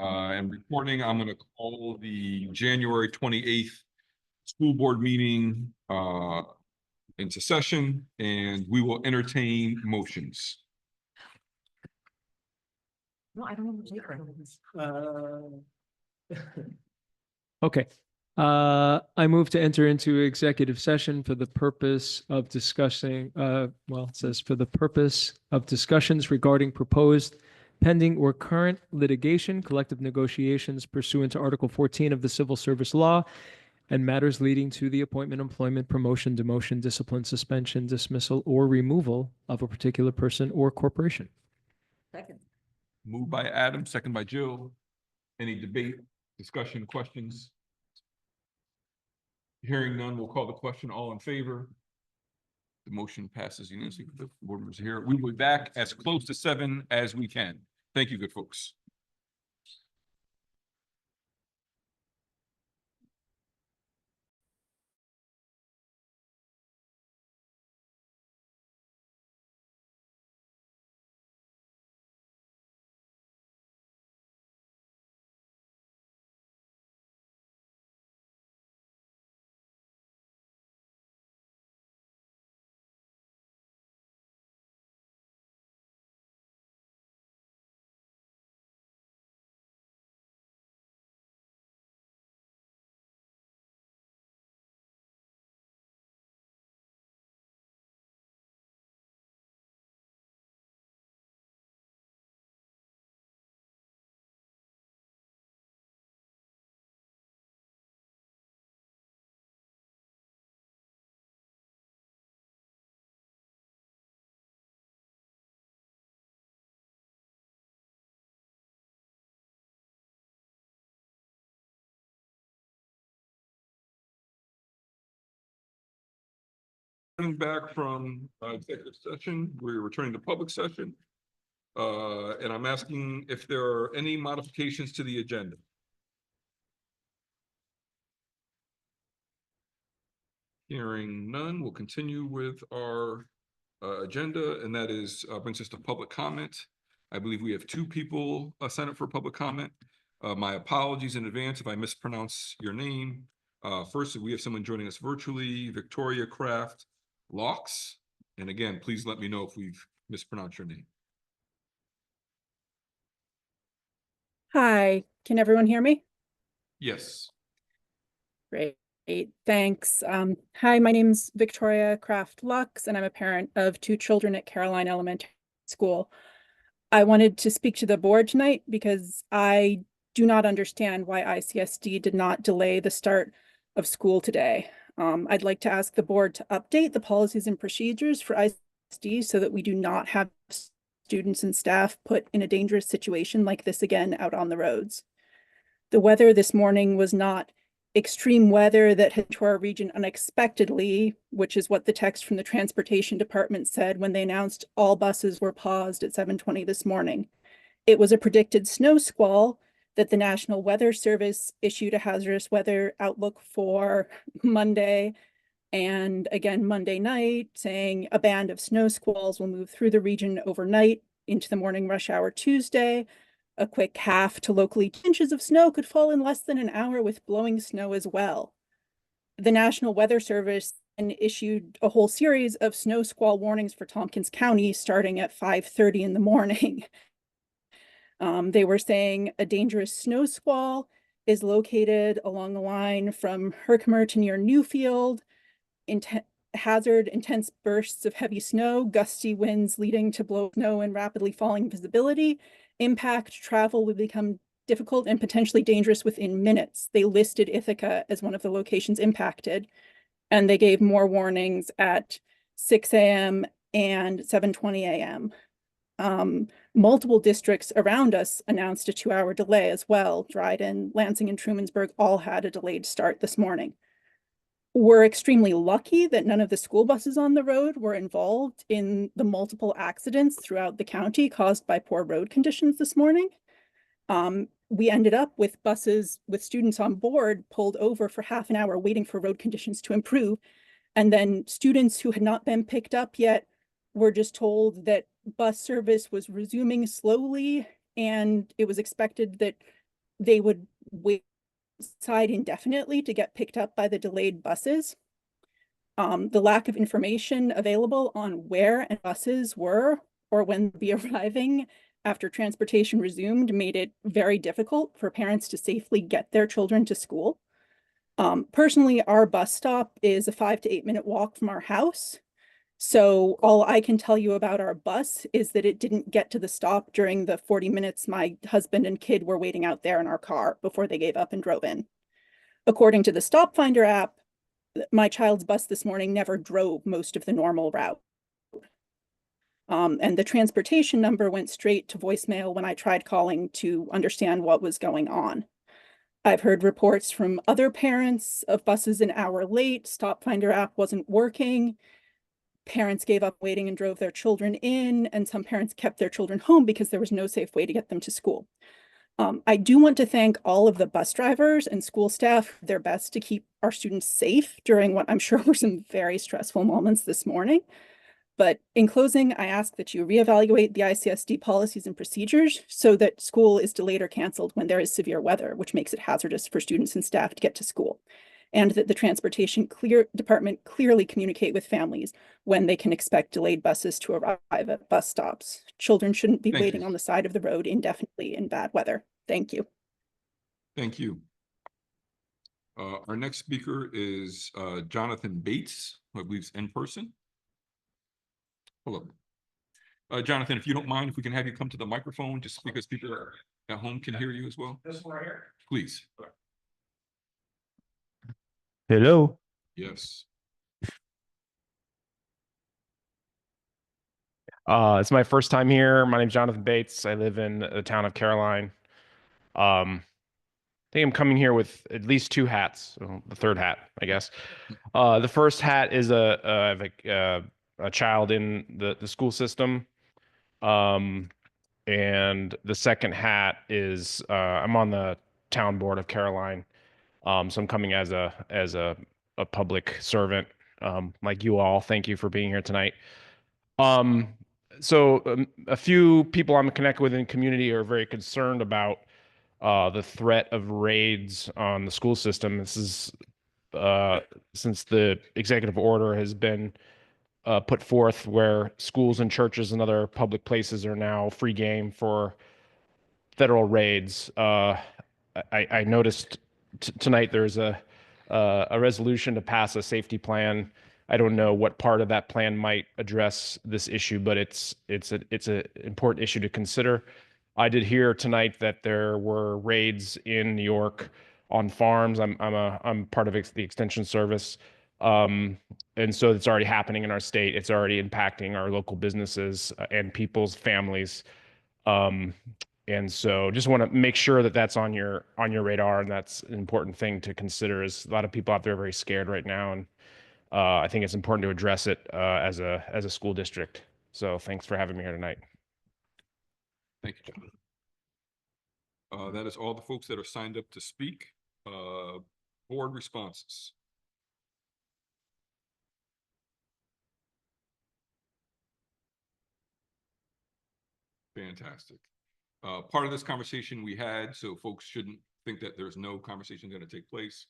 and reporting. I'm going to call the January 28th school board meeting into session, and we will entertain motions. No, I don't know the Okay. I move to enter into executive session for the purpose of discussing, it says for the purpose of discussions regarding proposed pending or current litigation, collective negotiations pursuant to Article 14 of the Civil Service Law, and matters leading to the appointment, employment, promotion, demotion, discipline, suspension, dismissal, or removal of a particular person or corporation. Second. Moved by Adam, second by Jill. Any debate, discussion, questions? Hearing none, we'll call the question. All in favor? The motion passes unanimously. The board members are here. We will be back as close to 7 as we can. Thank you, good folks. Back from executive session, we're returning to public session. And I'm asking if there are any modifications to the agenda. Hearing none, we'll continue with our agenda, and that is brings us to public comment. I believe we have 2 people signed up for public comment. My apologies in advance if I mispronounce your name. First, we have someone joining us virtually, Victoria Kraft Locks. And again, please let me know if we've mispronounced your name. Hi, can everyone hear me? Yes. Great, thanks. Hi, my name's Victoria Kraft Lux, and I'm a parent of 2 children at Caroline Elementary School. I wanted to speak to the board tonight because I do not understand why ICSD did not delay the start of school today. I'd like to ask the board to update the policies and procedures for ICSD so that we do not have students and staff put in a dangerous situation like this again out on the roads. The weather this morning was not extreme weather that hit to our region unexpectedly, which is what the text from the transportation department said when they announced all buses were paused at 7:20 this morning. It was a predicted snow squall that the National Weather Service issued a hazardous weather outlook for Monday, and again Monday night, saying a band of snow squalls will move through the region overnight into the morning rush hour Tuesday. A quick half to locally 2 inches of snow could fall in less than an hour with blowing snow as well. The National Weather Service then issued a whole series of snow squall warnings for Tompkins County starting at 5:30 in the morning. They were saying a dangerous snow squall is located along the line from Herkimer to near Newfield. Hazard intense bursts of heavy snow, gusty winds leading to blow snow and rapidly falling visibility. Impact travel would become difficult and potentially dangerous within minutes. They listed Ithaca as one of the locations impacted, and they gave more warnings at 6 a.m. and 7:20 a.m. Multiple districts around us announced a 2-hour delay as well. Dryden, Lansing, and Trumansburg all had a delayed start this morning. We're extremely lucky that none of the school buses on the road were involved in the multiple accidents throughout the county caused by poor road conditions this morning. We ended up with buses with students on board pulled over for half an hour waiting for road conditions to improve. And then students who had not been picked up yet were just told that bus service was resuming slowly, and it was expected that they would wait outside indefinitely to get picked up by the delayed buses. The lack of information available on where and buses were or when they'd be arriving after transportation resumed made it very difficult for parents to safely get their children to school. Personally, our bus stop is a 5 to 8 minute walk from our house. So all I can tell you about our bus is that it didn't get to the stop during the 40 minutes my husband and kid were waiting out there in our car before they gave up and drove in. According to the Stop Finder app, my child's bus this morning never drove most of the normal route. And the transportation number went straight to voicemail when I tried calling to understand what was going on. I've heard reports from other parents of buses an hour late, Stop Finder app wasn't working. Parents gave up waiting and drove their children in, and some parents kept their children home because there was no safe way to get them to school. I do want to thank all of the bus drivers and school staff for their best to keep our students safe during what I'm sure were some very stressful moments this morning. But in closing, I ask that you reevaluate the ICSD policies and procedures so that school is delayed or canceled when there is severe weather, which makes it hazardous for students and staff to get to school. And that the transportation department clearly communicate with families when they can expect delayed buses to arrive at bus stops. Children shouldn't be Thank waiting you. on the side of the road indefinitely in bad weather. Thank you. Thank you. Our next speaker is Jonathan Bates, who I believe is in person. Hello. Jonathan, if you don't mind, if we can have you come to the microphone, just because people at home can hear you as well. This one right here. Please. Hello. Yes. It's my first time here. My name's Jonathan Bates. I live in the town of Caroline. I think I'm coming here with at least two hats. Well, the third hat, I guess. The first hat is a child in the school system. And the second hat is I'm on the town board of Caroline. So I'm coming as a public servant, like you all. Thank you for being here tonight. A few people I'm connected with in the community are very concerned about the threat of raids on the school system. This is since the executive order has been put forth, where schools and churches and other public places are now free game for federal raids. I noticed tonight there's a resolution to pass a safety plan. I don't know what part of that plan might address this issue, but it's an important issue to consider. I did hear tonight that there were raids in New York on farms. I'm part of the Extension Service, and so it's already happening in our state. It's already impacting our local businesses and people's families. And so just want to make sure that that's on your radar, and that's an important thing to consider. Is a lot of people out there are very scared right now, and I think it's important to address it as a school district. So thanks for having me here tonight. Thank you, Jonathan. That is all the folks that are signed up to speak. Board responses. Fantastic. Part of this conversation we had, so folks shouldn't think that there's no conversation going to take place.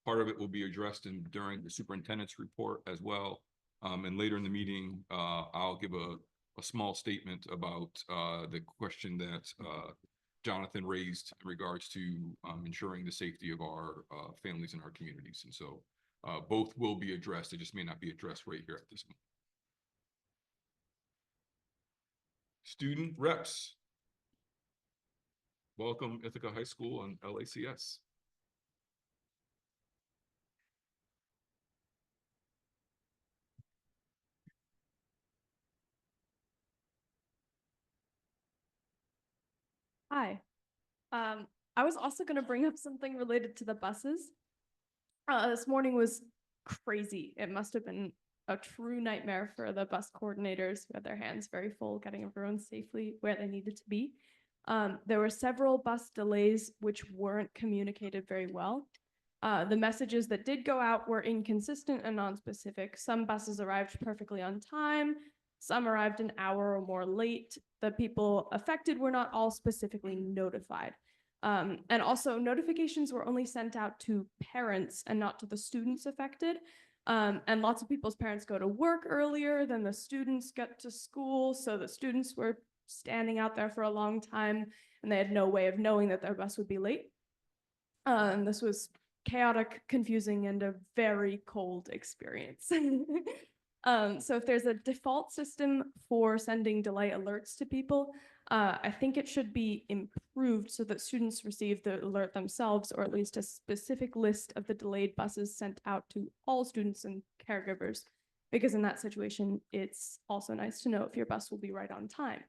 Part of it will be addressed during the superintendent's report as well. And later in the meeting, I'll give a small statement about the question that Jonathan raised in regards to ensuring the safety of our families and our communities. And so both will be addressed. It just may not be addressed right here at this moment. Student reps. Welcome, Ithaca High School and LACS. Hi. I was also going to bring up something related to the buses. This morning was crazy. It must have been a true nightmare for the bus coordinators who had their hands very full getting everyone safely where they needed to be. There were several bus delays which weren't communicated very well. The messages that did go out were inconsistent and non-specific. Some buses arrived perfectly on time. Some arrived an hour or more late. The people affected were not all specifically notified. And also notifications were only sent out to parents and not to the students affected. And lots of people's parents go to work earlier than the students get to school. So the students were standing out there for a long time and they had no way of knowing that their bus would be late. This was chaotic, confusing, and a very cold experience. So if there's a default system for sending delay alerts to people, I think it should be improved so that students receive the alert themselves, or at least a specific list of the delayed buses sent out to all students and caregivers. Because in that situation, it's also nice to know if your bus will be right on time,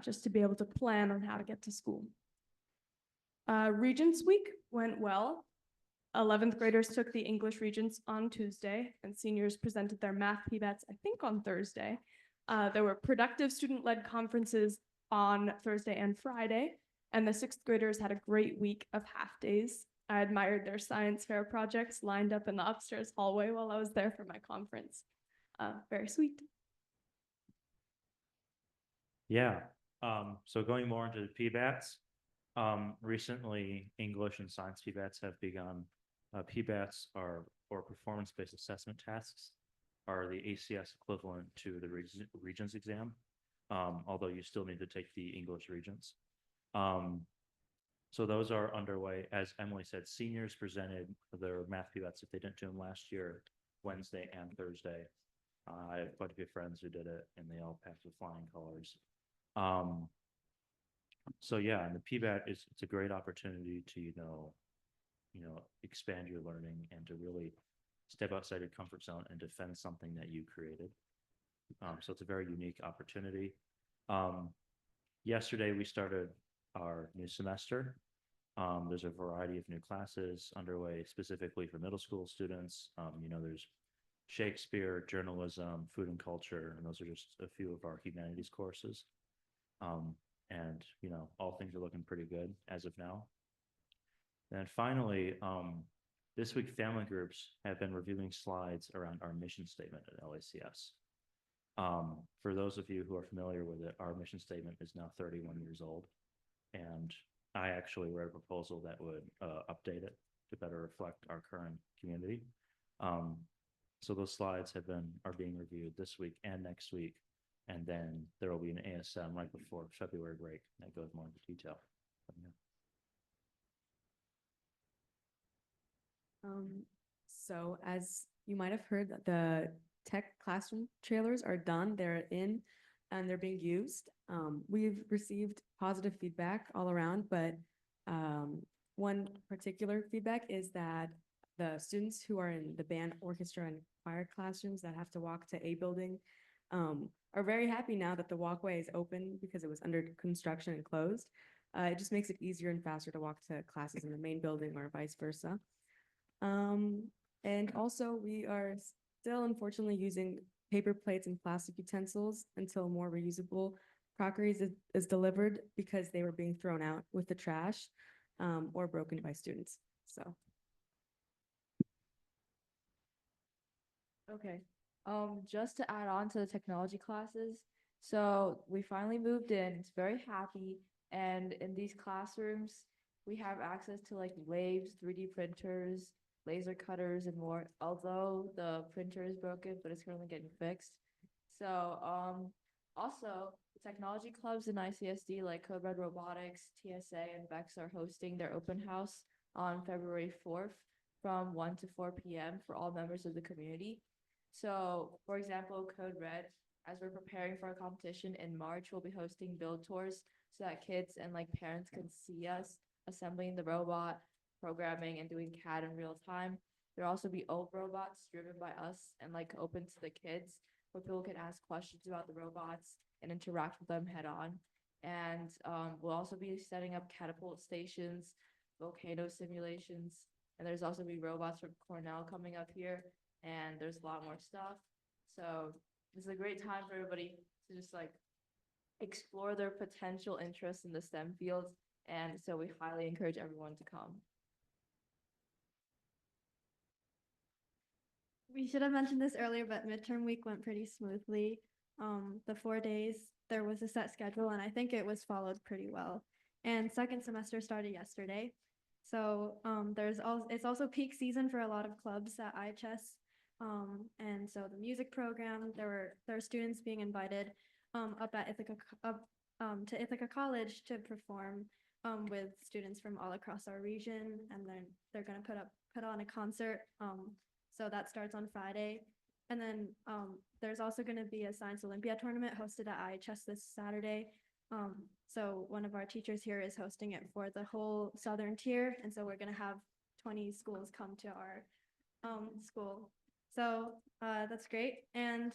just to be able to plan on how to get to school. Regents Week went well. 11th graders took the English Regents on Tuesday, and seniors presented their math PBATs, I think, on Thursday. There were productive student-led conferences on Thursday and Friday, and the 6th graders had a great week of half days. I admired their science fair projects lined up in the upstairs hallway while I was there for my conference. Very sweet. Yeah, so going more into the PBATs, recently English and science PBATs have begun. PBATs are, or performance-based assessment tasks, are the ACS equivalent to the Regents exam, although you still need to take the English Regents. So those are underway. As Emily said, seniors presented their math PBATs if they didn't do them last year, Wednesday and Thursday. I have quite a few friends who did it, and they all passed with flying colors. So yeah, and the PBAT it's a great opportunity to, expand your learning and to really step outside your comfort zone and defend something that you created. So it's a very unique opportunity. Yesterday we started our new semester. There's a variety of new classes underway specifically for middle school students. There's Shakespeare, journalism, food and culture, and those are just a few of our humanities courses. And all things are looking pretty good as of now. And finally, this week family groups have been reviewing slides around our mission statement at LACS. For those of you who are familiar with it, our mission statement is now 31 years old, and I actually wrote a proposal that would update it to better reflect our current community. So those slides are being reviewed this week and next week. And then there will be an ASM right before February break that goes more into detail. So as you might have heard, the tech classroom trailers are done. They're in and they're being used. We've received positive feedback all around, but one particular feedback is that the students who are in the band, orchestra, and choir classrooms that have to walk to a building are very happy now that the walkway is open because it was under construction and closed. It just makes it easier and faster to walk to classes in the main building or vice versa. And also we are still unfortunately using paper plates and plastic utensils until more reusable crockery is delivered because they were being thrown out with the trash or broken by students. So. Okay. Just to add on to the technology classes, so we finally moved in. It's very happy, and in these classrooms, we have access to like lathes, 3D printers, laser cutters, and more. Although the printer is broken, but it's currently getting fixed. So, also the technology clubs in ICSD like Code Red Robotics, TSA, and Vex are hosting their open house on February 4th from 1 to 4 p.m. for all members of the community. So, for example, Code Red, as we're preparing for a competition in March, we'll be hosting build tours so that kids and like parents can see us assembling the robot, programming, and doing CAD in real time. There'll also be old robots driven by us and like open to the kids where people can ask questions about the robots and interact with them head on. And we'll also be setting up catapult stations, volcano simulations, and there's also be robots from Cornell coming up here. And there's a lot more stuff. So this is a great time for everybody to just like explore their potential interest in the STEM fields. And so we highly encourage everyone to come. We should have mentioned this earlier, but midterm week went pretty smoothly. The 4 days, there was a set schedule, and I think it was followed pretty well. and second semester started yesterday. So it's also peak season for a lot of clubs at IHS. And so the music program, there are students being invited up at to Ithaca College to perform with students from all across our region, and then they're going to put on a concert. So that starts on Friday. And then there's also going to be a Science Olympia tournament hosted at IHS this Saturday. So one of our teachers here is hosting it for the whole southern tier. And so we're going to have 20 schools come to our school. So that's great. And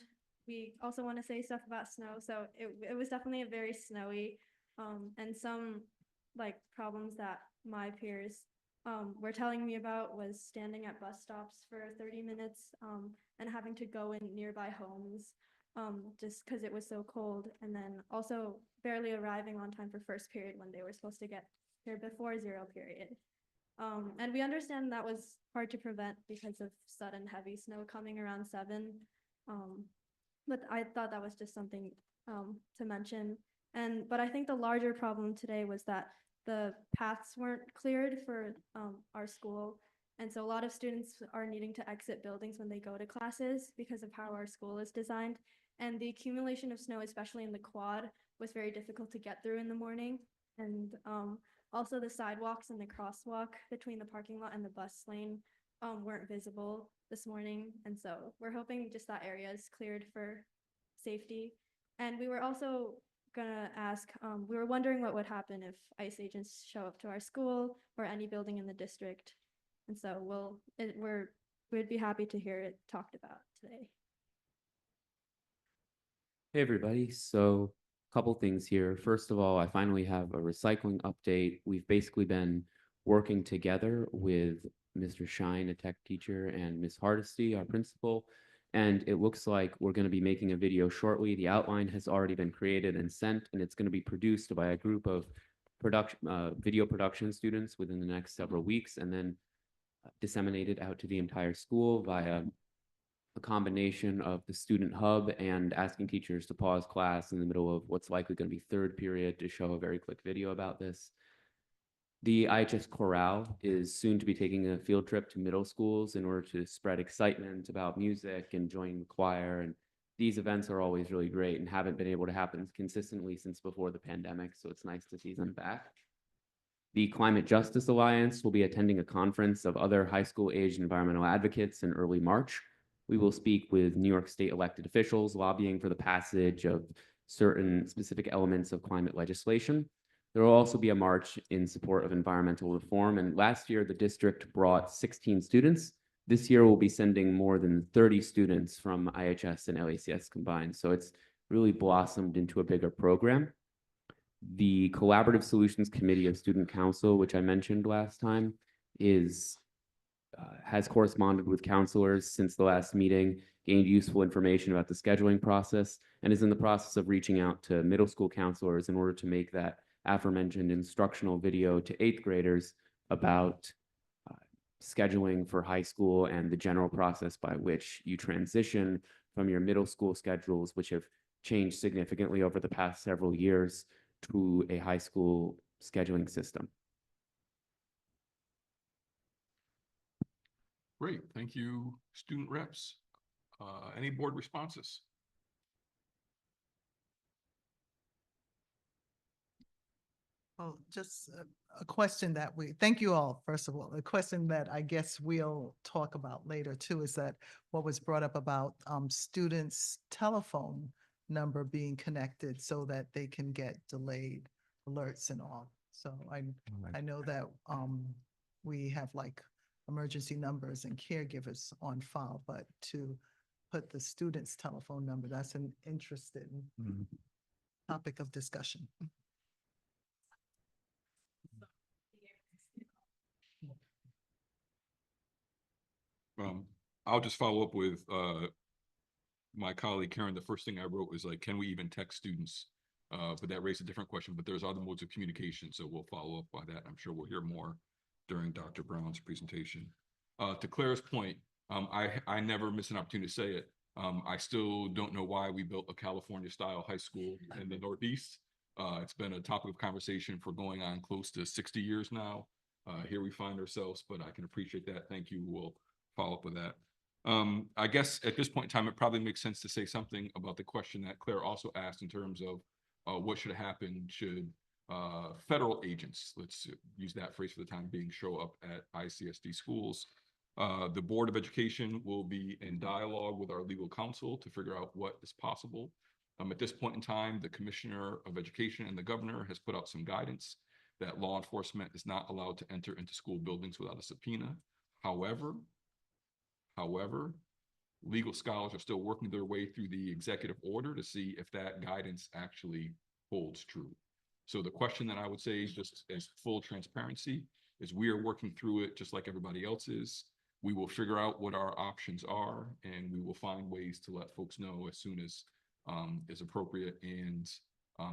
we also want to say stuff about snow. So it was definitely a very snowy and some like problems that my peers were telling me about was standing at bus stops for 30 minutes and having to go in nearby homes just because it was so cold, and then also barely arriving on time for first period when they were supposed to get here before zero period. And we understand that was hard to prevent because of sudden heavy snow coming around 7. But I thought that was just something to mention. But I think the larger problem today was that the paths weren't cleared for our school. And so a lot of students are needing to exit buildings when they go to classes because of how our school is designed. And the accumulation of snow, especially in the quad, was very difficult to get through in the morning. And also the sidewalks and the crosswalk between the parking lot and the bus lane weren't visible this morning. And so we're hoping just that area is cleared for safety. And we were also gonna ask, we were wondering what would happen if ICE agents show up to our school or any building in the district. And so we'd be happy to hear it talked about today. Hey, everybody. So a couple things here. First of all, I finally have a recycling update. We've basically been working together with Mr. Shine, a tech teacher, and Ms. Hardesty, our principal. And it looks like we're going to be making a video shortly. The outline has already been created and sent, and it's going to be produced by a group of video production students within the next several weeks, and then disseminated out to the entire school via a combination of the student hub and asking teachers to pause class in the middle of what's likely going to be third period to show a very quick video about this. The IHS Chorale is soon to be taking a field trip to middle schools in order to spread excitement about music and joining the choir. And these events are always really great and haven't been able to happen consistently since before the pandemic, so it's nice to see them back. The Climate Justice Alliance will be attending a conference of other high school aged environmental advocates in early March. We will speak with New York State elected officials lobbying for the passage of certain specific elements of climate legislation. There will also be a march in support of environmental reform. And last year, the district brought 16 students. This year, we'll be sending more than 30 students from IHS and LACS combined. So it's really blossomed into a bigger program. The Collaborative Solutions Committee of Student Council, which I mentioned last time, has corresponded with counselors since the last meeting, gained useful information about the scheduling process, and is in the process of reaching out to middle school counselors in order to make that aforementioned instructional video to 8th graders about scheduling for high school and the general process by which you transition from your middle school schedules, which have changed significantly over the past several years, to a high school scheduling system. Great, thank you, student reps. Any board responses? Well, just a question that thank you all, first of all. A question that I guess we'll talk about later too is that what was brought up about students' telephone number being connected so that they can get delayed alerts and all. So I know that we have like emergency numbers and caregivers on file, but to put the student's telephone number, that's an interesting topic of discussion. I'll just follow up with my colleague Karen. The first thing I wrote was like, can we even text students? But that raised a different question, but there's other modes of communication. So we'll follow up by that. I'm sure we'll hear more during Dr. Brown's presentation. To Claire's point, I never miss an opportunity to say it. I still don't know why we built a California style high school in the Northeast. It's been a topic of conversation for going on close to 60 years now. Here we find ourselves, but I can appreciate that. Thank you. We'll follow up with that. I guess at this point in time, it probably makes sense to say something about the question that Claire also asked in terms of what should happen should federal agents, let's use that phrase for the time being, show up at ICSD schools. The Board of Education will be in dialogue with our legal counsel to figure out what is possible. At this point in time, the Commissioner of Education and the Governor has put out some guidance that law enforcement is not allowed to enter into school buildings without a subpoena. However, legal scholars are still working their way through the executive order to see if that guidance actually holds true. So the question that I would say, just as full transparency, is we are working through it just like everybody else is. We will figure out what our options are, and we will find ways to let folks know as soon as is appropriate and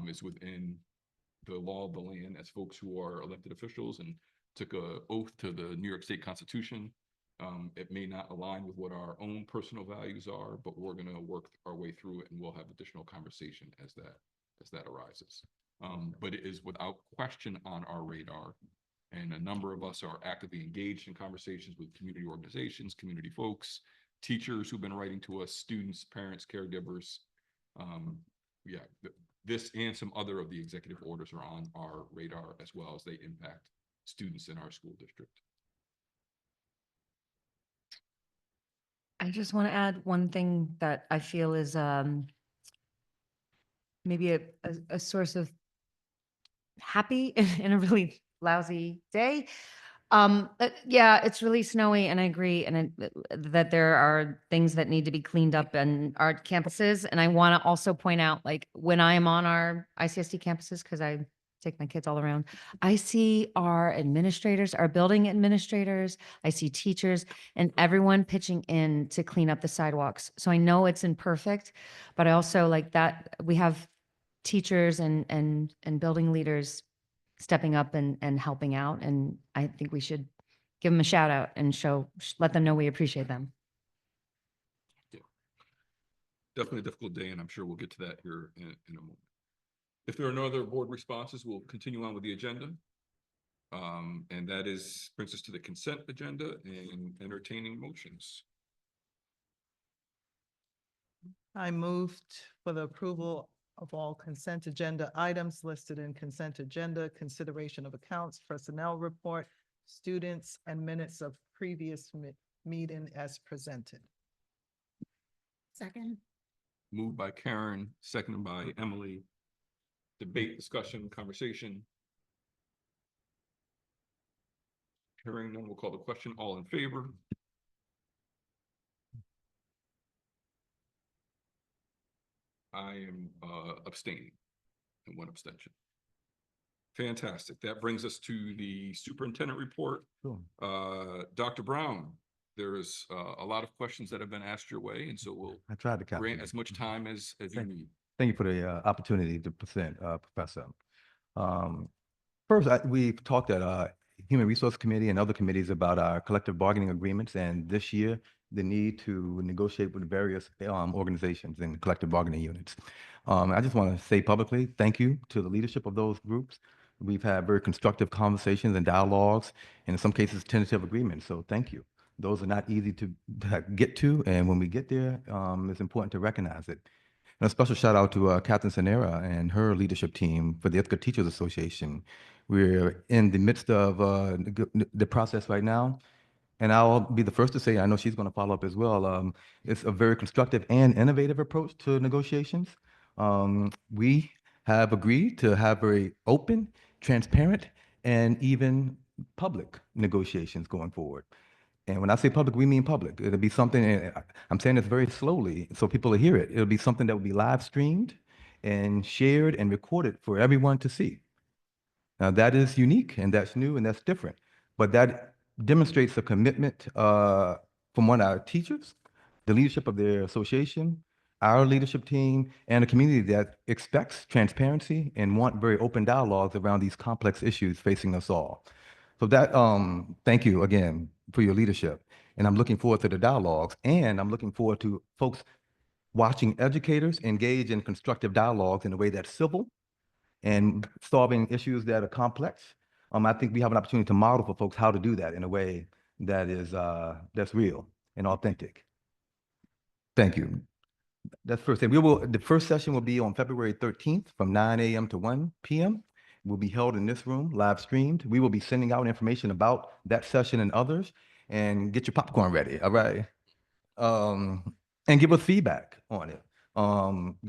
is within the law of the land as folks who are elected officials and took an oath to the New York State Constitution. It may not align with what our own personal values are, but we're going to work our way through it, and we'll have additional conversation as that arises. But it is without question on our radar, and a number of us are actively engaged in conversations with community organizations, community folks, teachers who've been writing to us, students, parents, caregivers. This and some other of the executive orders are on our radar as well as they impact students in our school district. I just want to add one thing that I feel is maybe a source of happy in a really lousy day. Yeah, it's really snowy, and I agree, and that there are things that need to be cleaned up in our campuses. And I want to also point out, like, when I am on our ICSD campuses, because I take my kids all around, I see our administrators, our building administrators, I see teachers, and everyone pitching in to clean up the sidewalks. So I know it's imperfect, but I also like that we have teachers and building leaders stepping up and helping out. And I think we should give them a shout out and let them know we appreciate them. Yeah, definitely a difficult day, and I'm sure we'll get to that here in a moment. If there are no other board responses, we'll continue on with the agenda. And that brings us to the consent agenda and entertaining motions. I moved for the approval of all consent agenda items listed in consent agenda, consideration of accounts, personnel report, students, and minutes of previous meeting as presented. Second. Moved by Karen, seconded by Emily. Debate, discussion, conversation. Hearing none, we'll call the question. All in favor? I am abstaining, and one abstention. Fantastic. That brings us to the superintendent report. Sure. Dr. Brown, there is a lot of questions that have been asked your way, and so we'll I tried to capture grant it. as much time as you Thank- need. Thank you for the opportunity to present, Professor. First, we've talked at Human Resource Committee and other committees about our collective bargaining agreements, and this year, the need to negotiate with various organizations and collective bargaining units. I just want to say publicly, thank you to the leadership of those groups. We've had very constructive conversations and dialogues, and in some cases, tentative agreements, so thank you. Those are not easy to get to, and when we get there, it's important to recognize it. And a special shout out to Catherine Sanera and her leadership team for the Ithaca Teachers Association. We're in the midst of the process right now. And I'll be the first to say, I know she's going to follow up as well. It's a very constructive and innovative approach to negotiations. We have agreed to have very open, transparent, and even public negotiations going forward. And when I say public, we mean public. It'll be something, and I'm saying this very slowly so people will hear it. It'll be something that will be live streamed and shared and recorded for everyone to see. Now, that is unique and that's new and that's different, but that demonstrates a commitment from one of our teachers, the leadership of their association, our leadership team, and a community that expects transparency and want very open dialogues around these complex issues facing us all. So that, thank you again for your leadership. And I'm looking forward to the dialogues, and I'm looking forward to folks watching educators engage in constructive dialogues in a way that's civil and solving issues that are complex. I think we have an opportunity to model for folks how to do that in a way that is that's real and authentic. Thank you. That's first thing. The first session will be on February 13th from 9 a.m. to 1 p.m. Will be held in this room, live streamed. We will be sending out information about that session and others, and get your popcorn ready. All right. And give us feedback on it.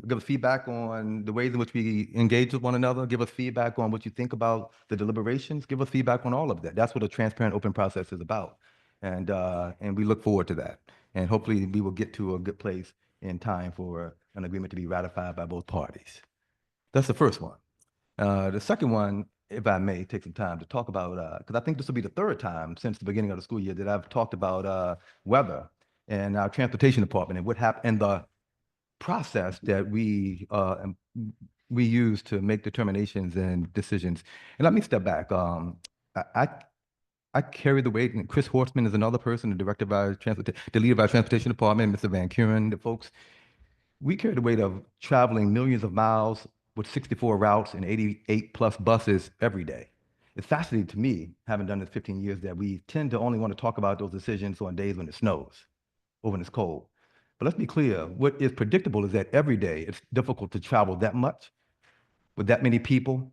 Give us feedback on the ways in which we engage with one another. Give us feedback on what you think about the deliberations. Give us feedback on all of that. That's what a transparent, open process is about. And we look forward to that. And hopefully we will get to a good place in time for an agreement to be ratified by both parties. That's the first one. The second one, if I may take some time to talk about, because I think this will be the third time since the beginning of the school year that I've talked about weather and our transportation department and what happened and the process that we use to make determinations and decisions. And let me step back. I carry the weight, and Chris Horstman is another person, the director of our the leader of our transportation department, Mr. Van Kuren, the folks. We carry the weight of traveling millions of miles with 64 routes and 88 plus buses every day. It's fascinating to me, having done this 15 years, that we tend to only want to talk about those decisions on days when it snows or when it's cold. But let's be clear, what is predictable is that every day it's difficult to travel that much with that many people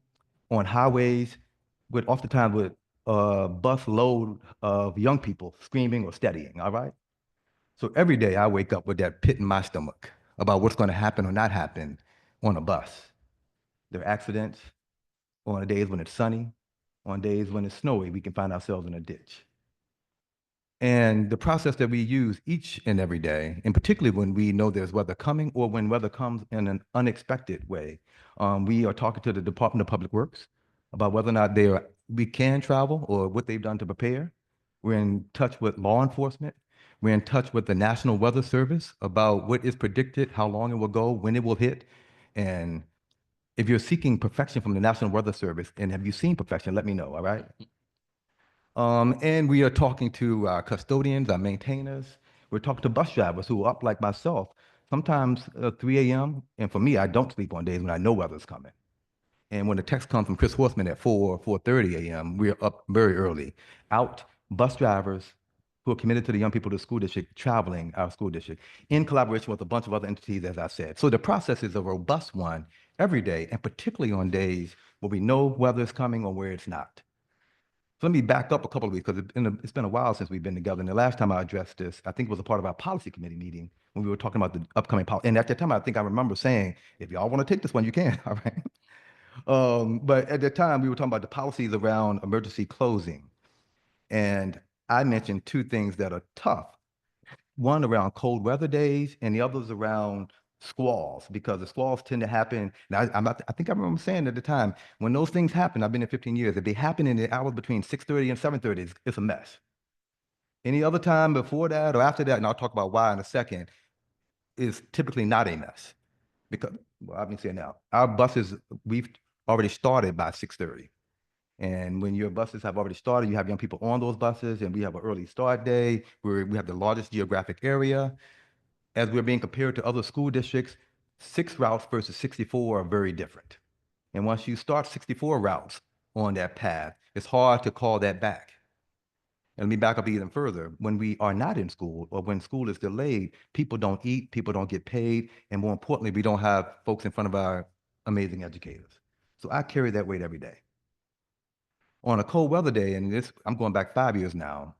on highways, with oftentimes with a bus load of young people screaming or studying, all right? So every day I wake up with that pit in my stomach about what's going to happen or not happen on a bus. There are accidents on days when it's sunny, on days when it's snowy, we can find ourselves in a ditch. And the process that we use each and every day, and particularly when we know there's weather coming or when weather comes in an unexpected way, we are talking to the Department of Public Works about whether or not we can travel or what they've done to prepare. We're in touch with law enforcement. We're in touch with the National Weather Service about what is predicted, how long it will go, when it will hit. And if you're seeking perfection from the National Weather Service, and have you seen perfection, let me know, all right? And we are talking to our custodians, our maintainers. We're talking to bus drivers who are up like myself, sometimes 3 a.m. And for me, I don't sleep on days when I know weather's coming. And when the text comes from Chris Horstman at 4:30 a.m., we're up very early. Out, bus drivers who are committed to the young people of the school district, traveling our school district, in collaboration with a bunch of other entities, as I said. So the process is a robust one every day, and particularly on days where we know weather is coming or where it's not. So let me back up a couple of weeks, because it's been a while since we've been together. And the last time I addressed this, I think it was a part of our policy committee meeting when we were talking about the upcoming policy. And at that time, I think I remember saying, if y'all want to take this one, you can, all right? But at the time, we were talking about the policies around emergency closing. And I mentioned two things that are tough. One around cold weather days, and the others around squalls, because the squalls tend to happen. Now, I think I remember saying at the time, when those things happen, I've been here 15 years, if they happen in the hours between 6:30 and 7:30, it's a mess. Any other time before that or after that, and I'll talk about why in a second, is typically not a mess. Because, well, I've been saying now, our buses, we've already started by 6:30. And when your buses have already started, you have young people on those buses, and we have an early start day where we have the largest geographic area. As we're being compared to other school districts, 6 routes versus 64 are very different. And once you start 64 routes on that path, it's hard to call that back. And let me back up even further. When we are not in school or when school is delayed, people don't eat, people don't get paid, and more importantly, we don't have folks in front of our amazing educators. So I carry that weight every day. On a cold weather day, and I'm going back 5 years now.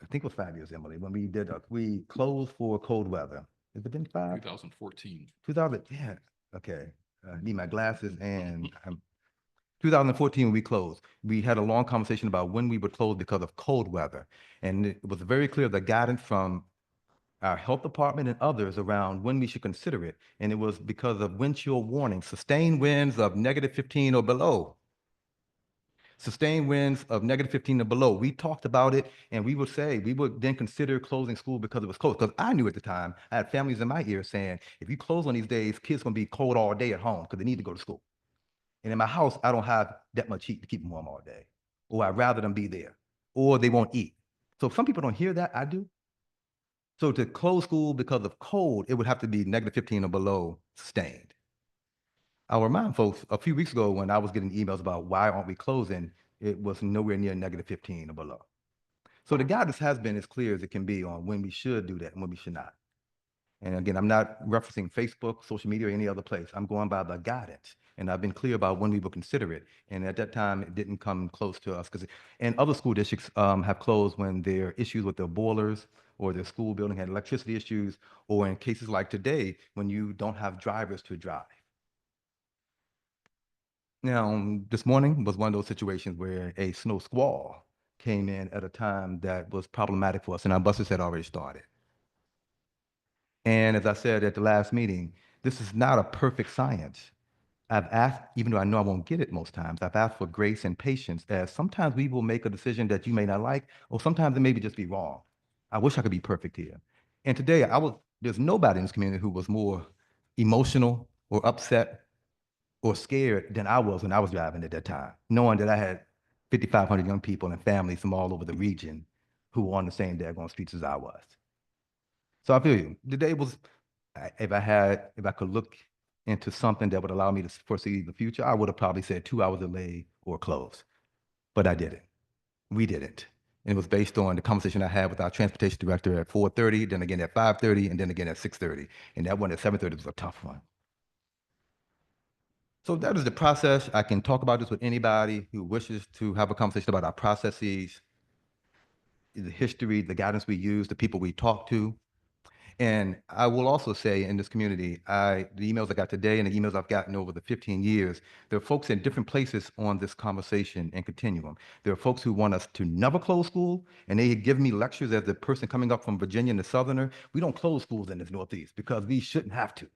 I think it was 5 years, Emily, when we closed for cold weather. Has it been 5? 2014. 2000, yeah, okay. I need my glasses, and 2014 when we closed. We had a long conversation about when we would close because of cold weather. And it was very clear the guidance from our health department and others around when we should consider it. And it was because of wind chill warnings, sustained winds of -15 or below. Sustained winds of -15 or below. We talked about it, and we would say, we would then consider closing school because it was cold. Because I knew at the time, I had families in my ear saying, if you close on these days, kids gonna be cold all day at home because they need to go to school. And in my house, I don't have that much heat to keep them warm all day. Or I'd rather them be there. Or they won't eat. So if some people don't hear that, I do. So to close school because of cold, it would have to be -15 or below sustained. I'll remind folks, a few weeks ago when I was getting emails about why aren't we closing, it was nowhere near -15 or below. So the guidance has been as clear as it can be on when we should do that and when we should not. And again, I'm not referencing Facebook, social media, or any other place. I'm going by the guidance. And I've been clear about when we will consider it. And at that time, it didn't come close to us and other school districts have closed when there are issues with their boilers or their school building had electricity issues, or in cases like today, when you don't have drivers to drive. Now, this morning was one of those situations where a snow squall came in at a time that was problematic for us, and our buses had already started. And as I said at the last meeting, this is not a perfect science. I've asked, even though I know I won't get it most times, I've asked for grace and patience, as sometimes we will make a decision that you may not like, or sometimes it may just be wrong. I wish I could be perfect here. And today, there's nobody in this community who was more emotional or upset or scared than I was when I was driving at that time, knowing that I had 5,500 young people and families from all over the region who were on the same daggone streets as I was. So I feel you. The day was, if I could look into something that would allow me to foresee the future, I would have probably said 2 hours delayed or closed. But I didn't. We didn't. And it was based on the conversation I had with our transportation director at 4:30, then again at 5:30, and then again at 6:30. And that one at 7:30 was a tough one. So that is the process. I can talk about this with anybody who wishes to have a conversation about our processes, the history, the guidance we use, the people we talk to. And I will also say in this community, the emails I got today and the emails I've gotten over the 15 years, there are folks in different places on this conversation and continuum. There are folks who want us to never close school, and they give me lectures as the person coming up from Virginia and the Southerner. We don't close schools in this Northeast because we shouldn't have to.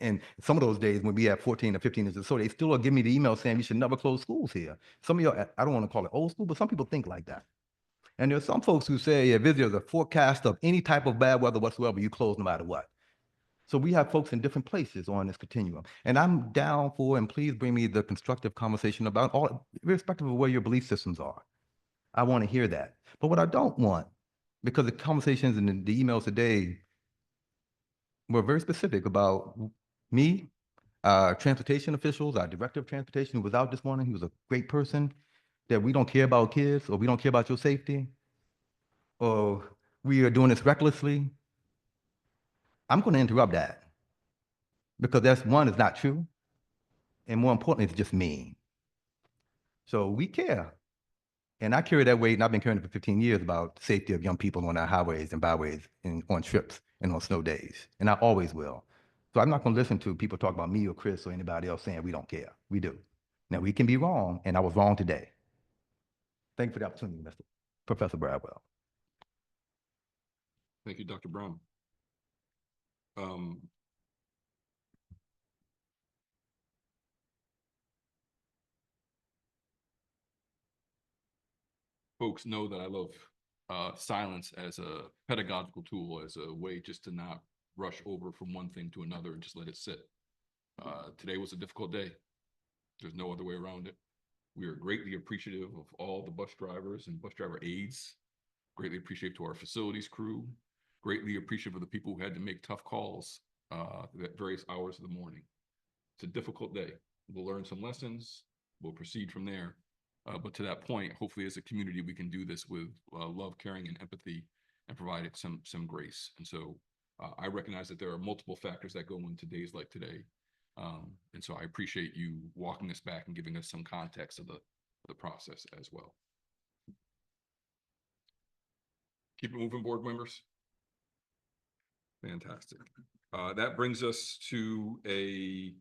And some of those days when we have 14 or 15 inches, so they still are giving me the email saying we should never close schools here. Some of y'all, I don't want to call it old school, but some people think like that. And there's some folks who say if there's a forecast of any type of bad weather whatsoever, you close no matter what. So we have folks in different places on this continuum. And I'm down for, and please bring me the constructive conversation about all, irrespective of where your belief systems are. I want to hear that. But what I don't want, because the conversations and the emails today were very specific about me, transportation officials, our director of transportation who was out this morning, he was a great person, that we don't care about kids or we don't care about your safety, or we are doing this recklessly. I'm going to interrupt that because that's one, is not true. And more importantly, it's just mean. So we care. And I carry that weight, and I've been carrying it for 15 years about the safety of young people on our highways and byways and on trips and on snow days. And I always will. So I'm not going to listen to people talk about me or Chris or anybody else saying we don't care. We do. Now, we can be wrong, and I was wrong today. Thank you for the opportunity, Mr. Professor Bradwell. Thank you, Dr. Brown. Folks know that I love silence as a pedagogical tool, as a way just to not rush over from one thing to another and just let it sit. Today was a difficult day. There's no other way around it. We are greatly appreciative of all the bus drivers and bus driver aides, greatly appreciative to our facilities crew, greatly appreciative of the people who had to make tough calls at various hours of the morning. It's a difficult day. We'll learn some lessons. We'll proceed from there. But to that point, hopefully as a community, we can do this with love, caring, and empathy and provide it some grace. And so I recognize that there are multiple factors that go into days like today. And so I appreciate you walking us back and giving us some context of the process as well. Keep it moving, board members. Fantastic. That brings us to a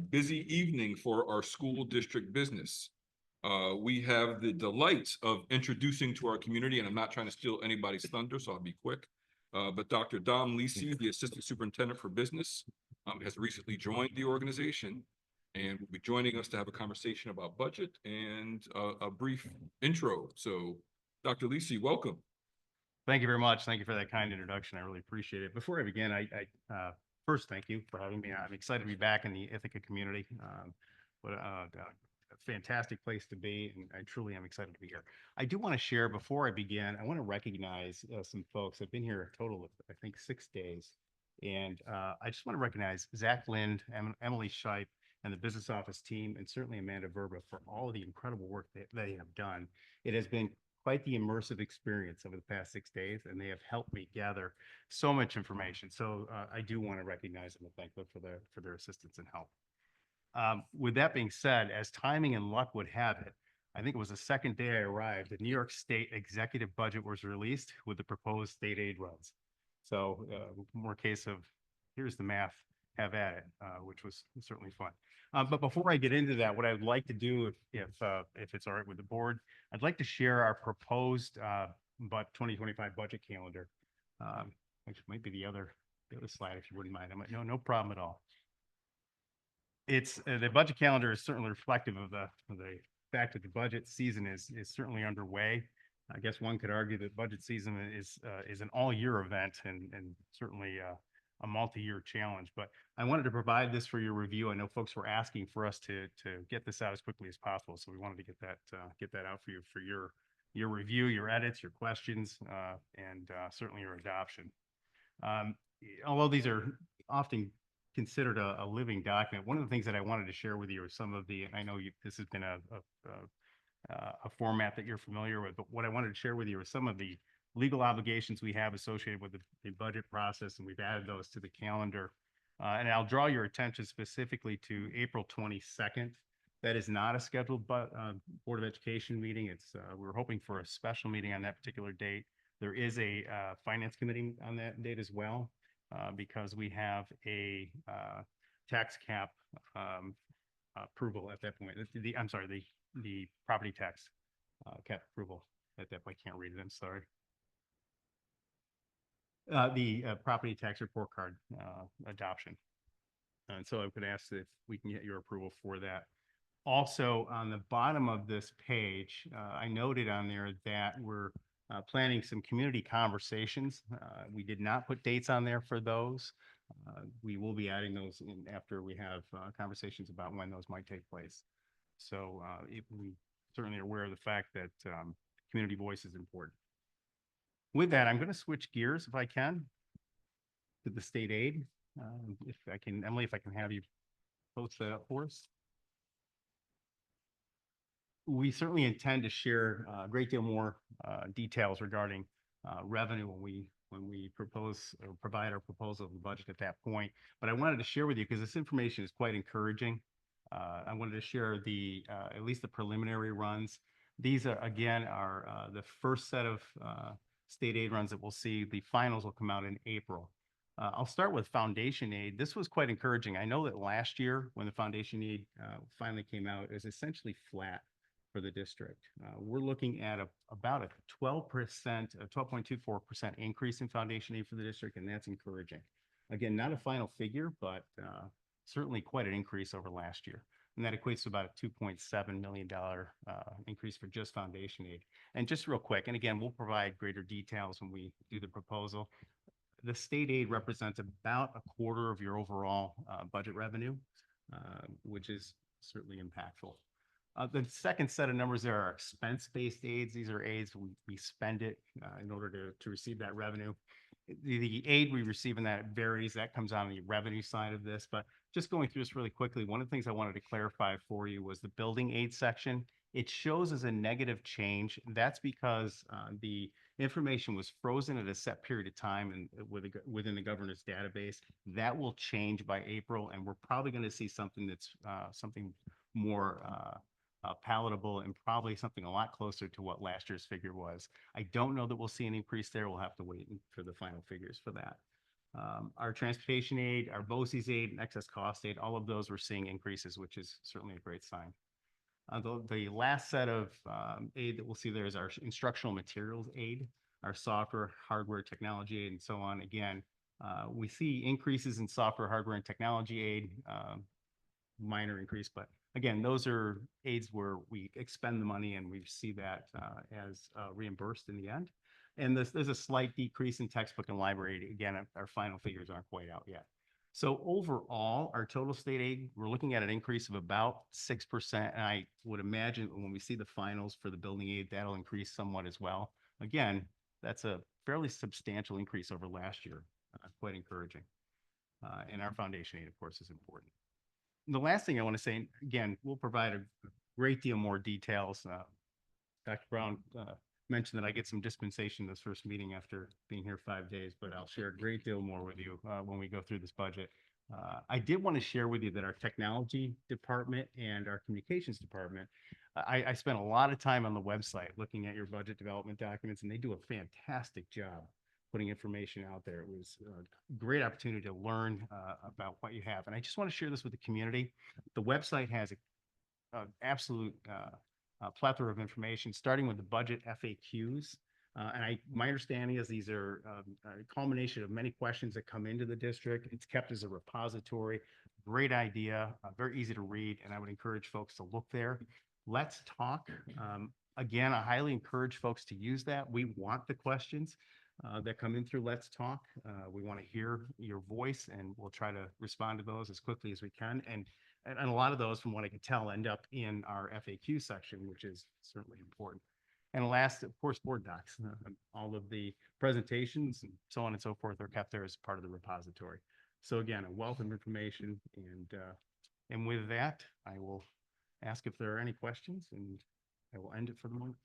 busy evening for our school district business. We have the delight of introducing to our community, and I'm not trying to steal anybody's thunder, so I'll be quick. But Dr. Dom Lisi, the Assistant Superintendent for Business, has recently joined the organization and will be joining us to have a conversation about budget and a brief intro. So Dr. Lisi, welcome. Thank you very much. Thank you for that kind introduction. I really appreciate it. Before I begin, I first thank you for having me. I'm excited to be back in the Ithaca community. What a fantastic place to be, and I truly am excited to be here. I do want to share, before I begin, I want to recognize some folks. I've been here a total of, I think, 6 days, And I just want to recognize Zach Lind, Emily Scheib, and the business office team, and certainly Amanda Verba for all of the incredible work that they have done. It has been quite the immersive experience over the past 6 days, and they have helped me gather so much information. So I do want to recognize them and thank them for their assistance and help. With that being said, as timing and luck would have it, I think it was the second day I arrived, the New York State executive budget was released with the proposed state aid runs. So more case of here's the math, have at it, which was certainly fun. But before I get into that, what I'd like to do, if it's all right with the board, I'd like to share our proposed 2025 budget calendar. Which might be the other slide if you wouldn't mind. No problem at all. It's the budget calendar is certainly reflective of the fact that the budget season is certainly underway. I guess one could argue that budget season is an all-year event and certainly a multi-year challenge. But I wanted to provide this for your review. I know folks were asking for us to get this out as quickly as possible, so we wanted to get that out for you for your review, your edits, your questions, and certainly your adoption. Although these are often considered a living document, one of the things that I wanted to share with you are some of the, I know this has been a format that you're familiar with, but what I wanted to share with you are some of the legal obligations we have associated with the budget process, and we've added those to the calendar. And I'll draw your attention specifically to April 22nd. That is not a scheduled Board of Education meeting. It's we're hoping for a special meeting on that particular date. There is a finance committee on that date as well, because we have a tax cap approval at that point. I'm sorry, the property tax cap approval at that point. I can't read it, I'm sorry. The property tax report card adoption. And so I could ask if we can get your approval for that. Also, on the bottom of this page, I noted on there that we're planning some community conversations. We did not put dates on there for those. We will be adding those in after we have conversations about when those might take place. So we certainly are aware of the fact that community voice is important. With that, I'm going to switch gears if I can to the state aid. If I can, Emily, if I can have you post that up for us. We certainly intend to share a great deal more details regarding revenue when we propose or provide our proposal of the budget at that point. But I wanted to share with you because this information is quite encouraging. I wanted to share the at least the preliminary runs. These are again the first set of state aid runs that we'll see. The finals will come out in April. I'll start with foundation aid. This was quite encouraging. I know that last year when the foundation aid finally came out, it was essentially flat for the district. We're looking at about a 12.24% increase in foundation aid for the district, and that's encouraging. Again, not a final figure, but certainly quite an increase over last year. And that equates to about a $2.7 million increase for just foundation aid. And just real quick, and again, we'll provide greater details when we do the proposal. The state aid represents about a quarter of your overall budget revenue, which is certainly impactful. The second set of numbers there are expense-based aids. These are aids we spend it in order to receive that revenue. The aid we receive in that varies. That comes on the revenue side of this. But just going through this really quickly, one of the things I wanted to clarify for you was the building aid section. It shows as a negative change. That's because the information was frozen at a set period of time and within the governor's database. That will change by April, and we're probably going to see something that's something more palatable and probably something a lot closer to what last year's figure was. I don't know that we'll see an increase there. We'll have to wait for the final figures for that. Our transportation aid, our BOCES aid, and excess cost aid, all of those we're seeing increases, which is certainly a great sign. The last set of aid that we'll see there is our instructional materials aid, our software, hardware, technology aid, and so on. Again, we see increases in software, hardware, and technology aid, minor increase, but again, those are aids where we expend the money and we see that as reimbursed in the end. And there's a slight decrease in textbook and library aid. Again, our final figures aren't quite out yet. So overall, our total state aid, we're looking at an increase of about 6%. And I would imagine when we see the finals for the building aid, that'll increase somewhat as well. Again, that's a fairly substantial increase over last year. Quite encouraging. and our foundation aid, of course, is important. And the last thing I want to say, again, we'll provide a great deal more details. Dr. Brown mentioned that I get some dispensation this first meeting after being here 5 days, but I'll share a great deal more with you when we go through this budget. I did want to share with you that our technology department and our communications department, I spent a lot of time on the website looking at your budget development documents, and they do a fantastic job putting information out there. It was a great opportunity to learn about what you have. And I just want to share this with the community. The website has a absolute plethora of information, starting with the budget FAQs. My understanding is these are a culmination of many questions that come into the district. It's kept as a repository. Great idea, very easy to read, and I would encourage folks to look there. Let's Talk. Again, I highly encourage folks to use that. We want the questions that come in through Let's Talk. We want to hear your voice, and we'll try to respond to those as quickly as we can. And a lot of those, from what I can tell, end up in our FAQ section, which is certainly important. And last, of course, board docs. All of the presentations and so on and so forth are kept there as part of the repository. So again, a wealth of information. And with that, I will ask if there are any questions, and I will end it for the moment.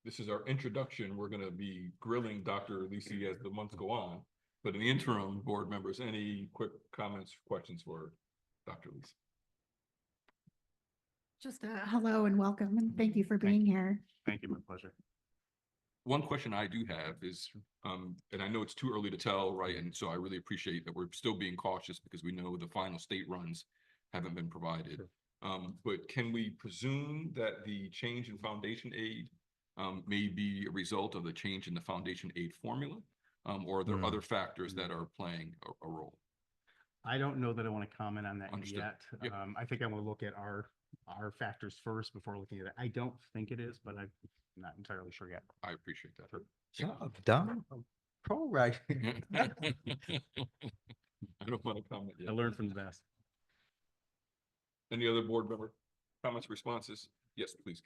This is our introduction. We're going to be grilling Dr. Lisi as the months go on. But in the interim, board members, any quick comments, questions for Dr. Lisi? Just hello and welcome, and thank you for being here. Thank you, my pleasure. One question I do have is, and I know it's too early to tell, right? And so I really appreciate that we're still being cautious because we know the final state runs haven't been provided. Sure. But can we presume that the change in foundation aid may be a result of the change in the foundation aid formula? Or are there other factors that are playing a role? I don't know that I want to comment on that Understood. yet. Yep. I think I want to look at our factors first before looking at it. I don't think it is, but I'm not entirely sure yet. I appreciate that. Dom, pro right. I don't want to comment yet. I learned from the best. Any other board member comments, responses? Yes, please.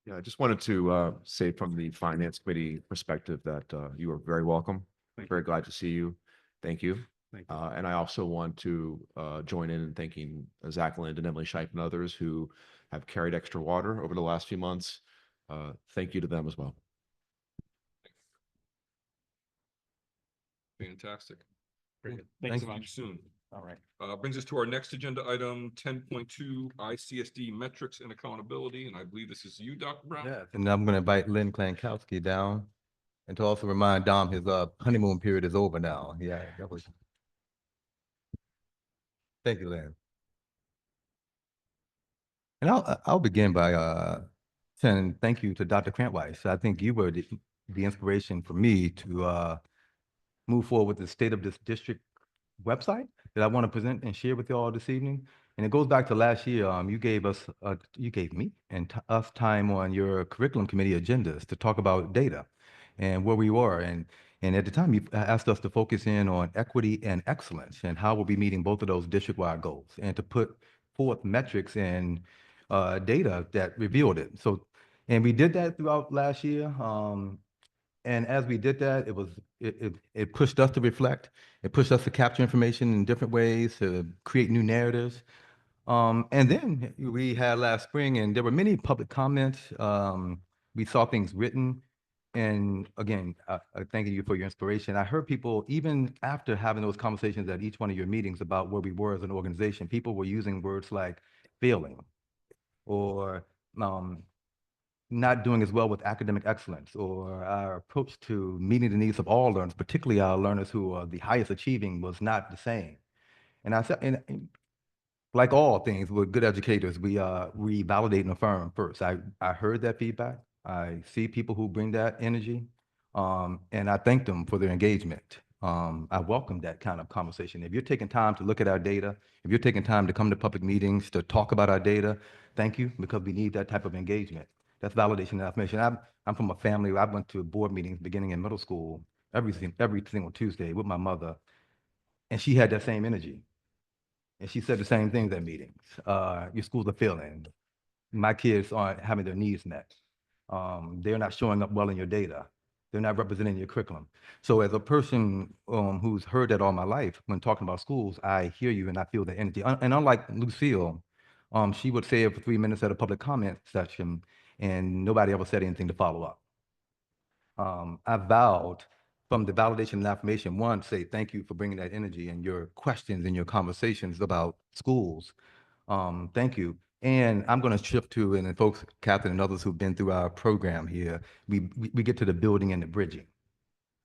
Yeah, I just wanted to say from the finance committee perspective that you are very welcome. Thank Very glad to see you. Thank you. Thank you. And I also want to join in thanking Zach Lind and Emily Scheip and others who have carried extra water over the last few months. Thank you to them as well. Fantastic. Very good. Thanks Thanks so so much. much. Soon. All right. Brings us to our next agenda item, 10.2 ICSD metrics and accountability. And I believe this is you, Dr. Brown. Yes, and I'm going to invite Lynn Klankowski down, and to also remind Dom his honeymoon period is over now. Yeah, that was. Thank you, Lynn. And I'll begin by saying thank you to Dr. Krantweiss. I think you were the inspiration for me to move forward with the state of this district website that I want to present and share with you all this evening. And it goes back to last year. You gave me and us time on your curriculum committee agendas to talk about data and where we were. And at the time, you asked us to focus in on equity and excellence and how we'll be meeting both of those district-wide goals, and to put forth metrics and data that revealed it. So, and we did that throughout last year. And as we did that, it pushed us to reflect. It pushed us to capture information in different ways, to create new narratives. And then we had last spring, and there were many public comments. We saw things written. And again, thanking you for your inspiration. I heard people, even after having those conversations at each one of your meetings about where we were as an organization, people were using words like failing, or not doing as well with academic excellence, or our approach to meeting the needs of all learners, particularly our learners who are the highest achieving, was not the same. And I said, and like all things with good educators, we validate and affirm first. I heard that feedback. I see people who bring that energy, and I thank them for their engagement. I welcome that kind of conversation. If you're taking time to look at our data, if you're taking time to come to public meetings to talk about our data, thank you, because we need that type of engagement. That's validation and affirmation. I'm from a family where I went to board meetings beginning in middle school every single Tuesday with my mother, and she had that same energy. And she said the same things at meetings. Your schools are failing. My kids aren't having their needs met. They're not showing up well in your data. They're not representing your curriculum. So as a person who's heard that all my life, when talking about schools, I hear you and I feel the energy. And unlike Lucille, she would say it for 3 minutes at a public comment session, and nobody ever said anything to follow up. I vowed from the validation and affirmation, one, say thank you for bringing that energy and your questions and your conversations about schools. Thank you. And I'm going to shift to, and then folks, Catherine and others who've been through our program here, we get to the building and the bridging.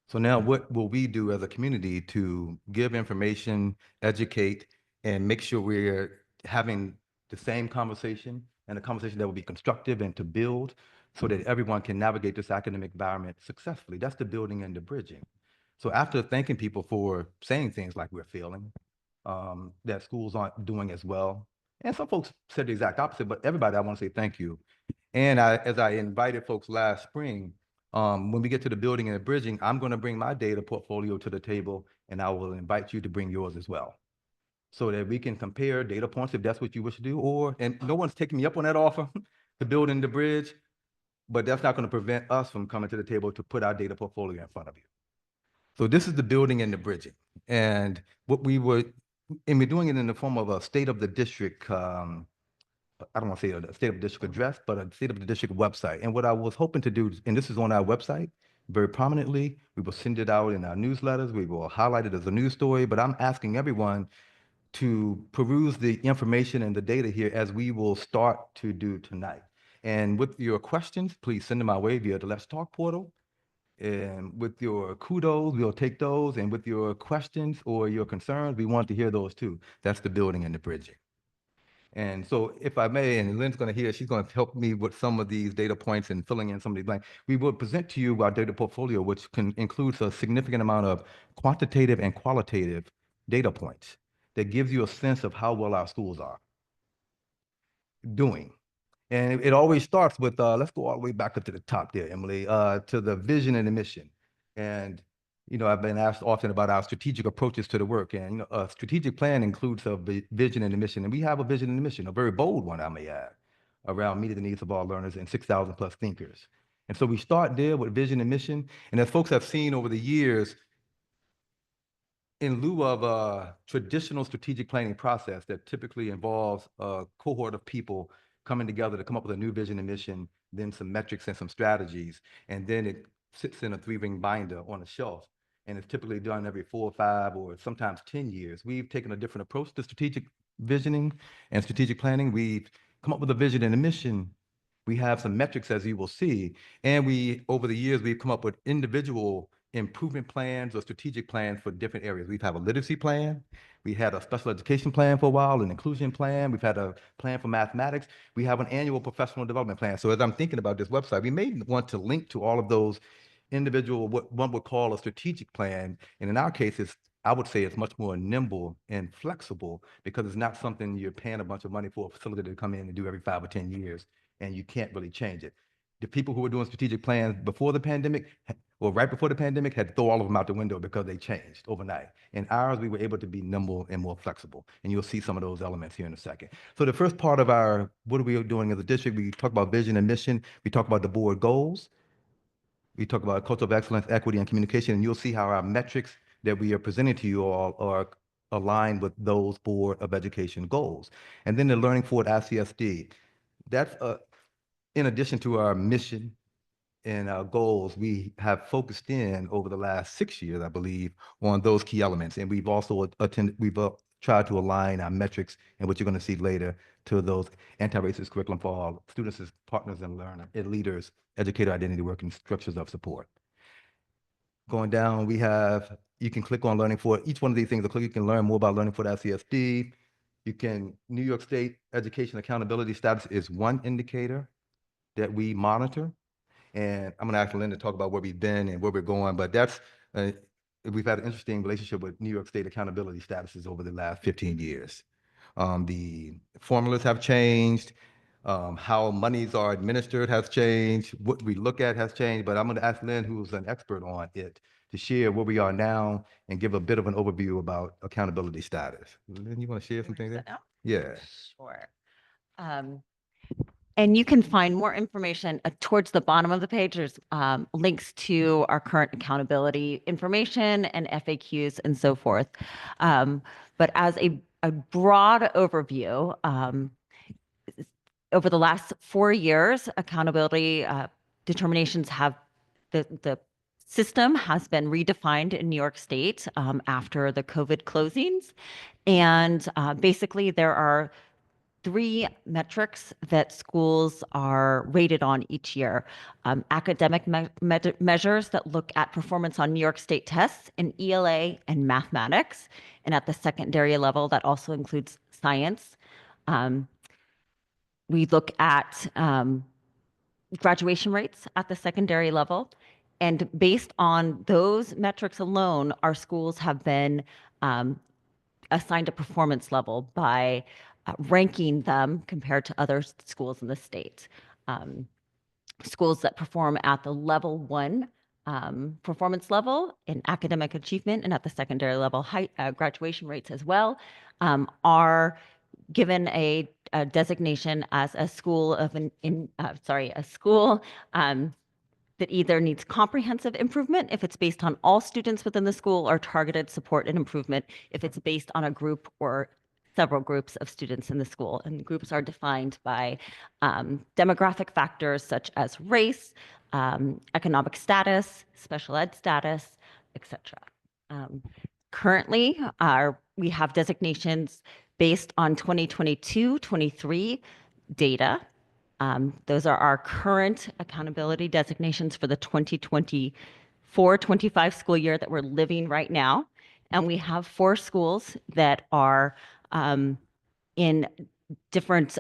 So now what will we do as a community to give information, educate, and make sure we're having the same conversation and a conversation that will be constructive and to build so that everyone can navigate this academic environment successfully. That's the building and the bridging. So after thanking people for saying things like we're failing, that schools aren't doing as well, and some folks said the exact opposite, but everybody, I want to say thank you. And as I invited folks last spring, when we get to the building and the bridging, I'm going to bring my data portfolio to the table, and I will invite you to bring yours as well, so that we can compare data points if that's what you wish to do. And no one's taking me up on that offer to build in the bridge, but that's not going to prevent us from coming to the table to put our data portfolio in front of you. So this is the building and the bridging. And what we would, and we're doing it in the form of a state of the district, I don't want to say a state of the district address, but a state of the district website. And what I was hoping to do, and this is on our website very prominently, we will send it out in our newsletters, we will highlight it as a news story, but I'm asking everyone to peruse the information and the data here as we will start to do tonight. And with your questions, please send them our way via the Let's Talk portal. And with your kudos, we'll take those. And with your questions or your concerns, we want to hear those too. That's the building and the bridging. And so if I may, and Lynn's going to hear, she's going to help me with some of these data points and filling in some of these blanks. We will present to you our data portfolio, which includes a significant amount of quantitative and qualitative data points that gives you a sense of how well our schools are doing. And it always starts with, let's go all the way back up to the top there, Emily, to the vision and the mission. And, you know, I've been asked often about our strategic approaches to the work. And, you know, a strategic plan includes a vision and a mission. And we have a vision and a mission, a very bold one, I may add, around meeting the needs of all learners and 6,000 plus thinkers. And so we start there with vision and mission. And as folks have seen over the years, in lieu of a traditional strategic planning process that typically involves a cohort of people coming together to come up with a new vision and mission, then some metrics and some strategies, and then it sits in a 3-ring binder on a shelf, and it's typically done every 4 or 5 or sometimes 10 years. We've taken a different approach to strategic visioning and strategic planning. We've come up with a vision and a mission. We have some metrics, as you will see, and over the years, we've come up with individual improvement plans or strategic plans for different areas. We've had a literacy plan, we had a special education plan for a while, an inclusion plan, we've had a plan for mathematics, we have an annual professional development plan. So as I'm thinking about this website, we may want to link to all of those individual, what one would call a strategic plan. And in our case, I would say it's much more nimble and flexible because it's not something you're paying a bunch of money for a facility to come in and do every 5 or 10 years, and you can't really change it. The people who were doing strategic plans before the pandemic, or right before the pandemic, had to throw all of them out the window because they changed overnight. In ours, we were able to be nimble and more flexible. And you'll see some of those elements here in a second. So the first part of our, what are we doing as a district? We talk about vision and mission. We talk about the board goals. We talk about culture of excellence, equity, and communication. And you'll see how our metrics that we are presenting to you all are aligned with those Board of Education goals. And then the Learning Forward ICSD. That's in addition to our mission and our goals, we have focused in over the last 6 years, I believe, on those key elements. And we've also tried to align our metrics and what you're going to see later to those anti-racist curriculum for all students as partners and leaders, educator identity work, and structures of support. Going down, you can click on Learning Forward. Each one of these things, you can learn more about Learning Forward ICSD. New York State Education Accountability Status is one indicator that we monitor. And I'm gonna ask Lynn to talk about where we've been and where we're going, but we've had an interesting relationship with New York State accountability statuses over the last 15 years. The formulas have changed, how monies are administered has changed, what we look at has changed, but I'm gonna ask Lynn, who's an expert on it, to share where we are now and give a bit of an overview about accountability status. Lynn, you wanna share something there? Yeah. Sure. And you can find more information towards the bottom of the page. There's links to our current accountability information and FAQs and so forth. But as a broad overview, over the last 4 years, accountability determinations have the system has been redefined in New York State after the COVID closings. And basically, there are 3 metrics that schools are rated on each year. Academic measures that look at performance on New York State tests in ELA and mathematics. And at the secondary level, that also includes science. We look at graduation rates at the secondary level. And based on those metrics alone, our schools have been assigned a performance level by ranking them compared to other schools in the state. Schools that perform at the level 1 performance level in academic achievement and at the secondary level graduation rates as well are given a designation as a school of a school that either needs comprehensive improvement if it's based on all students within the school, or targeted support and improvement if it's based on a group or several groups of students in the school. And groups are defined by demographic factors such as race, economic status, special ed status, etc. Currently, we have designations based on 2022-23 data. Those are our current accountability designations for the 2024-25 school year that we're living right now. And we have 4 schools that are in different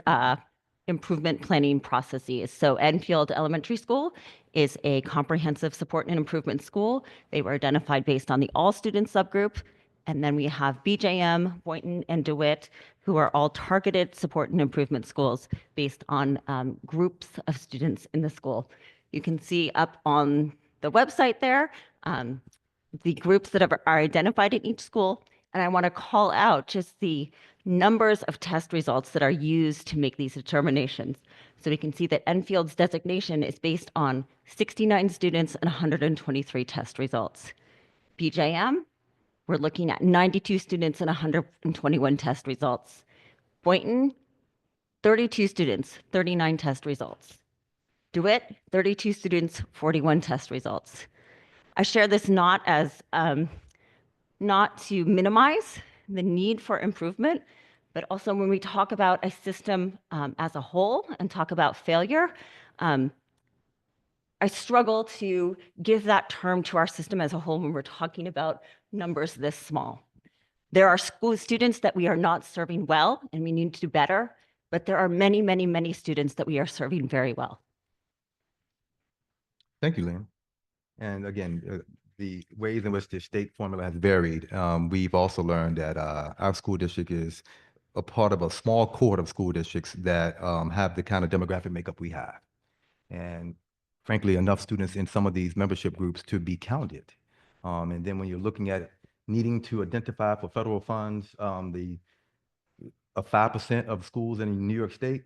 improvement planning processes. So Enfield Elementary School is a comprehensive support and improvement school. They were identified based on the all student subgroup. And then we have BJM, Boynton, and DeWitt, who are all targeted support and improvement schools based on groups of students in the school. You can see up on the website there the groups that are identified in each school. And I want to call out just the numbers of test results that are used to make these determinations. So we can see that Enfield's designation is based on 69 students and 123 test results. BJM, we're looking at 92 students and 121 test results. Boynton, 32 students, 39 test results. DeWitt, 32 students, 41 test results. I share this not to minimize the need for improvement, but also when we talk about a system as a whole and talk about failure, I struggle to give that term to our system as a whole when we're talking about numbers this small. There are school students that we are not serving well and we need to do better, but there are many, many, many students that we are serving very well. Thank you, Lynn. And again, the ways in which the state formula has varied, we've also learned that our school district is a part of a small cohort of school districts that have the kind of demographic makeup we have. And frankly, enough students in some of these membership groups to be counted. And then when you're looking at needing to identify for federal funds, a 5% of schools in New York State,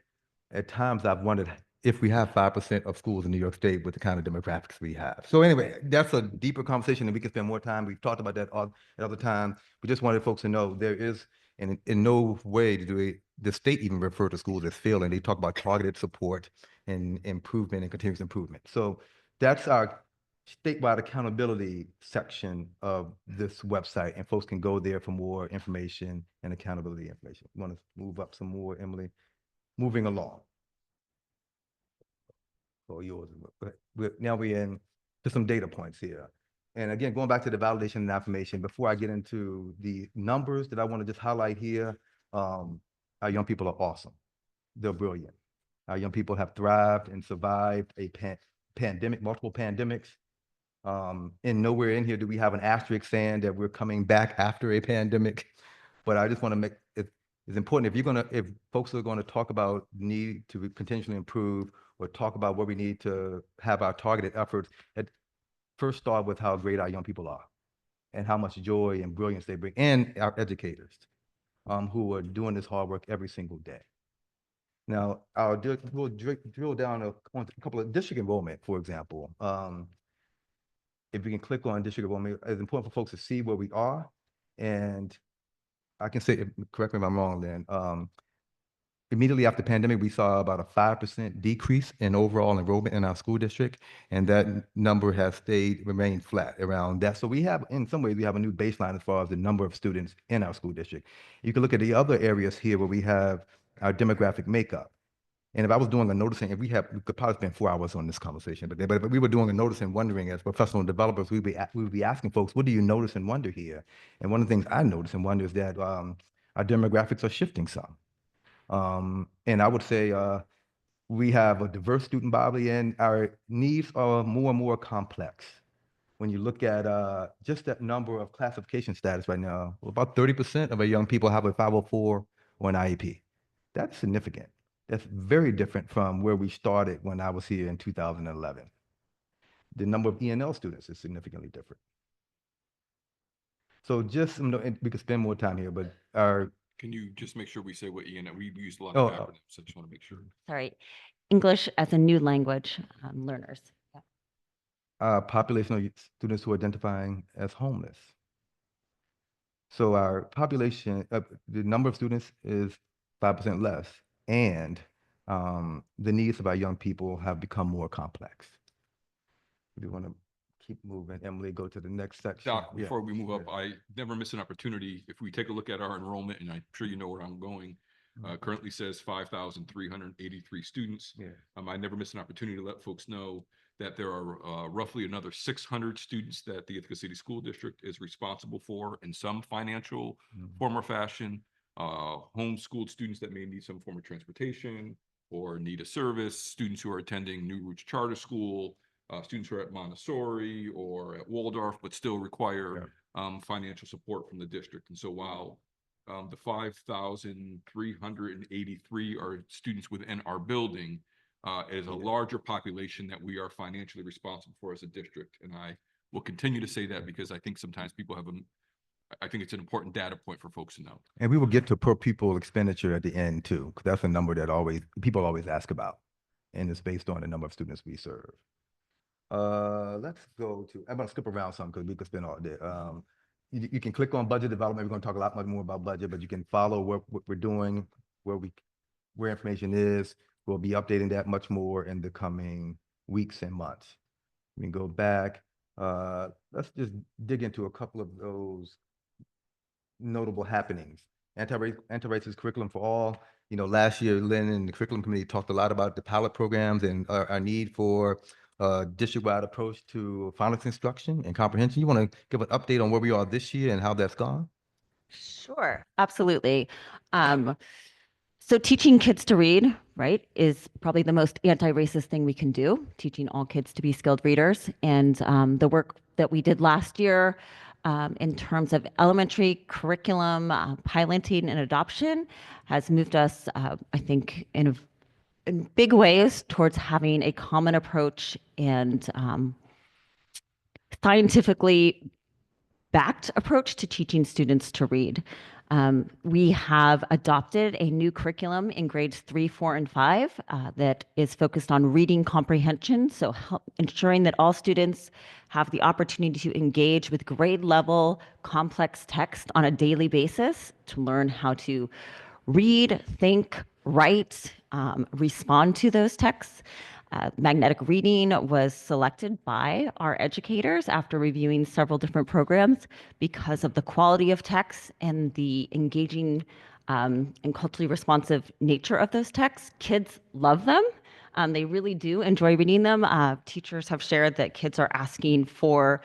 at times I've wondered if we have 5% of schools in New York State with the kind of demographics we have. So anyway, that's a deeper conversation and we can spend more time. We've talked about that at other times. We just wanted folks to know there is, and in no way do the state even refer to schools as failing. They talk about targeted support and improvement and continuous improvement. So that's our statewide accountability section of this website, and folks can go there for more information and accountability information. You want to move up some more, Emily? Moving along. Or yours. Now we're in to some data points here. And again, going back to the validation and affirmation, before I get into the numbers that I want to just highlight here, our young people are awesome. They're brilliant. Our young people have thrived and survived a pandemic, multiple pandemics. And nowhere in here do we have an asterisk saying that we're coming back after a pandemic. But I just want to make it, it's important if folks are going to talk about need to continually improve or talk about what we need to have our targeted efforts, first start with how great our young people are and how much joy and brilliance they bring, and our educators who are doing this hard work every single day. Now, we'll drill down on a couple of district enrollment, for example. If we can click on district enrollment, it's important for folks to see where we are. And I can say, correct me if I'm wrong, then, immediately after pandemic, we saw about a 5% decrease in overall enrollment in our school district, and that number has remained flat around that. So we have, in some ways, we have a new baseline as far as the number of students in our school district. You can look at the other areas here where we have our demographic makeup. And if I was doing a noticing, we could probably spend 4 hours on this conversation, but if we were doing a notice and wondering as professional developers, we would be asking folks, what do you notice and wonder here? And one of the things I notice and wonder is that our demographics are shifting some. And I would say we have a diverse student body and our needs are more and more complex. When you look at just that number of classification status right now, about 30% of our young people have a 504 or an IEP. That's significant. That's very different from where we started when I was here in 2011. The number of ENL students is significantly different. So just, and we could spend more time here, but Can you just make sure we say what ENL, we used a lot Oh, of acronyms, so I just want to make sure. Sorry, English as a new language learners. Yeah. Population of students who are identifying as homeless. So our population, the number of students is 5% less, and the needs of our young people have become more complex. If you want to keep moving, Emily, go to the next section. Doc, Yeah. before we move up, I never miss an opportunity. If we take a look at our enrollment, and I'm sure you know where I'm going, currently says 5,383 students. Yeah. I never miss an opportunity to let folks know that there are roughly another 600 students that the Ithaca City School District is responsible for in some financial form or fashion. Homeschooled students that may need some form of transportation or need a service, students who are attending New Roots Charter School, students who are at Montessori or at Waldorf, but still require financial support from the district. And so while the 5,383 are students within our building, is a larger population that we are financially responsible for as a district. And I will continue to say that because I think sometimes people I think it's an important data point for folks to know. And we will get to per pupil expenditure at the end too, because that's a number that people always ask about. And it's based on the number of students we serve. Let's go to, I'm gonna skip around some because we could spend all day. You can click on budget development. We're gonna talk a lot much more about budget, but you can follow what we're doing, where information is. We'll be updating that much more in the coming weeks and months. We can go back. Let's just dig into a couple of those notable happenings. Anti-racist curriculum for all. You know, last year, Lynn and the curriculum committee talked a lot about the pilot programs and our need for a district-wide approach to phonics instruction and comprehension. You want to give an update on where we are this year and how that's gone? Sure, absolutely. So teaching kids to read, right, is probably the most anti-racist thing we can do, teaching all kids to be skilled readers. And the work that we did last year in terms of elementary curriculum, piloting and adoption has moved us, I think, in big ways towards having a common approach and scientifically backed approach to teaching students to read. We have adopted a new curriculum in grades 3, 4, and 5 that is focused on reading comprehension, so ensuring that all students have the opportunity to engage with grade level complex text on a daily basis to learn how to read, think, write, respond to those texts. Magnetic reading was selected by our educators after reviewing several different programs because of the quality of texts and the engaging and culturally responsive nature of those texts. Kids love them. They really do enjoy reading them. Teachers have shared that kids are asking for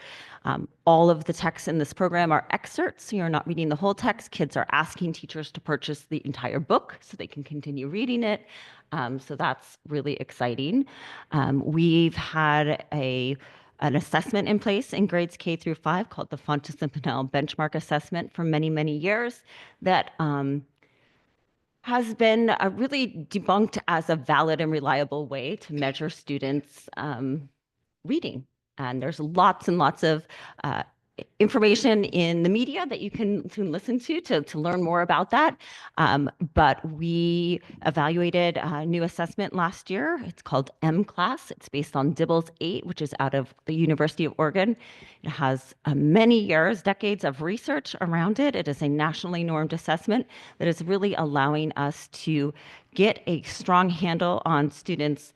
all of the texts in this program are excerpts, so you're not reading the whole text. Kids are asking teachers to purchase the entire book so they can continue reading it. So that's really exciting. We've had an assessment in place in grades K through 5 called the Fontes and Pinnell Benchmark Assessment for many, many years that has been really debunked as a valid and reliable way to measure students' reading. And there's lots and lots of information in the media that you can listen to learn more about that. But we evaluated a new assessment last year. It's called M-Class. It's based on Dibbles 8, which is out of the University of Oregon. It has many years, decades of research around it. It is a nationally normed assessment that is really allowing us to get a strong handle on students'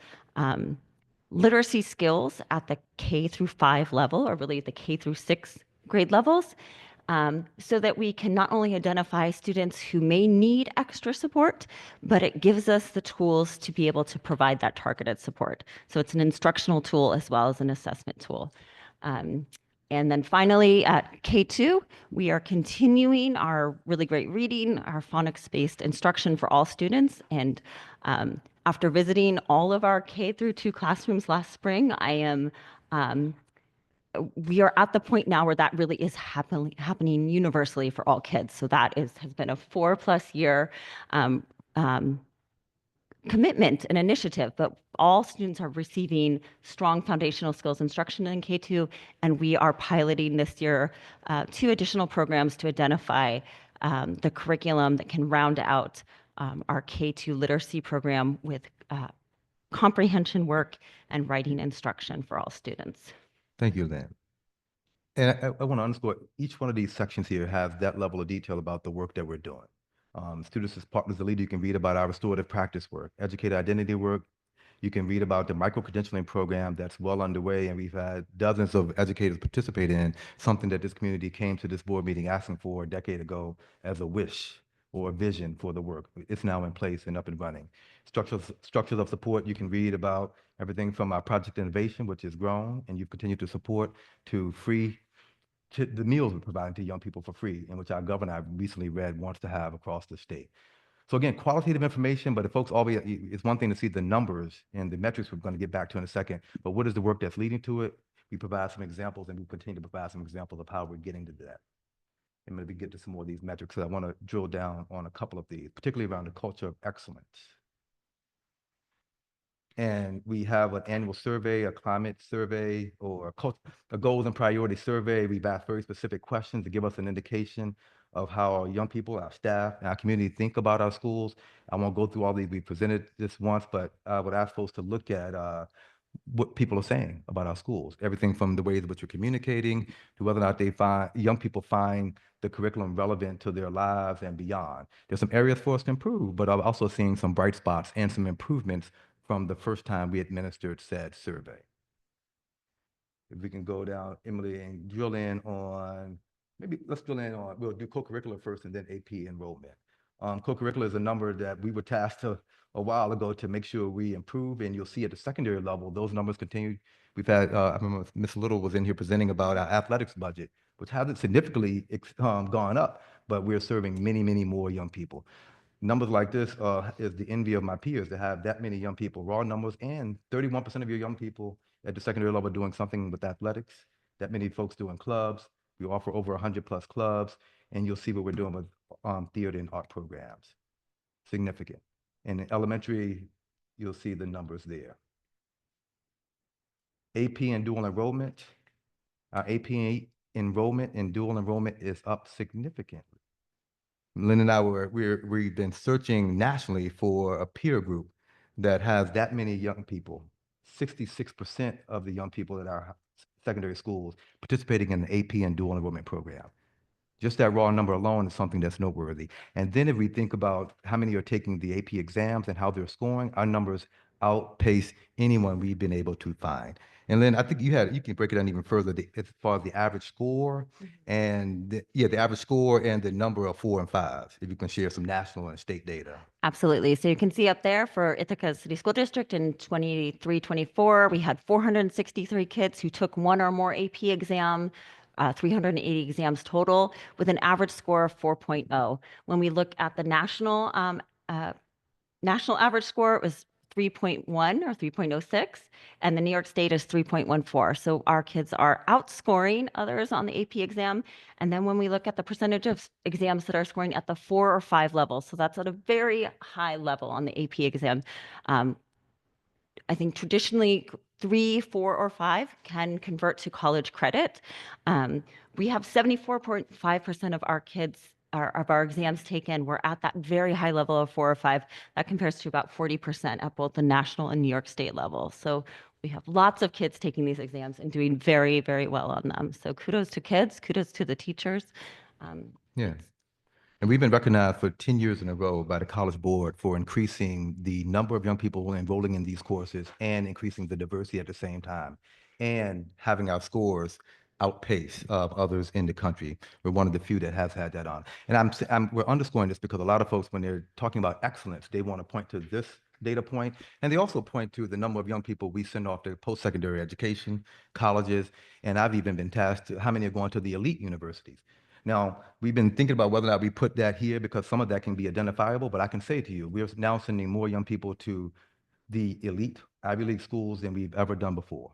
literacy skills at the K through 5 level, or really the K through 6 grade levels, so that we can not only identify students who may need extra support, but it gives us the tools to be able to provide that targeted support. So it's an instructional tool as well as an assessment tool. And then finally, at K2, we are continuing our really great reading, our phonics-based instruction for all students. And after visiting all of our K through 2 classrooms last spring, we are at the point now where that really is happening universally for all kids. So that has been a 4+ year commitment and initiative, but all students are receiving strong foundational skills instruction in K2, and we are piloting this year 2 additional programs to identify the curriculum that can round out our K2 literacy program with comprehension work and writing instruction for all students. Thank you, Lynn. And I want to underscore, each one of these sections here has that level of detail about the work that we're doing. Students as partners of the leader, you can read about our restorative practice work, educator identity work. You can read about the micro-credentialing program that's well underway, and we've had dozens of educators participate in, something that this community came to this board meeting asking for a decade ago as a wish or a vision for the work. It's now in place and up and running. Structures of support, you can read about everything from our project innovation, which has grown and you've continued to support, to the meals we're providing to young people for free, and which our governor, I recently read, wants to have across the state. So again, qualitative information, but if folks always, it's one thing to see the numbers and the metrics we're going to get back to in a second, but what is the work that's leading to it? We provide some examples, and we continue to provide some examples of how we're getting to that. And maybe get to some more of these metrics, so I want to drill down on a couple of these, particularly around the culture of excellence. And we have an annual survey, a climate survey, or a goals and priorities survey. We've asked very specific questions to give us an indication of how our young people, our staff, and our community think about our schools. I won't go through all these. We presented this once, but I would ask folks to look at what people are saying about our schools. Everything from the ways in which we're communicating to whether or not young people find the curriculum relevant to their lives and beyond. There's some areas for us to improve, but I'm also seeing some bright spots and some improvements from the first time we administered said survey. If we can go down, Emily, and drill in on, we'll do co-curricular first and then AP enrollment. Co-curricular is a number that we were tasked a while ago to make sure we improve, and you'll see at the secondary level, those numbers continue. We've had, I remember Ms. Little was in here presenting about our athletics budget, which hasn't significantly gone up, but we're serving many, many more young people. Numbers like this is the envy of my peers to have that many young people, raw numbers, and 31% of your young people at the secondary level doing something with athletics, that many folks doing clubs. We offer over 100+ clubs, and you'll see what we're doing with theater and art programs. Significant. And in elementary, you'll see the numbers there. AP and dual enrollment. Our AP enrollment and dual enrollment is up significantly. Lynn and I we've been searching nationally for a peer group that has that many young people. 66% of the young people at our secondary schools participating in the AP and dual enrollment program. Just that raw number alone is something that's noteworthy. And then if we think about how many are taking the AP exams and how they're scoring, our numbers outpace anyone we've been able to find. And Lynn, I think you can break it down even further as far as the average score and the average score and the number of 4 and 5s, if you can share some national and state data. Absolutely. So you can see up there for Ithaca City School District in 23-24, we had 463 kids who took one or more AP exam, 380 exams total, with an average score of 4.0. When we look at the national average score, it was 3.1 or 3.06, and the New York State is 3.14. So our kids are outscoring others on the AP exam. And then when we look at the percentage of exams that are scoring at the 4 or 5 levels, so that's at a very high level on the AP exam. I think traditionally 3, 4, or 5 can convert to college credit. We have 74.5% of our kids, of our exams taken were at that very high level of 4 or 5. That compares to about 40% at both the national and New York State level. So we have lots of kids taking these exams and doing very, very well on them. So kudos to kids, kudos to the teachers. Yeah. And we've been recognized for 10 years in a row by the College Board for increasing the number of young people enrolling in these courses and increasing the diversity at the same time, and having our scores outpace of others in the country. We're one of the few that has had that on. And we're underscoring this because a lot of folks, when they're talking about excellence, they want to point to this data point, and they also point to the number of young people we send off to post-secondary education, colleges, and I've even been tasked to how many are going to the elite universities. Now, we've been thinking about whether or not we put that here because some of that can be identifiable, but I can say to you, we're now sending more young people to the elite Ivy League schools than we've ever done before.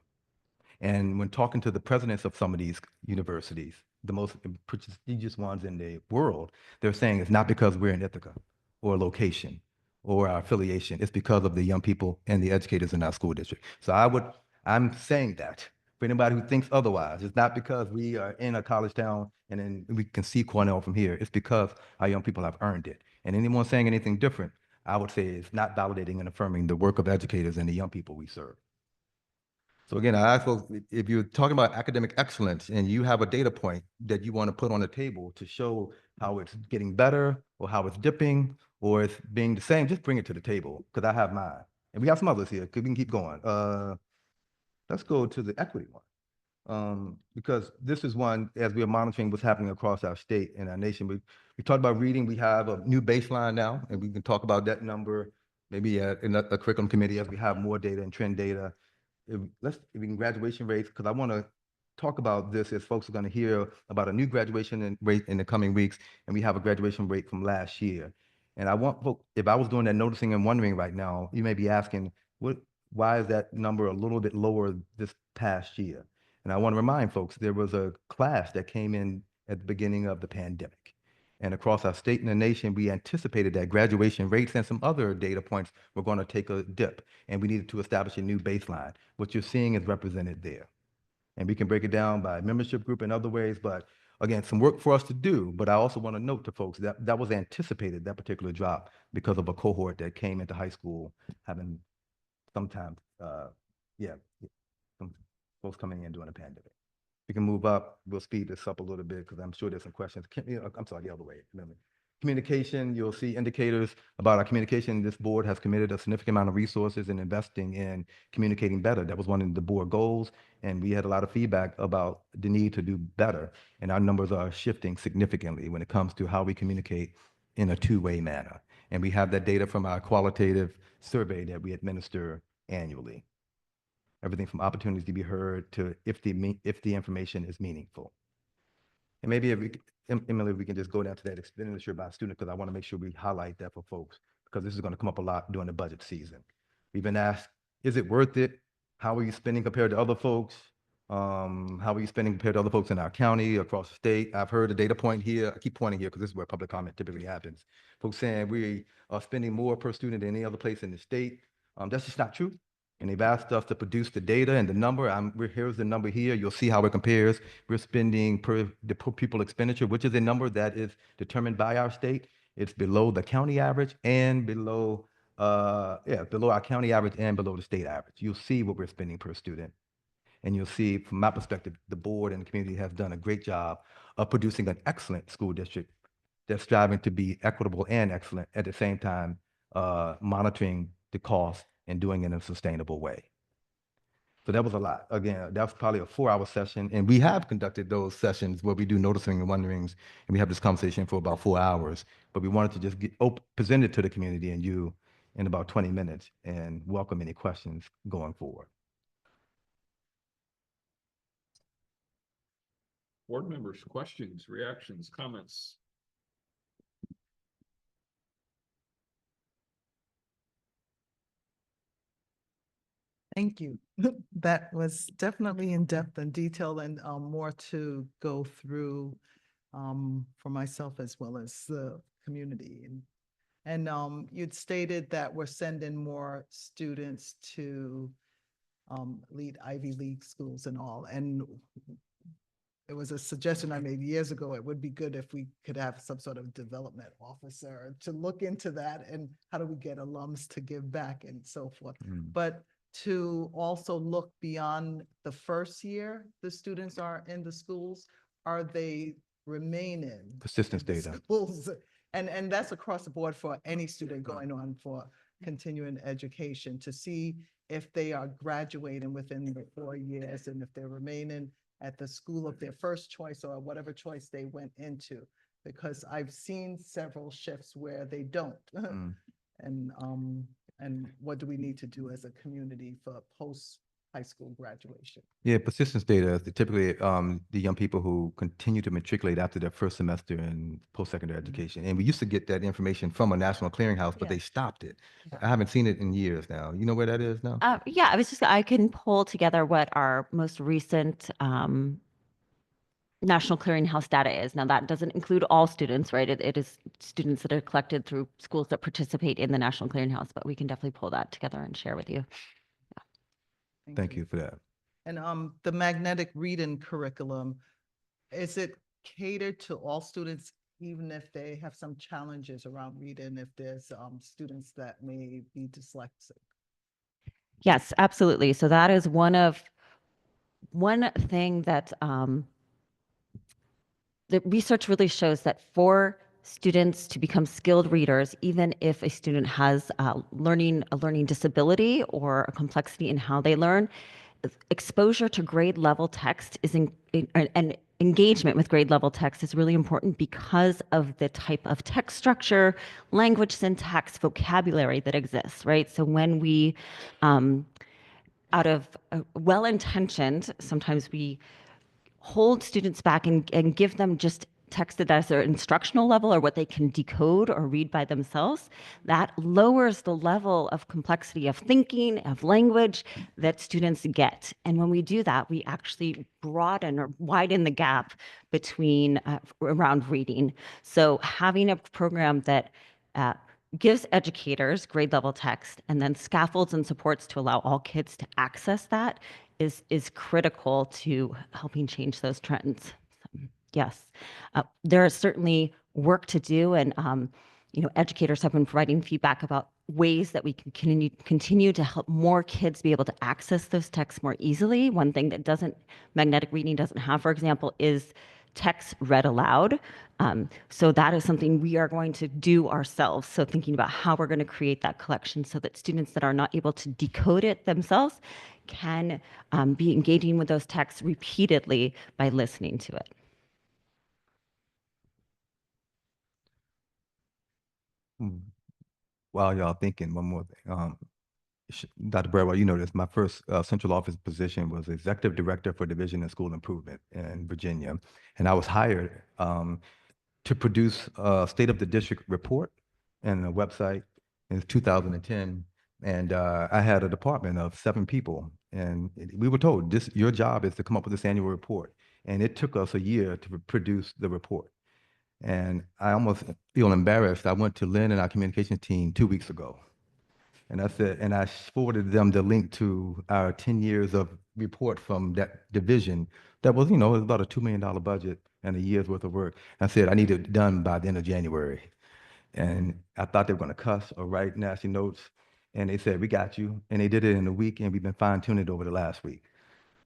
And when talking to the presidents of some of these universities, the most prestigious ones in the world, they're saying it's not because we're in Ithaca or location or our affiliation. It's because of the young people and the educators in our school district. So I'm saying that for anybody who thinks otherwise, it's not because we are in a college town and then we can see Cornell from here. It's because our young people have earned it. And anyone saying anything different, I would say it's not validating and affirming the work of educators and the young people we serve. So again, I ask folks, if you're talking about academic excellence and you have a data point that you want to put on the table to show how it's getting better or how it's dipping or it's being the same, just bring it to the table because I have mine. And we have some others here. We can keep going. Let's go to the equity one. Because this is one, as we are monitoring what's happening across our state and our nation, we talked about reading. We have a new baseline now, and we can talk about that number maybe in a curriculum committee as we have more data and trend data. If we can graduation rates, because I want to talk about this as folks are going to hear about a new graduation rate in the coming weeks, and we have a graduation rate from last year. And I want folks, if I was doing that noticing and wondering right now, you may be asking, why is that number a little bit lower this past year? And I want to remind folks, there was a class that came in at the beginning of the pandemic. And across our state and the nation, we anticipated that graduation rates and some other data points were going to take a dip, and we needed to establish a new baseline. What you're seeing is represented there. And we can break it down by membership group and other ways, but again, some work for us to do. But I also want to note to folks that that was anticipated, that particular drop, because of a cohort that came into high school having sometimes, some folks coming in during the pandemic. We can move up. We'll speed this up a little bit because I'm sure there's some questions. I'm sorry, the other way. Communication, you'll see indicators about our communication. This board has committed a significant amount of resources in investing in communicating better. That was one of the board goals, and we had a lot of feedback about the need to do better. And our numbers are shifting significantly when it comes to how we communicate in a two-way manner. And we have that data from our qualitative survey that we administer annually. Everything from opportunities to be heard to if the information is meaningful. And maybe if Emily, we can just go down to that expenditure by student, because I want to make sure we highlight that for folks, because this is going to come up a lot during the budget season. We've been asked, is it worth it? How are you spending compared to other folks? How are you spending compared to other folks in our county, across the state? I've heard a data point here. I keep pointing here because this is where public comment typically happens. Folks saying we are spending more per student than any other place in the state. That's just not true. And they've asked us to produce the data and the number. Here's the number here. You'll see how it compares. We're spending per pupil expenditure, which is a number that is determined by our state. It's below the county average and below our county average and below the state average. You'll see what we're spending per student. And you'll see, from my perspective, the board and the community has done a great job of producing an excellent school district that's striving to be equitable and excellent at the same time, monitoring the cost and doing it in a sustainable way. So that was a lot. Again, that was probably a 4-hour session. And we have conducted those sessions where we do noticing and wonderings, and we have this conversation for about 4 hours. But we wanted to just present it to the community and you in about 20 minutes and welcome any questions going forward. Board members, questions, reactions, comments? Thank you. That was definitely in depth and detail and more to go through for myself as well as the community. And you'd stated that we're sending more students to elite Ivy League schools and all. And it was a suggestion I made years ago. It would be good if we could have some sort of development officer to look into that and how do we get alums to give back and so forth. But to also look beyond the first year the students are in the schools, are they remaining? Persistence in the data. Schools? And that's across the board for any student going on for continuing education, to see if they are graduating within the 4 years and if they're remaining at the school of their first choice or whatever choice they went into. Because I've seen several shifts where they don't. And what do we need to do as a community for post-high school graduation? Yeah, persistence data is typically the young people who continue to matriculate after their first semester in post-secondary education. And we used to get that information from a national clearinghouse, but they stopped it. I haven't seen it in years now. You know where that is now? Yeah, I can pull together what our most recent National Clearinghouse data is. Now, that doesn't include all students, right? It is students that are collected through schools that participate in the National Clearinghouse, but we can definitely pull that together and share with you. Thank you for that. And the magnetic reading curriculum, is it catered to all students, even if they have some challenges around reading, if there's students that may be dyslexic? Yes, absolutely. So that is one thing that the research really shows that for students to become skilled readers, even if a student has a learning disability or a complexity in how they learn, exposure to grade level text and engagement with grade level text is really important because of the type of text structure, language syntax, vocabulary that exists, right? So when we, out of well-intentioned, sometimes we hold students back and give them just text that is their instructional level or what they can decode or read by themselves, that lowers the level of complexity of thinking, of language that students get. And when we do that, we actually broaden or widen the gap between around reading. So having a program that gives educators grade level text and then scaffolds and supports to allow all kids to access that is critical to helping change those trends. Yes, there is certainly work to do, and educators have been providing feedback about ways that we can continue to help more kids be able to access those texts more easily. One thing that magnetic reading doesn't have, for example, is text read aloud. So that is something we are going to do ourselves. So thinking about how we're going to create that collection so that students that are not able to decode it themselves can be engaging with those texts repeatedly by listening to it. While y'all thinking, one more thing. Dr. Bradwell, you know this, my first central office position was Executive Director for Division and School Improvement in Virginia. And I was hired to produce a State of the District report and a website in 2010. And I had a department of 7 people. And we were told, your job is to come up with this annual report. And it took us a year to produce the report. And I almost feel embarrassed. I went to Lynn and our communications team 2 weeks ago. And I said, and I forwarded them the link to our 10 years of report from that division. That was, it was about a $2 million budget and a year's worth of work. I said, I need it done by the end of January. And I thought they were going to cuss or write nasty notes. And they said, we got you. And they did it in a week, and we've been fine-tuning it over the last week.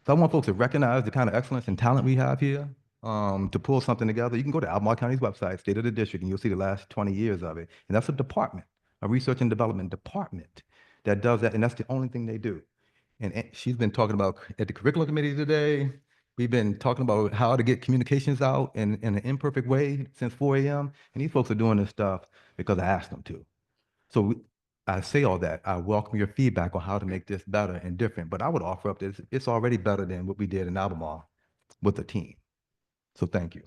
So I want folks to recognize the kind of excellence and talent we have here to pull something together. You can go to Albemarle County's website, State of the District, and you'll see the last 20 years of it. And that's a department, a research and development department that does that. And that's the only thing they do. And she's been talking about at the curriculum committee today. We've been talking about how to get communications out in an imperfect way since 4 a.m. And these folks are doing this stuff because I asked them to. So I say all that. I welcome your feedback on how to make this better and different. But I would offer up that it's already better than what we did in Albemarle with the team. So thank you.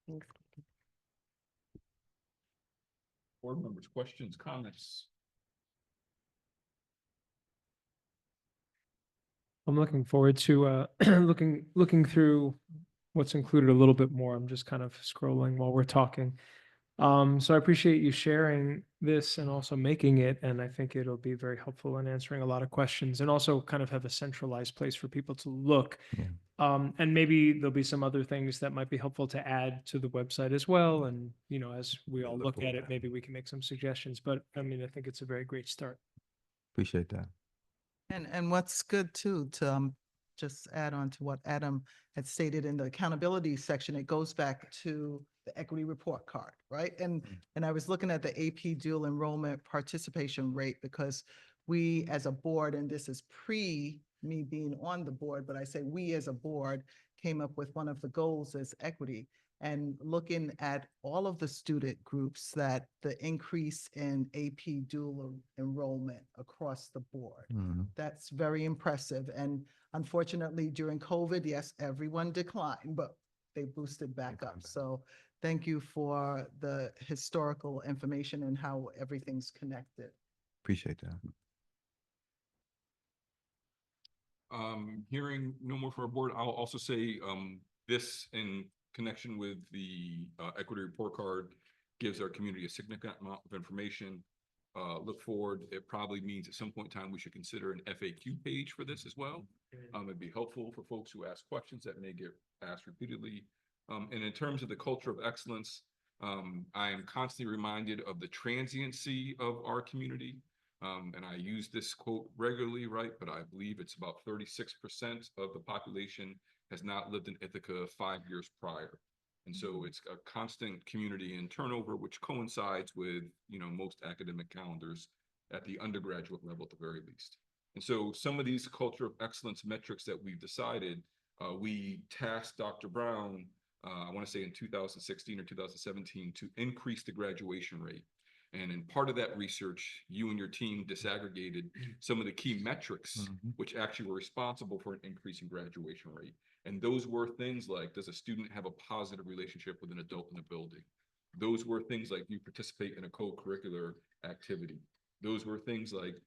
Thanks. Board members, questions, comments? I'm looking forward to looking through what's included a little bit more. I'm just kind of scrolling while we're talking. So I appreciate you sharing this and also making it, and I think it'll be very helpful in answering a lot of questions and also kind of have a centralized place for people to look. Yeah. And maybe there'll be some other things that might be helpful to add to the website as well. And, as we all look at it, maybe we can make some suggestions, but I mean, I think it's a very great start. Appreciate that. And what's good too, to just add on to what Adam had stated in the accountability section, it goes back to the equity report card, right? And I was looking at the AP dual enrollment participation rate because we as a board, and this is pre me being on the board, but I say we as a board came up with one of the goals as equity. And looking at all of the student groups, that the increase in AP dual enrollment across the board, that's very impressive. And unfortunately, during COVID, yes, everyone declined, but they boosted back up. So thank you for the historical information and how everything's connected. Appreciate that. Hearing no more from our board, I'll also say this in connection with the equity report card gives our community a significant amount of information. Look forward, it probably means at some point in time we should consider an FAQ page for this as well. It'd be helpful for folks who ask questions that may get asked repeatedly. And in terms of the culture of excellence, I am constantly reminded of the transiency of our community. And I use this quote regularly, right? But I believe it's about 36% of the population has not lived in Ithaca 5 years prior. And so it's a constant community and turnover, which coincides with, most academic calendars at the undergraduate level at the very least. And so some of these culture of excellence metrics that we've decided, we tasked Dr. Brown, I want to say in 2016 or 2017, to increase the graduation rate. And in part of that research, you and your team disaggregated some of the key metrics, which actually were responsible for an increase in graduation rate. And those were things like, does a student have a positive relationship with an adult in the building? Those were things like, do you participate in a co-curricular activity? Those were things like,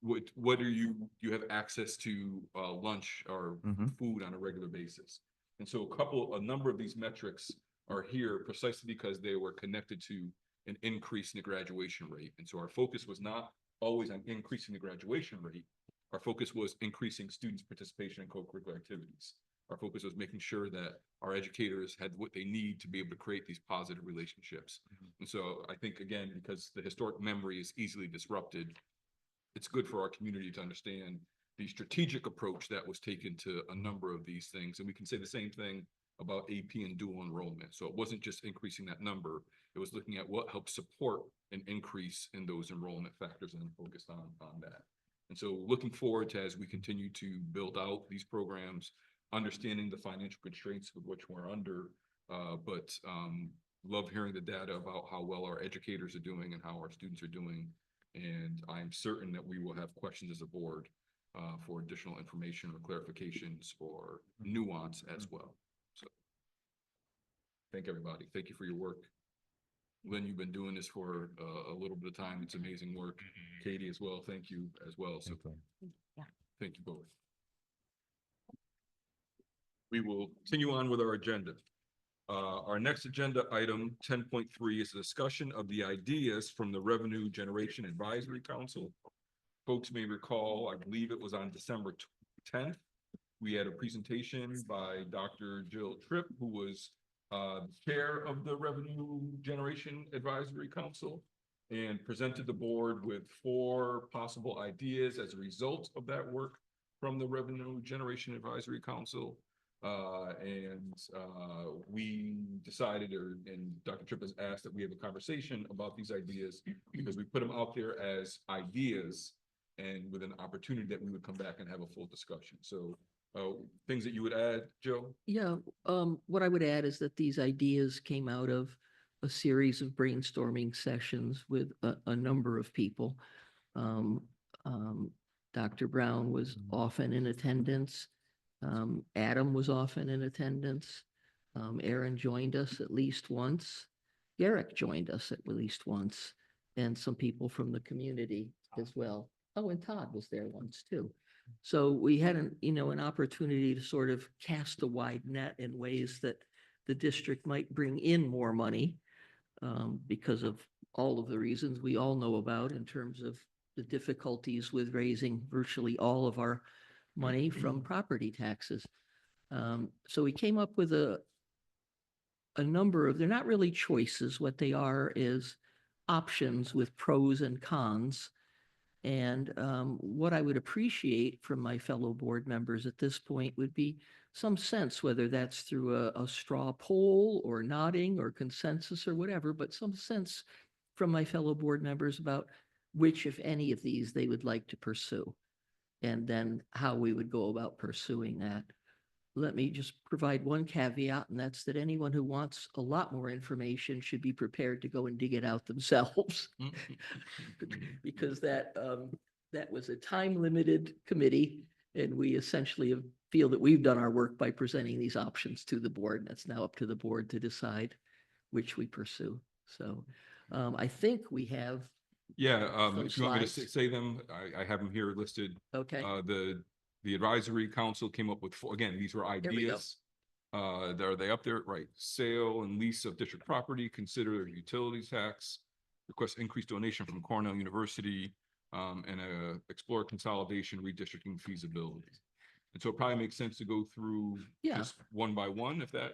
what are you have access to lunch or food on a regular basis? And so a number of these metrics are here precisely because they were connected to an increase in the graduation rate. And so our focus was not always on increasing the graduation rate. Our focus was increasing students' participation in co-curricular activities. Our focus was making sure that our educators had what they need to be able to create these positive relationships. And so I think, again, because the historic memory is easily disrupted, it's good for our community to understand the strategic approach that was taken to a number of these things. And we can say the same thing about AP and dual enrollment. So it wasn't just increasing that number, it was looking at what helped support an increase in those enrollment factors and focused on that. And so looking forward to, as we continue to build out these programs, understanding the financial constraints with which we're under, but love hearing the data about how well our educators are doing and how our students are doing. And I'm certain that we will have questions as a board for additional information or clarifications or nuance as well. So thank everybody. Thank you for your work. Lynn, you've been doing this for a little bit of time. It's amazing work. Katie as well. Thank you as well. So thank you both. We will continue on with our agenda. Our next agenda item 10.3 is a discussion of the ideas from the Revenue Generation Advisory Council. Folks may recall, I believe it was on December 10th. We had a presentation by Dr. Jill Tripp, who was chair of the Revenue Generation Advisory Council, and presented the board with 4 possible ideas as a result of that work from the Revenue Generation Advisory Council. We decided, and Dr. Tripp has asked, that we have a conversation about these ideas because we put them out there as ideas and with an opportunity that we would come back and have a full discussion. So things that you would add, Joe? Yeah, what I would add is that these ideas came out of a series of brainstorming sessions with a number of people. Dr. Brown was often in attendance. Adam was often in attendance. Aaron joined us at least once. Garrick joined us at least once, and some people from the community as well. Oh, and Todd was there once too. So we had an opportunity to sort of cast a wide net in ways that the district might bring in more money. because of all of the reasons we all know about in terms of the difficulties with raising virtually all of our money from property taxes. So we came up with a number of, they're not really choices. What they are is options with pros and cons. And what I would appreciate from my fellow board members at this point would be some sense, whether that's through a straw poll or nodding or consensus or whatever, but some sense from my fellow board members about which, if any of these, they would like to pursue, and then how we would go about pursuing that. Let me just provide one caveat, and that's that anyone who wants a lot more information should be prepared to go and dig it out themselves. Because that was a time-limited committee, and we essentially feel that we've done our work by presenting these options to the board. And it's now up to the board to decide which we pursue. So I think we have. Yeah, some if you want me to slides. say them, I have them here listed. Okay. The advisory council came up with four, again, these were we go. ideas. Are they up there? Right. Sale and lease of district property, consider utility tax, request increased donation from Cornell University, and explore consolidation, redistricting feasibility. And so it probably makes sense to go through just one by one, if that.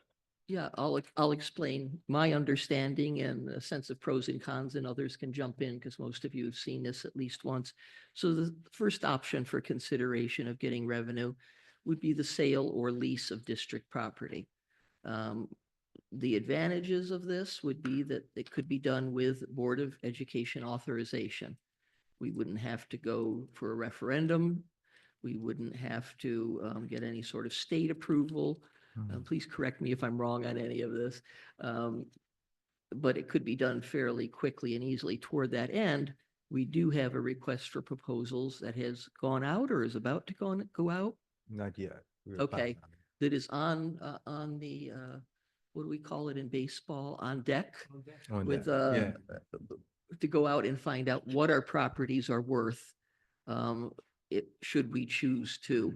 Yeah, I'll explain my understanding and a sense of pros and cons, and others can jump in because most of you have seen this at least once. So the first option for consideration of getting revenue would be the sale or lease of district property. The advantages of this would be that it could be done with Board of Education authorization. We wouldn't have to go for a referendum. We wouldn't have to get any sort of state approval. Please correct me if I'm wrong on any of this. But it could be done fairly quickly and easily. Toward that end, we do have a request for proposals that has gone out or is about to go out. Not yet. Okay, that is on the, what do we call it in baseball, on deck? With, to go out and find out what our properties are worth, should we choose to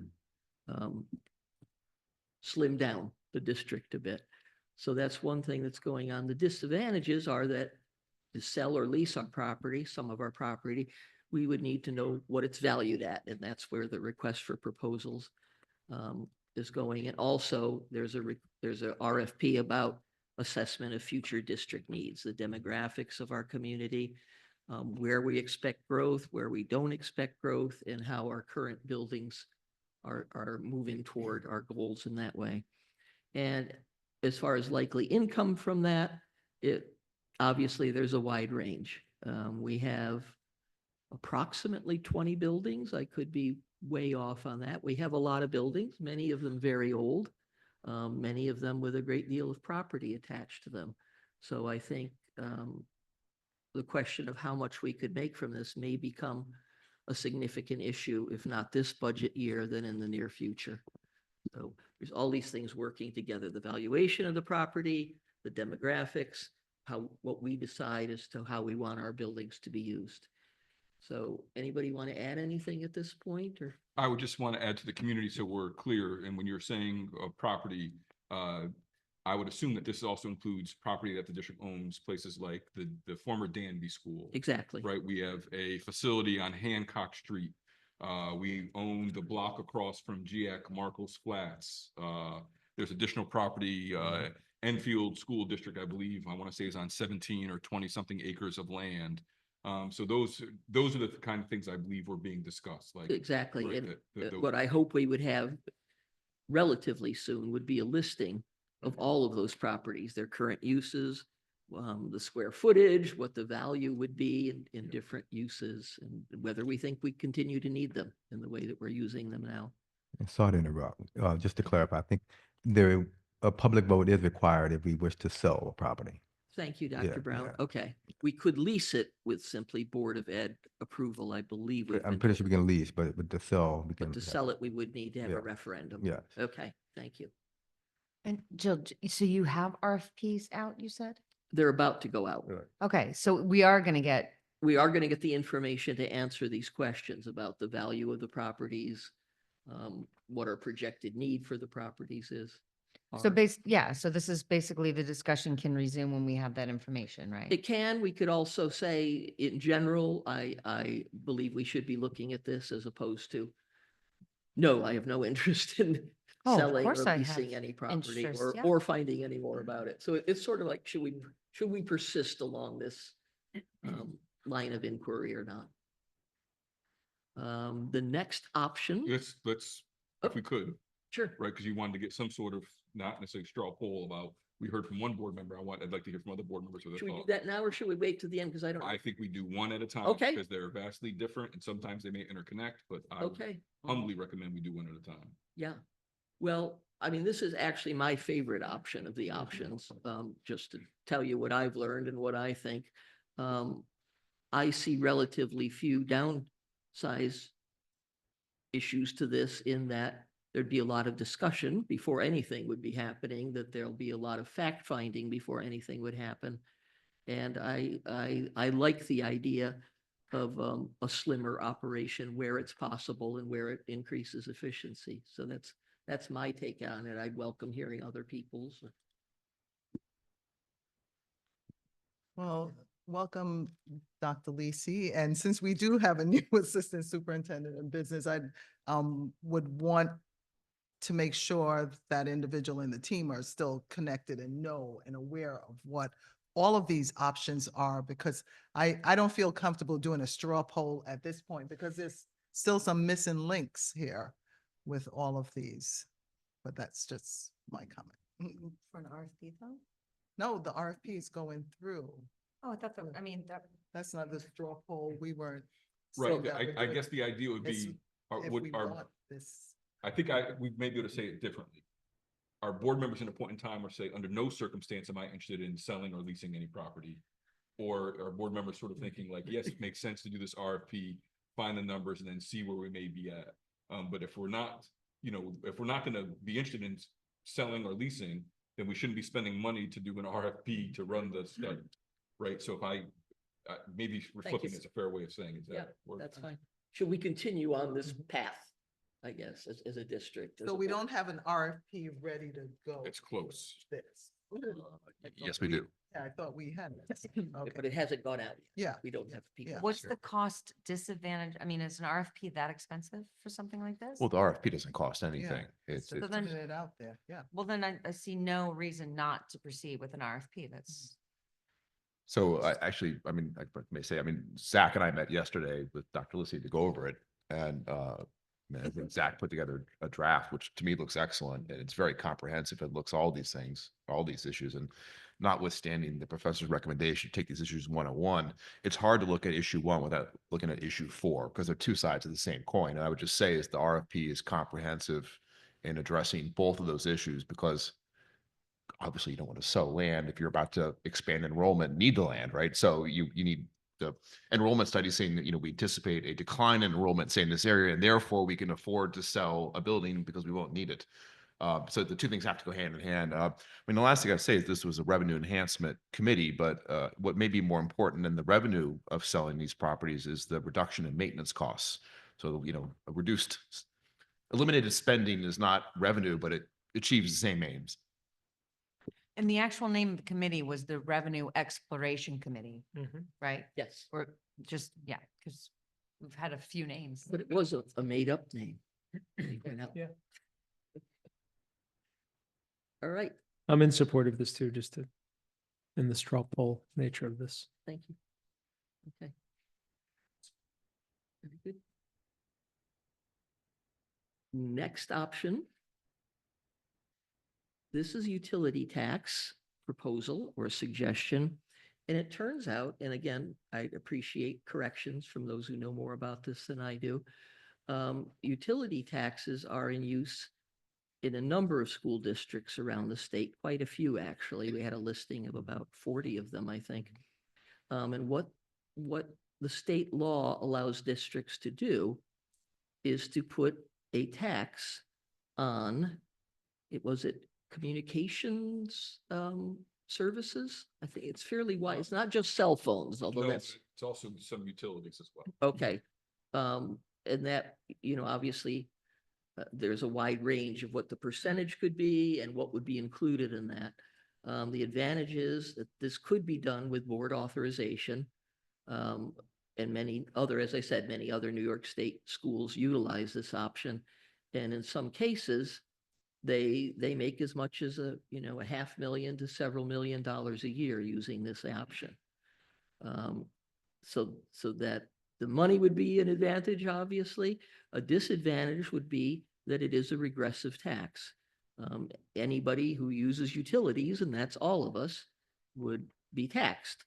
slim down the district a bit. So that's one thing that's going on. The disadvantages are that to sell or lease our property, some of our property, we would need to know what it's valued at. And that's where the request for proposals is going. And also there's a RFP about assessment of future district needs, the demographics of our community, where we expect growth, where we don't expect growth, and how our current buildings are moving toward our goals in that way. And as far as likely income from that, obviously there's a wide range. We have approximately 20 buildings. I could be way off on that. We have a lot of buildings, many of them very old, many of them with a great deal of property attached to them. So I think the question of how much we could make from this may become a significant issue, if not this budget year, then in the near future. So there's all these things working together, the valuation of the property, the demographics, what we decide as to how we want our buildings to be used. So anybody want to add anything at this point, or? I would just want to add to the community so we're clear. And when you're saying property, I would assume that this also includes property that the district owns, places like the former Danby School. Exactly. Right. We have a facility on Hancock Street. We own the block across from GIAC Marcos Flats. There's additional property, Enfield School District, I believe, I want to say is on 17 or 20 something acres of land. So those are the kind of things I believe were being discussed. Like exactly. Right, And what I hope we would have relatively soon would be a listing of all of those properties, their current uses, the square footage, what the value would be in different uses, and whether we think we continue to need them in the way that we're using them now. Sorry to interrupt. Just to clarify, I think a public vote is required if we wish to sell a property. Thank you, Dr. Brown. Okay. We could lease it with simply Board of Ed approval, I believe. I'm pretty sure we can lease, but with the sell, we can. But to sell it, we would need to have a referendum. Yes. Okay, thank you. And Jill, so you have RFPs out, you said? They're about to go out. Okay, so we are going to get. We are going to get the information to answer these questions about the value of the properties, what our projected need for the properties is. So are- yeah, so this is basically the discussion can resume when we have that information, right? It can, we could also say, in general, I believe we should be looking at this as opposed to, no, I have no interest in Oh, of selling course or I leasing have any property interest, yeah. or finding any more about it. So it's sort of like, should we persist along this line of inquiry or not? The next option, Let's, if we could, sure. right, because you wanted to get some sort of, not necessarily straw poll about, we heard from one board member, I'd like to hear from other board members. Should we do that now or should we wait to the end? Because I don't know. I think we do one at a time. Okay. Because they're vastly different and sometimes they may interconnect, but I would Okay. humbly recommend we do one at a time. Yeah. Well, I mean, this is actually my favorite option of the options, just to tell you what I've learned and what I think. I see relatively few downsize issues to this in that there'd be a lot of discussion before anything would be happening, that there'll be a lot of fact finding before anything would happen. And I like the idea of a slimmer operation where it's possible and where it increases efficiency. So that's my take on it. I'd welcome hearing other people's. Well, welcome, Dr. Lisi. And since we do have a new assistant superintendent in business, I would want to make sure that individual and the team are still connected and know and aware of what all of these options are, because I don't feel comfortable doing a straw poll at this point because there's still some missing links here with all of these. But that's just my comment. For an RFP though? No, the RFP is going through. Oh, I thought that, I mean, That's not the straw poll. We weren't. Right, saying that we're I doing guess the idea would this be, if we want this. I think we may be able to say it differently. Our board members in a point in time are say, under no circumstance am I interested in selling or leasing any property. Or our board members sort of thinking like, yes, it makes sense to do this RFP, find the numbers and then see where we may be at. But if we're not, if we're not gonna be interested in selling or leasing, then we shouldn't be spending money to do an RFP to run the study, right? So if maybe flipping is a fair way of saying it. Yeah, that's fine. Should we continue on this path, I guess, as a district? So we don't have an RFP ready to go. It's close. This. Yes, we do. Yeah, I thought we had. But Okay. it hasn't gone out yet. Yeah. We don't have people. Yeah. what's the cost disadvantage? I mean, is an RFP that expensive for something like this? Well, the RFP doesn't cost anything. It's, Just then- putting it out there, yeah. Well, then I see no reason not to proceed with an RFP. That's, so I mean, I may say, Zach and I met yesterday with Dr. Lisi to go over it. And I think Zach put together a draft, which to me looks excellent. And it's very comprehensive. It looks all these things, all these issues. And notwithstanding the professor's recommendation, take these issues one-on-one, it's hard to look at issue one without looking at issue four, because they're two sides of the same coin. And I would just say is the RFP is comprehensive in addressing both of those issues, because obviously you don't want to sell land if you're about to expand enrollment, need the land, right? So you need the enrollment study saying that, we anticipate a decline in enrollment, say in this area, and therefore we can afford to sell a building because we won't need it. So the two things have to go hand in hand. The last thing I'd say is this was a revenue enhancement committee, but what may be more important than the revenue of selling these properties is the reduction in maintenance costs. So, eliminated spending is not revenue, but it achieves the same aims. and the actual name of the committee was the Revenue Exploration Committee, right? Yes, Or just, yeah, because we've had a few names. but it was a made-up name. Yeah. All right, I'm in support of this too, in the straw poll nature of this. thank you. Okay. Very good. Next option. This is utility tax proposal or suggestion. And it turns out, and again, I appreciate corrections from those who know more about this than I do. Utility taxes are in use in a number of school districts around the state, quite a few, actually. We had a listing of about 40 of them, I think. And what the state law allows districts to do is to put a tax on, was it communications services? I think it's fairly wide. It's not just cell phones, although No, that's. it's also some utilities as well. Okay. And that, obviously, there's a wide range of what the percentage could be and what would be included in that. The advantage is that this could be done with board authorization. And many other, as I said, many other New York State schools utilize this option. And in some cases, they make as much as a $500,000 to several $1,000,000 a year using this option. So that the money would be an advantage, obviously. A disadvantage would be that it is a regressive tax. Anybody who uses utilities, and that's all of us, would be taxed.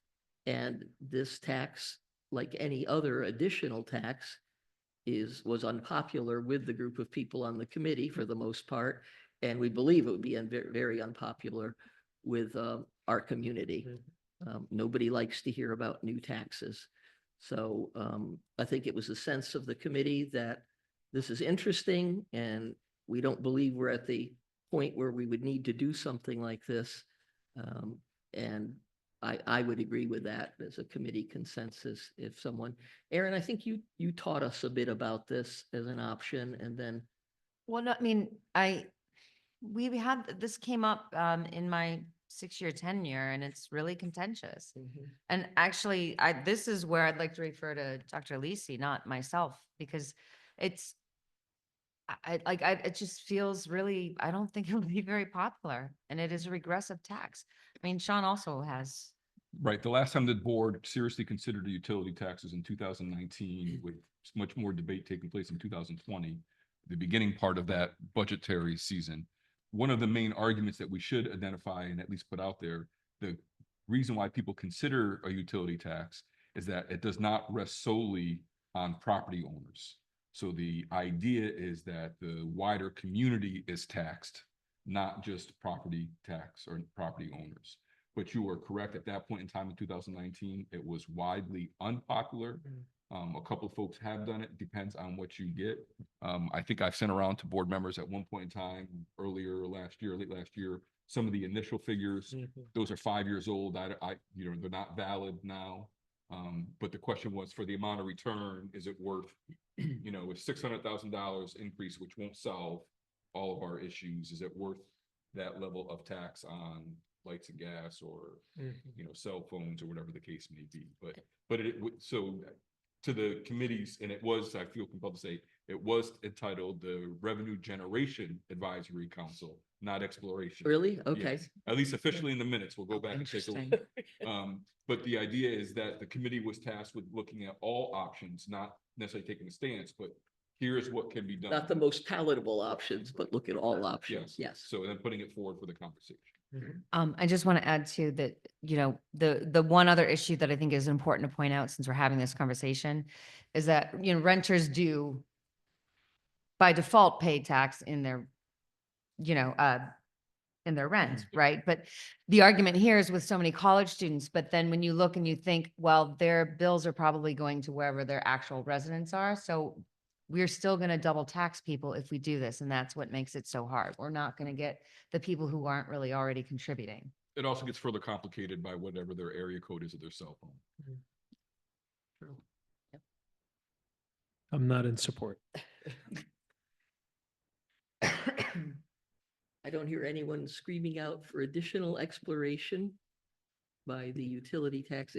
And this tax, like any other additional tax, was unpopular with the group of people on the committee for the most part. And we believe it would be very unpopular with our community. Nobody likes to hear about new taxes. So I think it was a sense of the committee that this is interesting, and we don't believe we're at the point where we would need to do something like this. And I would agree with that as a committee consensus. If someone, Aaron, I think you taught us a bit about this as an option, and then. Well, no, I mean, we had, this came up in my 6-year tenure, and it's really contentious. And actually, this is where I'd like to refer to Dr. Lisi, not myself, because it's, it just feels really, I don't think it would be very popular, and it is a regressive tax. I mean, Sean also has. Right. The last time the board seriously considered a utility tax was in 2019, with much more debate taking place in 2020, the beginning part of that budgetary season. One of the main arguments that we should identify and at least put out there, the reason why people consider a utility tax is that it does not rest solely on property owners. So the idea is that the wider community is taxed, not just property tax or property owners. But you are correct, at that point in time in 2019, it was widely unpopular. A couple of folks have done it, depends on what you get. I think I've sent around to board members at one point in time, earlier last year, late last year, some of the initial figures. Those are 5 years old. They're not valid now. But the question was, for the amount of return, is it worth, a $600,000 increase, which won't solve all of our issues, is it worth that level of tax on lights and gas, or cell phones, or whatever the case may be? But so to the committees, and it was, I feel compelled to say, it was entitled the Revenue Generation Advisory Council, not Exploration. Really? Okay. Yes. At least officially in the minutes. We'll go back and take a look. But the idea is that the committee was tasked with looking at all options, not necessarily taking a stance, but here's what can be done. Not the most palatable options, but look at all options. Yes. So then putting it forward for the conversation. I just want to add to that, the one other issue that I think is important to point out, since we're having this conversation, is that, renters do by default pay tax in their, in their rent, right? But the argument here is with so many college students, but then when you look and you think, well, their bills are probably going to wherever their actual residents are. So we're still going to double tax people if we do this. And that's what makes it so hard. We're not going to get the people who aren't really already contributing. It also gets further complicated by whatever their area code is of their cell phone. True. I'm not in support. I don't hear anyone screaming out for additional exploration by the utility tax.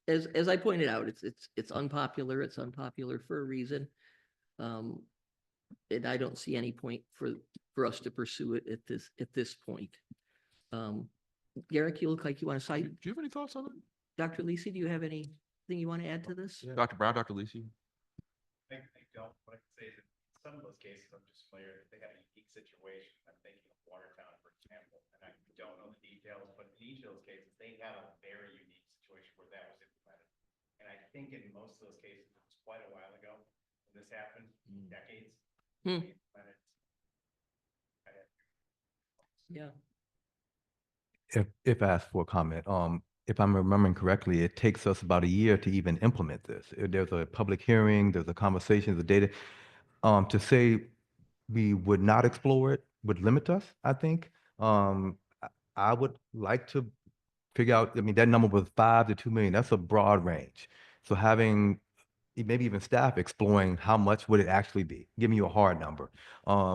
As I pointed out, it's unpopular. It's unpopular for a reason. And I don't see any point for us to pursue it at this point. Garrick, you look like you want to cite. Do you have any thoughts on it? Dr. Lisi, do you have anything you want to add to this? Dr. Brown, Dr. Lisi? I don't. What I can say is that in some of those cases, I'm just familiar that they had a unique situation. I'm thinking of Watertown, for example, and I don't know the details, but in each of those cases, they had a very unique situation where that was implemented. And I think in most of those cases, it was quite a while ago when this happened, decades. Yeah. If asked for a comment, if I'm remembering correctly, it takes us about a year to even implement this. There's a public hearing, there's a conversation, the data. To say we would not explore it would limit us, I think. I would like to figure out, that number was 5 to 2 million. That's a broad range. So having maybe even staff exploring how much would it actually be, giving you a hard number,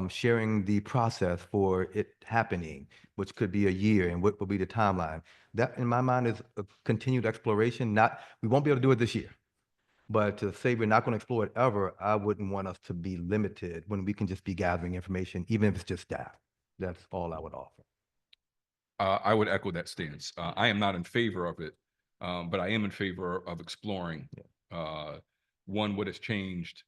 sharing the process for it happening, which could be a year, and what will be the timeline. That, in my mind, is a continued exploration. Not, we won't be able to do it this year, but to say we're not going to explore it ever, I wouldn't want us to be limited when we can just be gathering information, even if it's just staff. That's all I would offer. I would echo that stance. I am not in favor of it, but I am in favor of exploring. One, what has changed.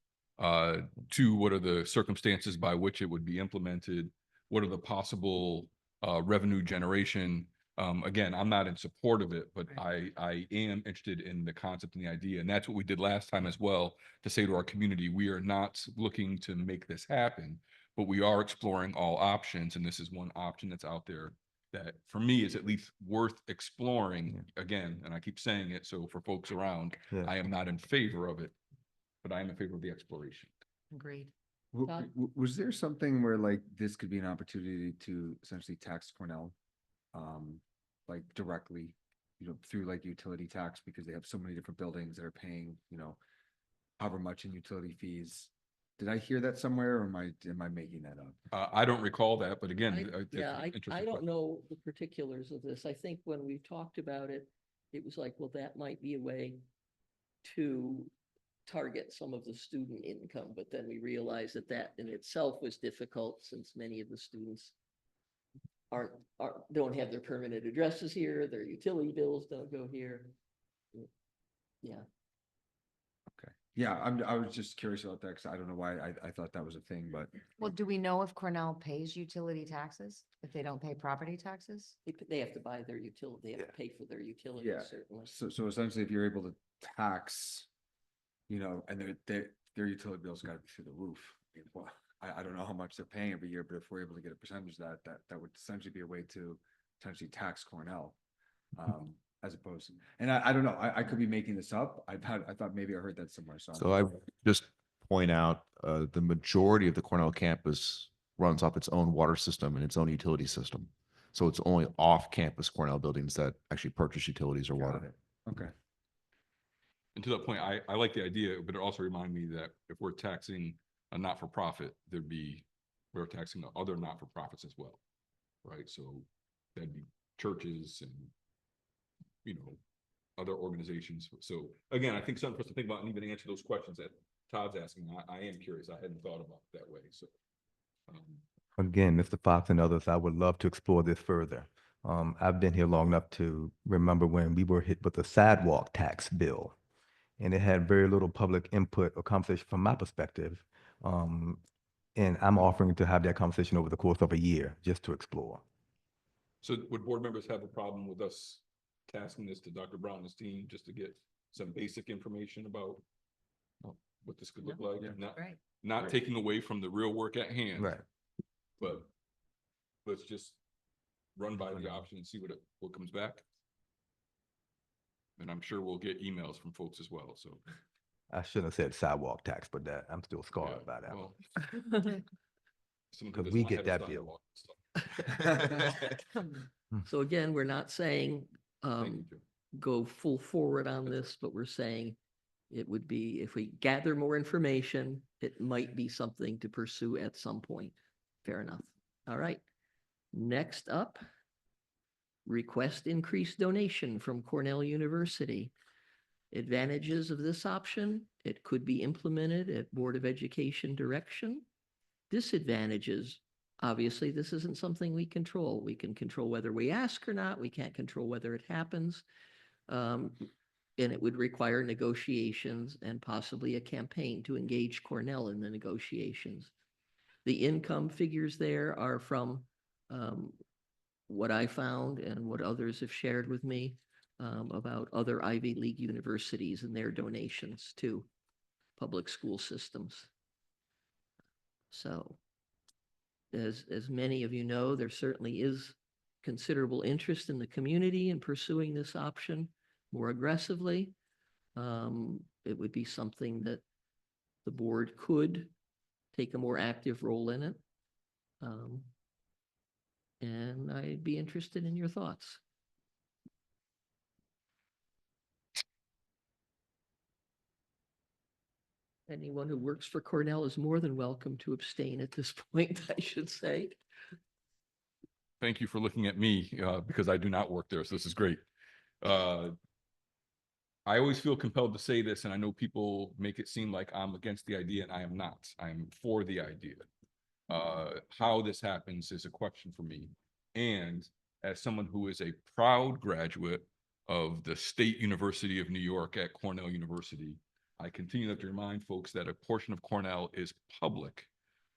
Two, what are the circumstances by which it would be implemented? What are the possible revenue generation? Again, I'm not in support of it, but I am interested in the concept and the idea. And that's what we did last time as well, to say to our community, we are not looking to make this happen, but we are exploring all options. And this is one option that's out there that for me is at least worth exploring again. And I keep saying it, so for folks around, Yeah. I am not in favor of it, but I am in favor of the exploration. Agreed. W- Todd? Was there something where like this could be an opportunity to essentially tax Cornell, like directly, through like utility tax, because they have so many different buildings that are paying, however much in utility fees? Did I hear that somewhere, or am I making that up? I don't recall that, but again, Yeah, I interesting don't question. know the particulars of this. I think when we talked about it, it was like, well, that might be a way to target some of the student income, but then we realized that that in itself was difficult since many of the students don't have their permanent addresses here, their utility bills don't go here. Yeah. Okay. Yeah, I was just curious about that because I don't know why I thought that was a thing, but Well, do we know if Cornell pays utility taxes, if they don't pay property taxes? They have to buy their utility, they have to pay for their utilities, yeah. certainly. So essentially, if you're able to tax, and their utility bills got to be through the roof. I mean, well, I don't know how much they're paying every year, but if we're able to get a percentage of that would essentially be a way to potentially tax Cornell. As opposed to, and I don't know, I could be making this up. I thought maybe I heard that somewhere. So I just point out, the majority of the Cornell campus runs off its own water system and its own utility system. So it's only off-campus Cornell buildings that actually purchase utilities or water. Okay. And to that point, I like the idea, but it also reminded me that if we're taxing a not-for-profit, we're taxing the other not-for-profits as well, right? So that'd be churches and, other organizations. So again, I think something for us to think about and even answer those questions that Todd's asking. I am curious. I hadn't thought about it that way. So. Again, Mr. Fox and others, I would love to explore this further. I've been here long enough to remember when we were hit with the sidewalk tax bill, and it had very little public input or conversation from my perspective. And I'm offering to have that conversation over the course of a year just to explore. So would board members have a problem with us tasking this to Dr. Brown and his team just to get some basic information about what this could look like? Not taking away from the real work at hand. Right. But let's just run by the option and see what comes back. And I'm sure we'll get emails from folks as well, so. I shouldn't have said sidewalk tax, but that I'm still scarred by that. Well, Because we get that bill. So again, we're not saying, go full forward on this, but we're saying it would be, if we gather more information, it might be something to pursue at some point. Fair enough. All right. Next up, request increased donation from Cornell University. Advantages of this option: it could be implemented at Board of Education direction. Disadvantages: obviously, this isn't something we control. We can control whether we ask or not. We can't control whether it happens. And it would require negotiations and possibly a campaign to engage Cornell in the negotiations. The income figures there are from what I found and what others have shared with me about other Ivy League universities and their donations to public school systems. So, as many of you know, there certainly is considerable interest in the community in pursuing this option more aggressively. It would be something that the board could take a more active role in it. And I'd be interested in your thoughts. Anyone who works for Cornell is more than welcome to abstain at this point, I should say. Thank you for looking at me, because I do not work there, so this is great. I always feel compelled to say this, and I know people make it seem like I'm against the idea, and I am not. I am for the idea. How this happens is a question for me. And as someone who is a proud graduate of the State University of New York at Cornell University, I continue to have to remind folks that a portion of Cornell is public,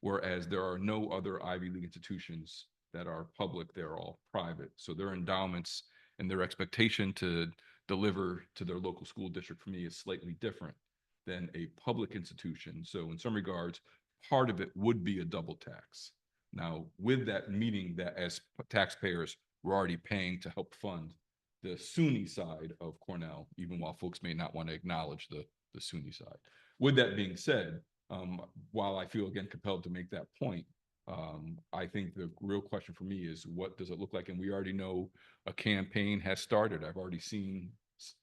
whereas there are no other Ivy League institutions that are public. They're all private. So their endowments and their expectation to deliver to their local school district for me is slightly different than a public institution. So in some regards, part of it would be a double tax. Now, with that, meaning that as taxpayers, we're already paying to help fund the SUNY side of Cornell, even while folks may not want to acknowledge the SUNY side. With that being said, while I feel again compelled to make that point, I think the real question for me is, what does it look like? And we already know a campaign has started. I've already seen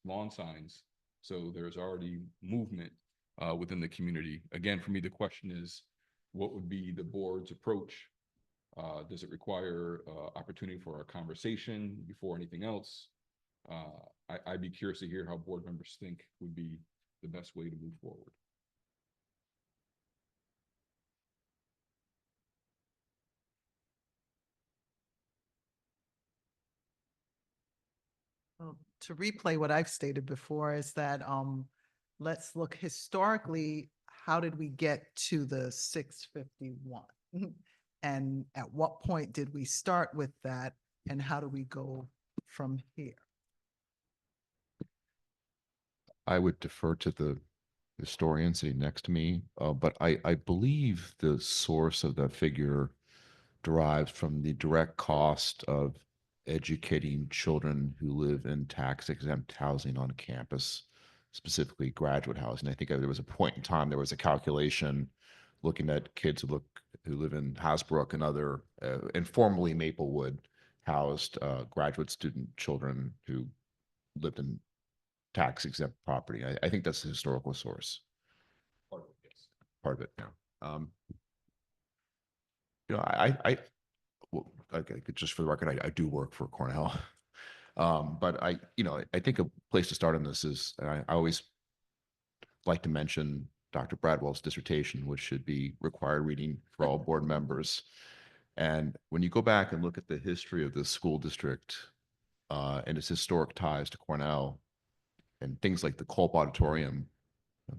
lawn signs. So there's already movement within the community. Again, for me, the question is, what would be the board's approach? Does it require opportunity for a conversation before anything else? I'd be curious to hear how board members think would be the best way to move forward. Well, to replay what I've stated before is that let's look historically, how did we get to the 651? And at what point did we start with that? And how do we go from here? I would defer to the historian sitting next to me, but I believe the source of that figure derives from the direct cost of educating children who live in tax-exempt housing on campus, specifically graduate housing. I think there was a point in time, there was a calculation looking at kids who live in Hasbrook and other, and formerly Maplewood, housed graduate student children who lived in tax-exempt property. I think that's the historical source. Part of it, yes. Part of it, yeah. Well, just for the record, I do work for Cornell. But I think a place to start on this is, I always like to mention Dr. Bradwell's dissertation, which should be required reading for all board members. And when you go back and look at the history of the school district and its historic ties to Cornell, and things like the Culp Auditorium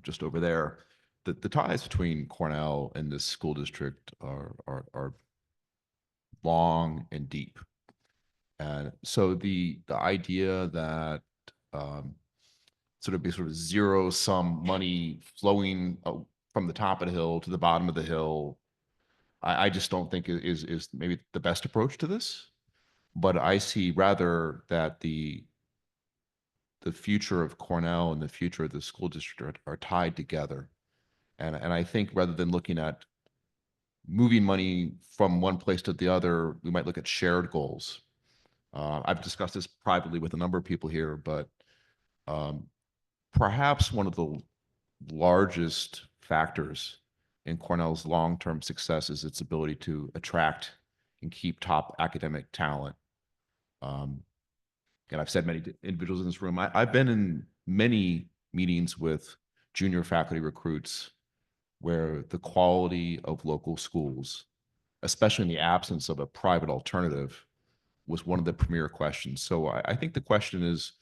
just over there, the ties between Cornell and this school district are long and deep. And so the idea that sort of zero sum money flowing from the top of the hill to the bottom of the hill, I just don't think is maybe the best approach to this. But I see rather that the future of Cornell and the future of the school district are tied together. And I think rather than looking at moving money from one place to the other, we might look at shared goals. I've discussed this privately with a number of people here, but perhaps one of the largest factors in Cornell's long-term success is its ability to attract and keep top academic talent. And I've said many individuals in this room, I've been in many meetings with junior faculty recruits where the quality of local schools, especially in the absence of a private alternative, was one of the premier questions. So I think the question is,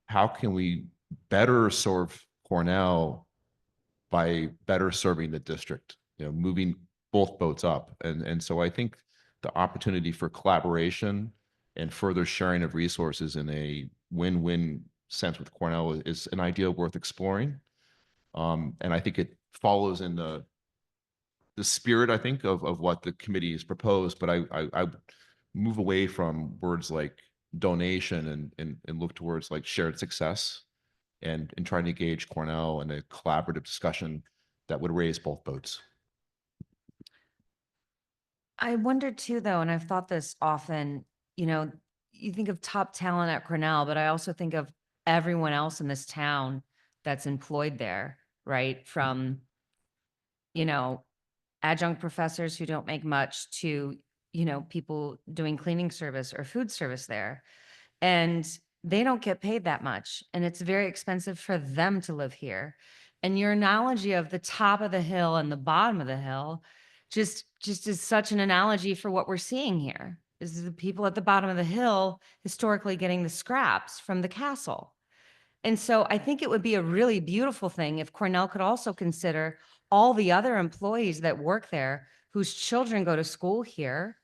how can we better serve Cornell by better serving the district, moving both boats up? And so I think the opportunity for collaboration and further sharing of resources in a win-win sense with Cornell is an idea worth exploring. And I think it follows in the spirit, I think, of what the committee has proposed, but I move away from words like donation and look towards like shared success and trying to engage Cornell in a collaborative discussion that would raise both boats. I wonder too, though, and I've thought this often, you think of top talent at Cornell, but I also think of everyone else in this town that's employed there, right? From you know, adjunct professors who don't make much to, you know, people doing cleaning service or food service there. And they don't get paid that much. And it's very expensive for them to live here. And your analogy of the top of the hill and the bottom of the hill just is such an analogy for what we're seeing here. Is the people at the bottom of the hill historically getting the scraps from the castle. And so I think it would be a really beautiful thing if Cornell could also consider all the other employees that work there whose children go to school here,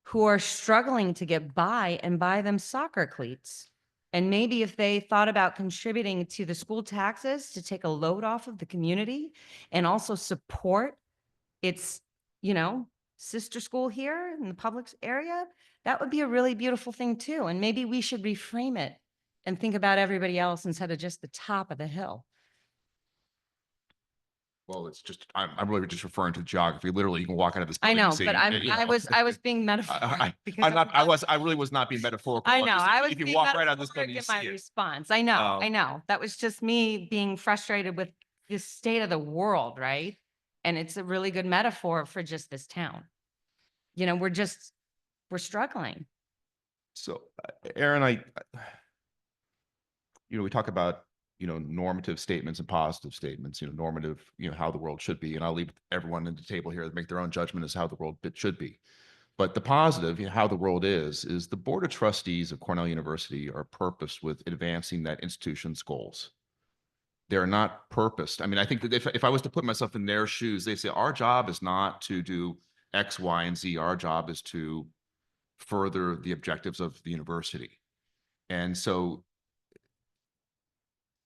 who are struggling to get by and buy them soccer cleats. And maybe if they thought about contributing to the school taxes to take a load off of the community and also support its, you know, sister school here in the public area, that would be a really beautiful thing too. And maybe we should reframe it and think about everybody else instead of just the top of the hill. Well, it's just, I'm really just referring to geography. Literally, you can walk out of this. I building and know, see, but you know. I was being metaphoric because I really was not being metaphorical. I I'm know, just- I was If you being walk right out of this metaphoric building, you in my see it. response. I know. That was just me being frustrated with the state of the world, right? And it's a really good metaphor for just this town. You know, we're struggling. So, Aaron, we talk about, normative statements and positive statements, normative, how the world should be. And I'll leave everyone at the table here to make their own judgment as how the world should be. But the positive, how the world is the Board of Trustees of Cornell University are purposed with advancing that institution's goals. They're not purposed. I mean, I think that if I was to put myself in their shoes, they say our job is not to do X, Y, and Z. Our job is to further the objectives of the university. And so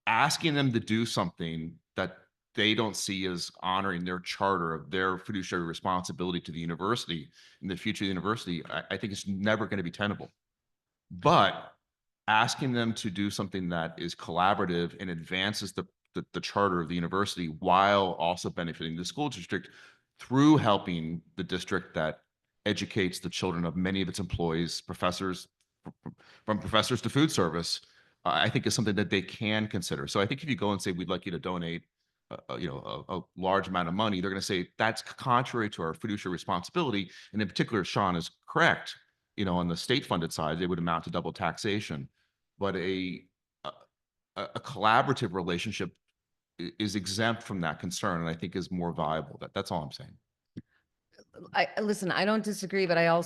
asking them to do something that they don't see as honoring their charter of their fiduciary responsibility to the university and the future of the university, I think it's never going to be tenable. But asking them to do something that is collaborative and advances the charter of the university while also benefiting the school district through helping the district that educates the children of many of its employees, professors, from professors to food service, I think is something that they can consider. So I think if you go and say, we'd like you to donate, a large amount of money, they're going to say that's contrary to our fiduciary responsibility. And in particular, Sean is correct. On the state funded side, it would amount to double taxation, but a collaborative relationship is exempt from that concern, and I think is more viable. That's all I'm saying. Listen, I don't disagree, but I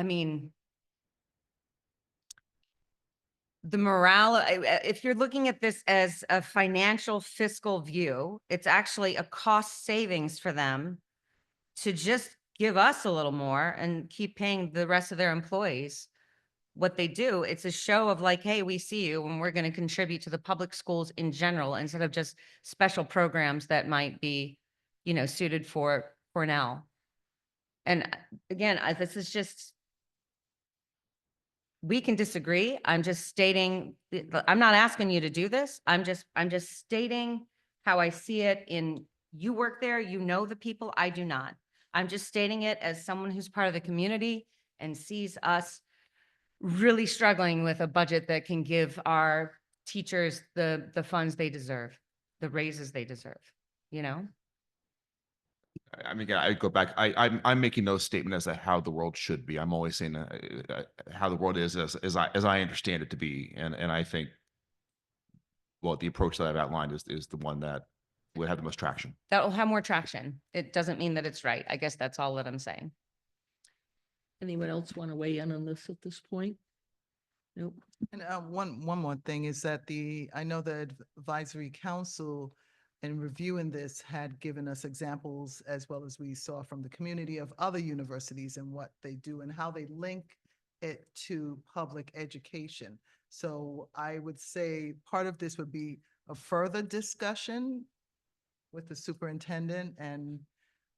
mean, the morale, if you're looking at this as a financial fiscal view, it's actually a cost savings for them to just give us a little more and keep paying the rest of their employees what they do. It's a show of like, hey, we see you and we're going to contribute to the public schools in general instead of just special programs that might be, suited for Cornell. And again, this is just, we can disagree. I'm just stating, I'm not asking you to do this. I'm just stating how I see it you work there, the people, I do not. I'm just stating it as someone who's part of the community and sees us really struggling with a budget that can give our teachers the funds they deserve, the raises they deserve, I mean, I go back. I'm making no statement as to how the world should be. I'm always saying how the world is as I understand it to be, and I think, well, the approach that I've outlined is the one that would have the most traction. That will have more traction. It doesn't mean that it's right. I guess that's all that I'm saying. Anyone else want to weigh in on this at this point? Nope. And one more thing is that I know the advisory council in reviewing this had given us examples, as well as we saw from the community, of other universities and what they do and how they link it to public education. So I would say part of this would be a further discussion with the superintendent and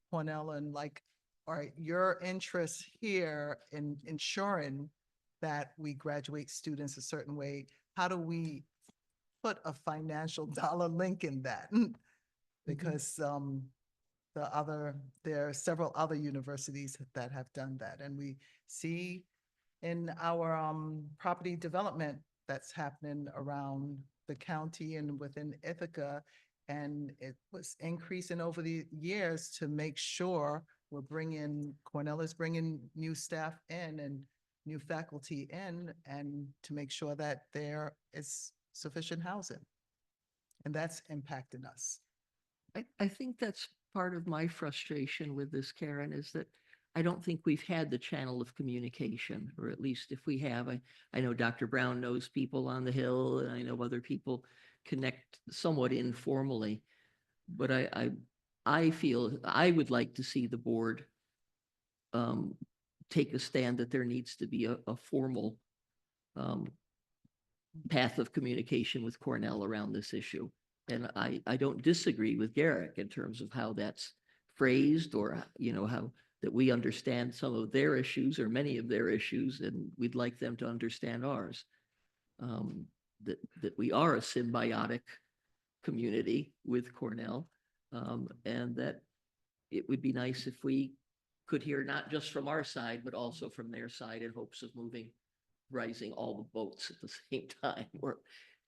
Cornell and all right, your interest here in ensuring that we graduate students a certain way, how do we put a financial dollar link in that? Because there are several other universities that have done that. And we see in our property development that's happening around the county and within Ithaca, And it was increasing over the years to make sure Cornell is bringing new staff in and new faculty in, and to make sure that there is sufficient housing. And that's impacting us. I think that's part of my frustration with this, Karen, is that I don't think we've had the channel of communication, or at least if we have, I know Dr. Brown knows people on the Hill, and I know other people connect somewhat informally. But I feel I would like to see the board take a stand that there needs to be a formal path of communication with Cornell around this issue. And I don't disagree with Garrick in terms of how that's phrased, or, you know, how that we understand some of their issues or many of their issues, and we'd like them to understand ours. That we are a symbiotic community with Cornell, and that it would be nice if we could hear not just from our side, but also from their side, in hopes of rising all the boats at the same time, or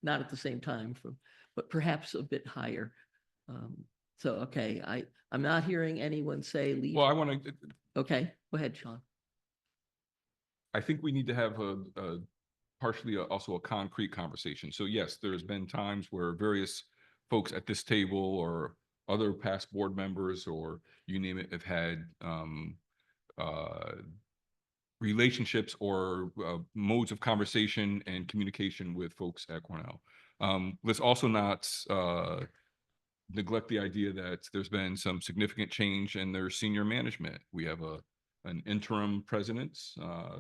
not at the same time, but perhaps a bit higher. So, okay, I'm not hearing anyone say leave. Well, I want to, Okay, go ahead, Sean. I think we need to have a partially also a concrete conversation. So yes, there's been times where various folks at this table or other past board members, or you name it, have had relationships or modes of conversation and communication with folks at Cornell. Let's also not neglect the idea that there's been some significant change in their senior management. We have an interim president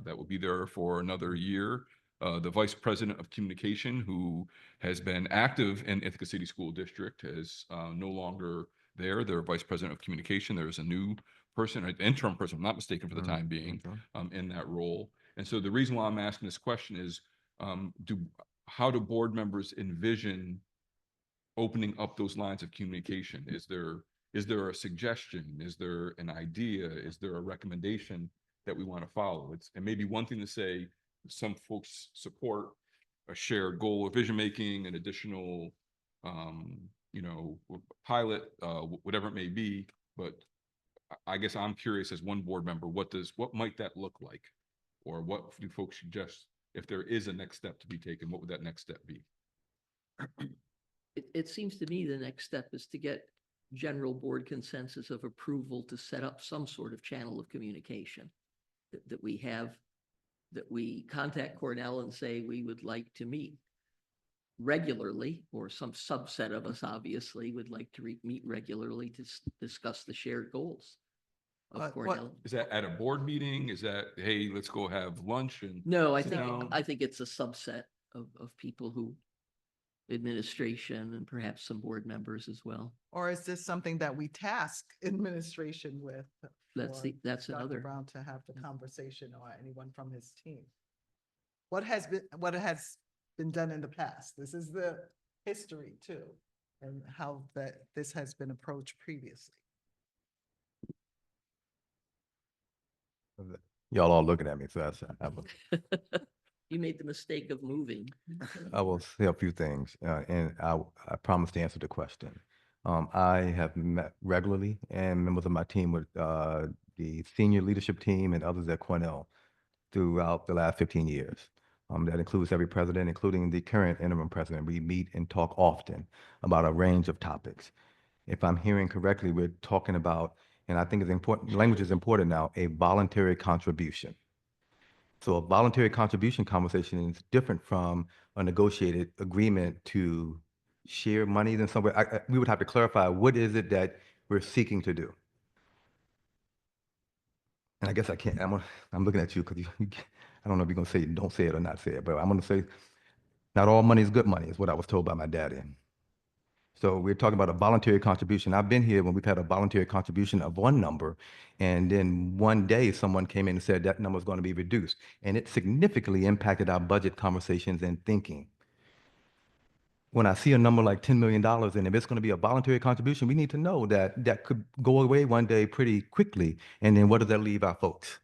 that will be there for another year. The vice president of communication, who has been active in Ithaca City School District, is no longer there. Their vice president of communication. There's a new person, an interim person, I'm not mistaken, for the time being, in that role. And so the reason why I'm asking this question is, how do board members envision opening up those lines of communication? Is there a suggestion? Is there an idea? Is there a recommendation that we want to follow? And maybe one thing to say, some folks support a shared goal of vision making, an additional, you know, pilot, whatever it may be. But I guess I'm curious, as one board member, what might that look like? Or what do folks suggest if there is a next step to be taken? What would that next step be? It seems to me the next step is to get general board consensus of approval to set up some sort of channel of communication that we have, that we contact Cornell and say we would like to meet regularly, or some subset of us obviously would like to meet regularly to discuss the shared goals of Cornell. Is that at a board meeting? Is that, hey, let's go have lunch and No, I sit think down? I think it's a subset of people who, administration, and perhaps some board members as well. Or is this something that we task administration with? That's for that's Dr. another. Brown to have the conversation, or anyone from his team? What has been done in the past? This is the history too, and how this has been approached previously. Y'all all looking at me, so You made the mistake of moving. I will say a few things, and I promise to answer the question. I have met regularly, and members of my team with the senior leadership team and others at Cornell throughout the last 15 years. That includes every president, including the current interim president. We meet and talk often about a range of topics. If I'm hearing correctly, we're talking about, and I think it's important, language is important now, a voluntary contribution. So a voluntary contribution conversation is different from a negotiated agreement to share money in some way. We would have to clarify, what is it that we're seeking to do? And I guess I can't, I'm looking at you because I don't know if you're gonna say, don't say it or not say it, but I'm gonna say, not all money is good money, is what I was told by my daddy. So we're talking about a voluntary contribution. I've been here when we've had a voluntary contribution of one number, and then one day someone came in and said that number is going to be reduced, and it significantly impacted our budget conversations and thinking. When I see a number like $10 million, and if it's going to be a voluntary contribution, we need to know that that could go away one day pretty quickly. And then what does that leave our folks?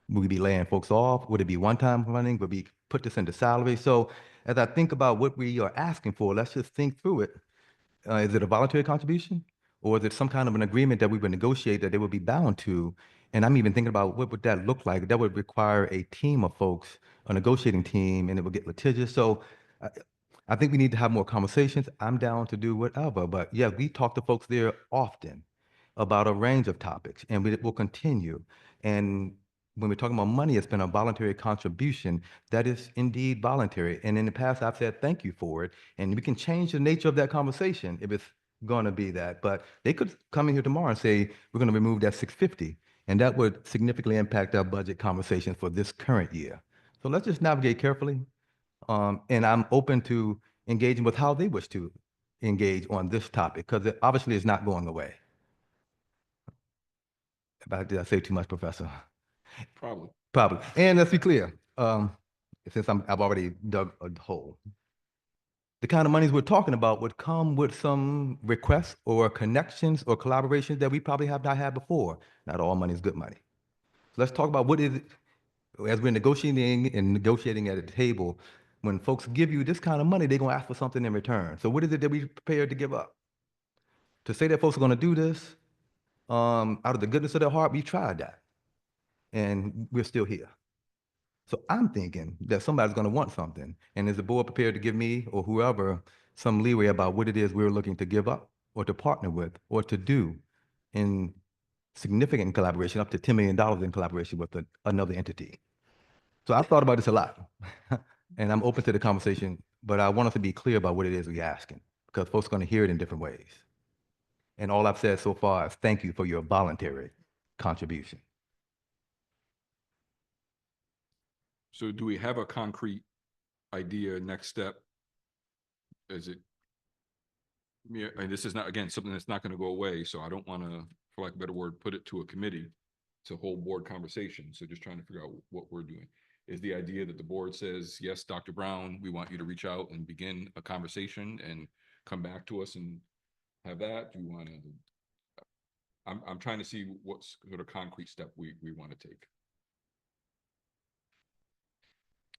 Would we be laying folks off? Would it be one-time funding? Would we put this into salary? So as I think about what we are asking for, let's just think through it. Is it a voluntary contribution? Or is it some kind of an agreement that we would negotiate that they would be bound to? And I'm even thinking about what would that look like? That would require a team of folks, a negotiating team, and it would get litigious. So I, I think we need to have more conversations. I'm down to do whatever, but yeah, we talk to folks there often about a range of topics, and we will continue. And when we're talking about money, it's been a voluntary contribution that is indeed voluntary. And in the past, I've said thank you for it. And we can change the nature of that conversation if it's going to be that. But they could come in here tomorrow and say, we're going to remove that 650. And that would significantly impact our budget conversation for this current year. So let's just navigate carefully. And I'm open to engaging with how they wish to engage on this topic, because it obviously is not going away. Did I say too much, Professor? Probably. Probably. And let's be clear, since I've already dug a hole, the kind of monies we're talking about would come with some requests or connections or collaborations that we probably have not had before. Not all money is good money. Let's talk about what is it, as we're negotiating at a table, when folks give you this kind of money, they're going to ask for something in return. So what is it that we're prepared to give up? To say that folks are going to do this out of the goodness of their heart, we tried that. And we're still here. So I'm thinking that somebody's going to want something. And is the board prepared to give me or whoever some leeway about what it is we're looking to give up or to partner with or to do in significant collaboration, up to $10 million in collaboration with another entity? So I've thought about this a lot. And I'm open to the conversation, but I want us to be clear about what it is we're asking, because folks are going to hear it in different ways. And all I've said so far is thank you for your voluntary contribution. So do we have a concrete idea, next step? Is it, yeah, and this is not, again, something that's not going to go away, so I don't want to, for lack of a better word, put it to a committee to hold board conversation. So just trying to figure out what we're doing. Is the idea that the board says, yes, Dr. Brown, we want you to reach out and begin a conversation and come back to us and have that? Do you want to, I'm trying to see what sort of concrete step we want to take,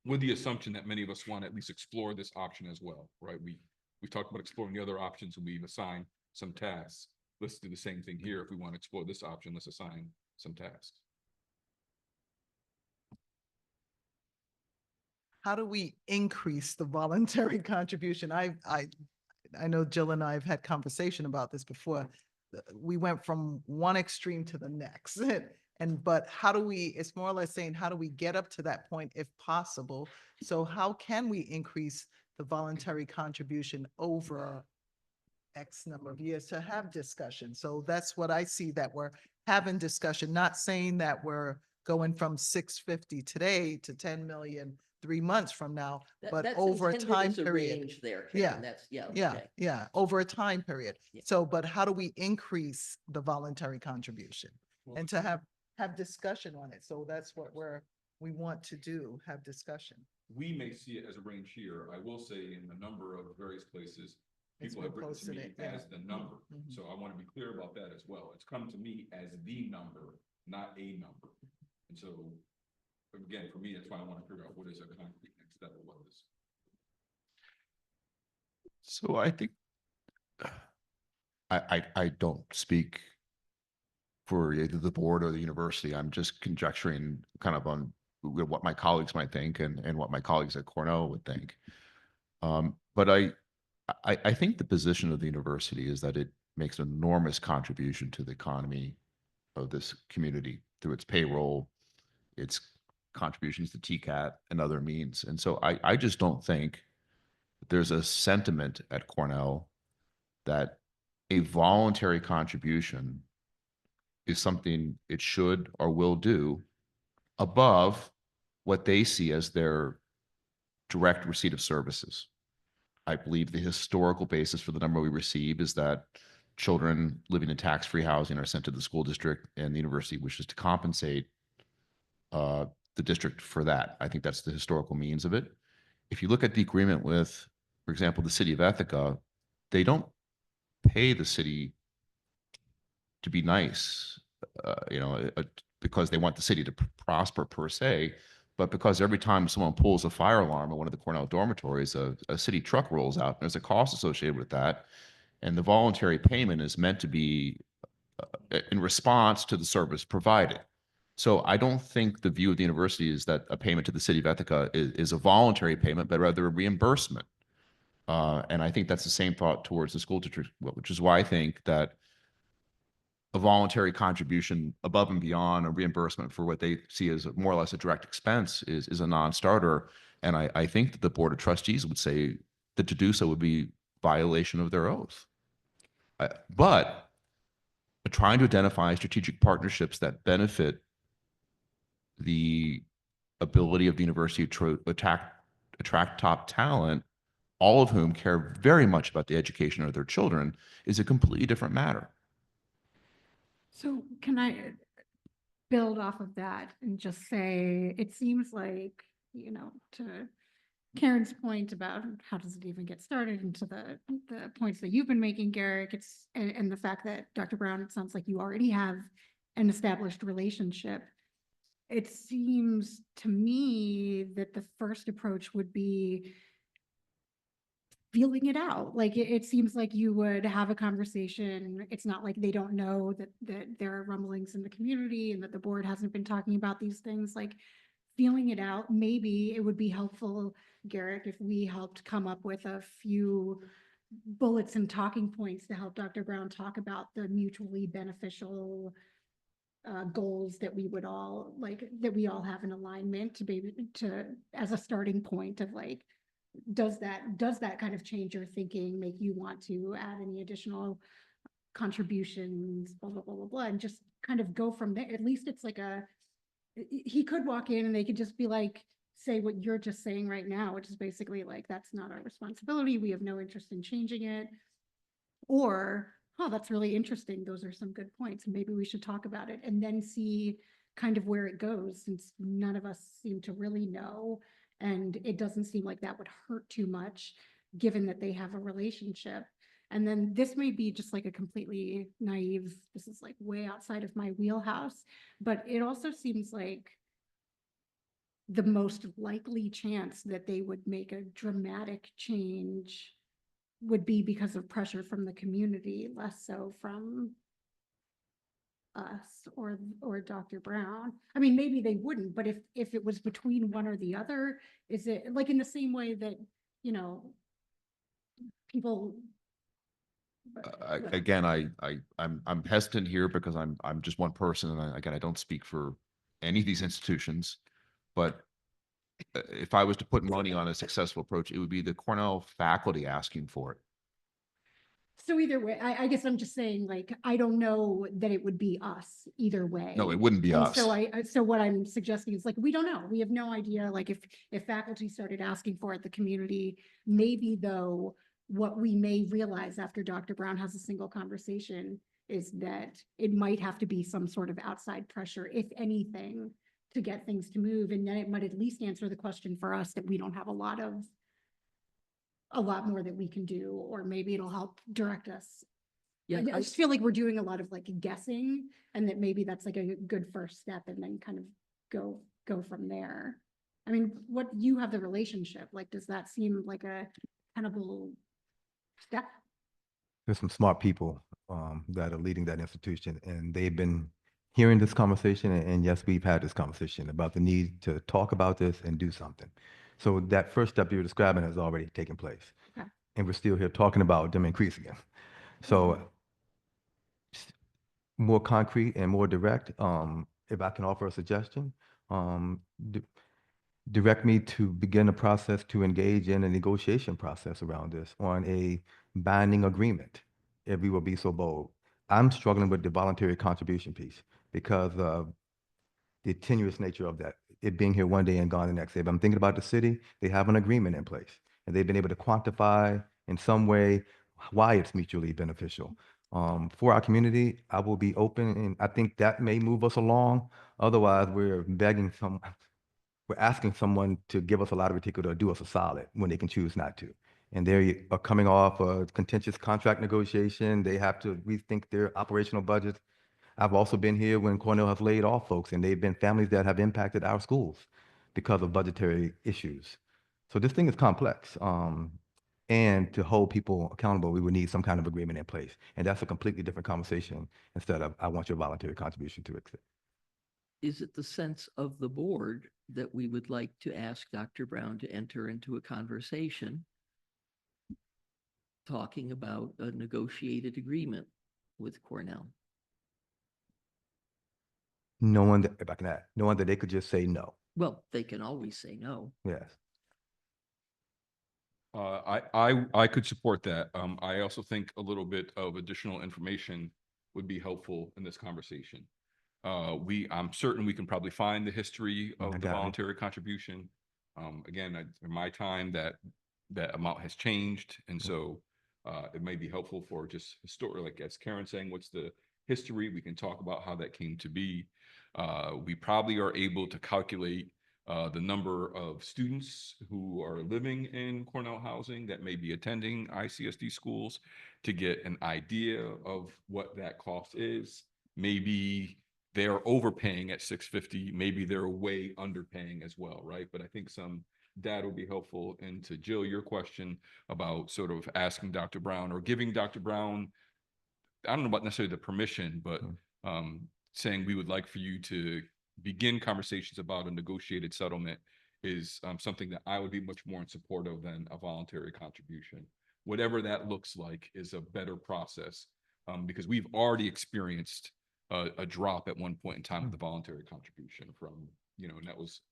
with the assumption that many of us want to at least explore this option as well, right? We talked about exploring the other options, and we've assigned some tasks. Let's do the same thing here. If we want to explore this option, let's assign some tasks. How do we increase the voluntary contribution? I know Jill and I have had conversation about this before. We went from one extreme to the next. But how do we, it's more or less saying, how do we get up to that point if possible? So how can we increase the voluntary contribution over X number of years to have discussion? So that's what I see, that we're having discussion, not saying that we're going from 650 today to 10 million 3 months from now, but over a time period. Yeah, yeah, over a time period. So, but how do we increase the voluntary contribution and to have discussion on it? So that's what we want to do, have discussion. We may see it as a range here. I will say in a number of various places, people have written to me as the number. So I want to be clear about that as well. It's come to me as the number, not a number. And so, again, for me, that's why I want to figure out what is a concrete next step of what is. So I think I don't speak for either the board or the university. I'm just conjecturing kind of on what my colleagues might think and what my colleagues at Cornell would think. But I think the position of the university is that it makes an enormous contribution to the economy of this community through its payroll, its contributions to TCAT and other means. And so I just don't think there's a sentiment at Cornell that a voluntary contribution is something it should or will do above what they see as their direct receipt of services. I believe the historical basis for the number we receive is that children living in tax-free housing are sent to the school district, and the university wishes to compensate the district for that. I think that's the historical means of it. If you look at the agreement with, for example, the city of Ithaca, they don't pay the city to be nice, because they want the city to prosper per se, but because every time someone pulls a fire alarm in one of the Cornell dormitories, a city truck rolls out, and there's a cost associated with that. And the voluntary payment is meant to be in response to the service provided. So I don't think the view of the university is that a payment to the city of Ithaca is a voluntary payment, but rather a reimbursement. And I think that's the same thought towards the school district, which is why I think that a voluntary contribution above and beyond a reimbursement for what they see as more or less a direct expense is a non-starter. And I think that the Board of Trustees would say that to do so would be violation of their oath. But trying to identify strategic partnerships that benefit the ability of the university to attract top talent, all of whom care very much about the education of their children, is a completely different matter. So can I build off of that and just say, it seems like, to Karen's point about how does it even get started, and to the points that you've been making, Garrick, and the fact that Dr. Brown, it sounds like you already have an established relationship. It seems to me that the first approach would be feeling it out. Like it seems like you would have a conversation. It's not like they don't know that there are rumblings in the community and that the board hasn't been talking about these things. Like feeling it out. Maybe it would be helpful, Garrick, if we helped come up with a few bullets and talking points to help Dr. Brown talk about the mutually beneficial goals that we would all that we all have in alignment to be as a starting point of like, does that kind of change your thinking, make you want to add any additional contributions, blah, blah, blah, blah, blah, and just kind of go from there. At least it's like he could walk in and they could just be like, say what you're just saying right now, which is basically like, that's not our responsibility. We have no interest in changing it. Or, oh, that's really interesting. Those are some good points. Maybe we should talk about it and then see kind of where it goes, since none of us seem to really know. And it doesn't seem like that would hurt too much, given that they have a relationship. And then this may be just like a completely naive, this is like way outside of my wheelhouse, but it also seems like the most likely chance that they would make a dramatic change would be because of pressure from the community, less so from us or Dr. Brown. I mean, maybe they wouldn't, but if it was between one or the other, is it like in the same way that, people. Again, I'm hesitant here because I'm just one person, and again, I don't speak for any of these institutions. But if I was to put money on a successful approach, it would be the Cornell faculty asking for it. So either way, I guess I'm just saying, like, I don't know that it would be us either way. No, it wouldn't be And us. so what I'm suggesting is like, we don't know. We have no idea. Like if faculty started asking for it, the community, maybe though, what we may realize after Dr. Brown has a single conversation is that it might have to be some sort of outside pressure, if anything, to get things to move. And then it might at least answer the question for us that we don't have a lot more that we can do, or maybe it'll help direct us. Yeah, I just feel like we're doing a lot of like guessing, and that maybe that's like a good first step, and then kind of go from there. I mean, you have the relationship, like, does that seem like a tenable step? There's some smart people that are leading that institution, and they've been hearing this conversation. And yes, we've had this conversation about the need to talk about this and do something. So that first step you're describing has already taken place. Okay. And we're still here talking about them increasing it. So more concrete and more direct, if I can offer a suggestion, direct me to begin a process to engage in a negotiation process around this on a binding agreement, if we will be so bold. I'm struggling with the voluntary contribution piece because of the tenuous nature of that, it being here one day and gone the next day. But I'm thinking about the city, they have an agreement in place, and they've been able to quantify in some way why it's mutually beneficial. For our community, I will be open, and I think that may move us along. Otherwise, we're asking someone to give us a lot of particular or do us a solid when they can choose not to. And they are coming off a contentious contract negotiation. They have to rethink their operational budgets. I've also been here when Cornell has laid off folks, and they've been families that have impacted our schools because of budgetary issues. So this thing is complex. And to hold people accountable, we would need some kind of agreement in place. And that's a completely different conversation instead of, I want your voluntary contribution to exit. Is it the sense of the board that we would like to ask Dr. Brown to enter into a conversation talking about a negotiated agreement with Cornell? Knowing that, if I can add, knowing that they could just say no. Well, they can always say no. Yes. I could support that. I also think a little bit of additional information would be helpful in this conversation. I'm certain we can probably find the history I of the got it. voluntary contribution. Again, in my time, that amount has changed, and so it may be helpful for just historic, like as Karen's saying, what's the history? We can talk about how that came to be. We probably are able to calculate the number of students who are living in Cornell housing that may be attending ICSD schools to get an idea of what that cost is. Maybe they're overpaying at 650, maybe they're way underpaying as well, right? But I think some data will be helpful. And to Jill, your question about sort of asking Dr. Brown or giving Dr. Brown, I don't know about necessarily the permission, but saying we would like for you to begin conversations about a negotiated settlement is something that I would be much more in support of than a voluntary contribution. Whatever that looks like is a better process because we've already experienced a drop at one point in time of the voluntary contribution from, and that was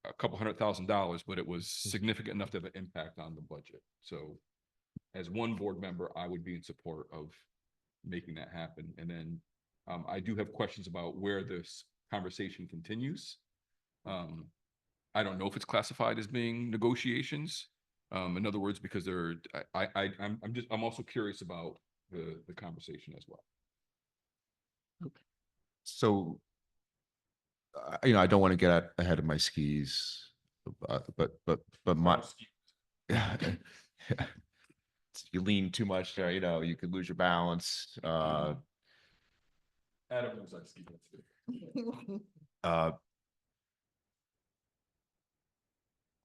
a couple $100,000, but it was significant enough to have an impact on the budget. So as one board member, I would be in support of making that happen. And then I do have questions about where this conversation continues. I don't know if it's classified as being negotiations. In other words, because I'm also curious about the conversation as well. So, I don't want to get ahead of my skis, but my, you lean too much there, you could lose your balance. Adam knows I ski too.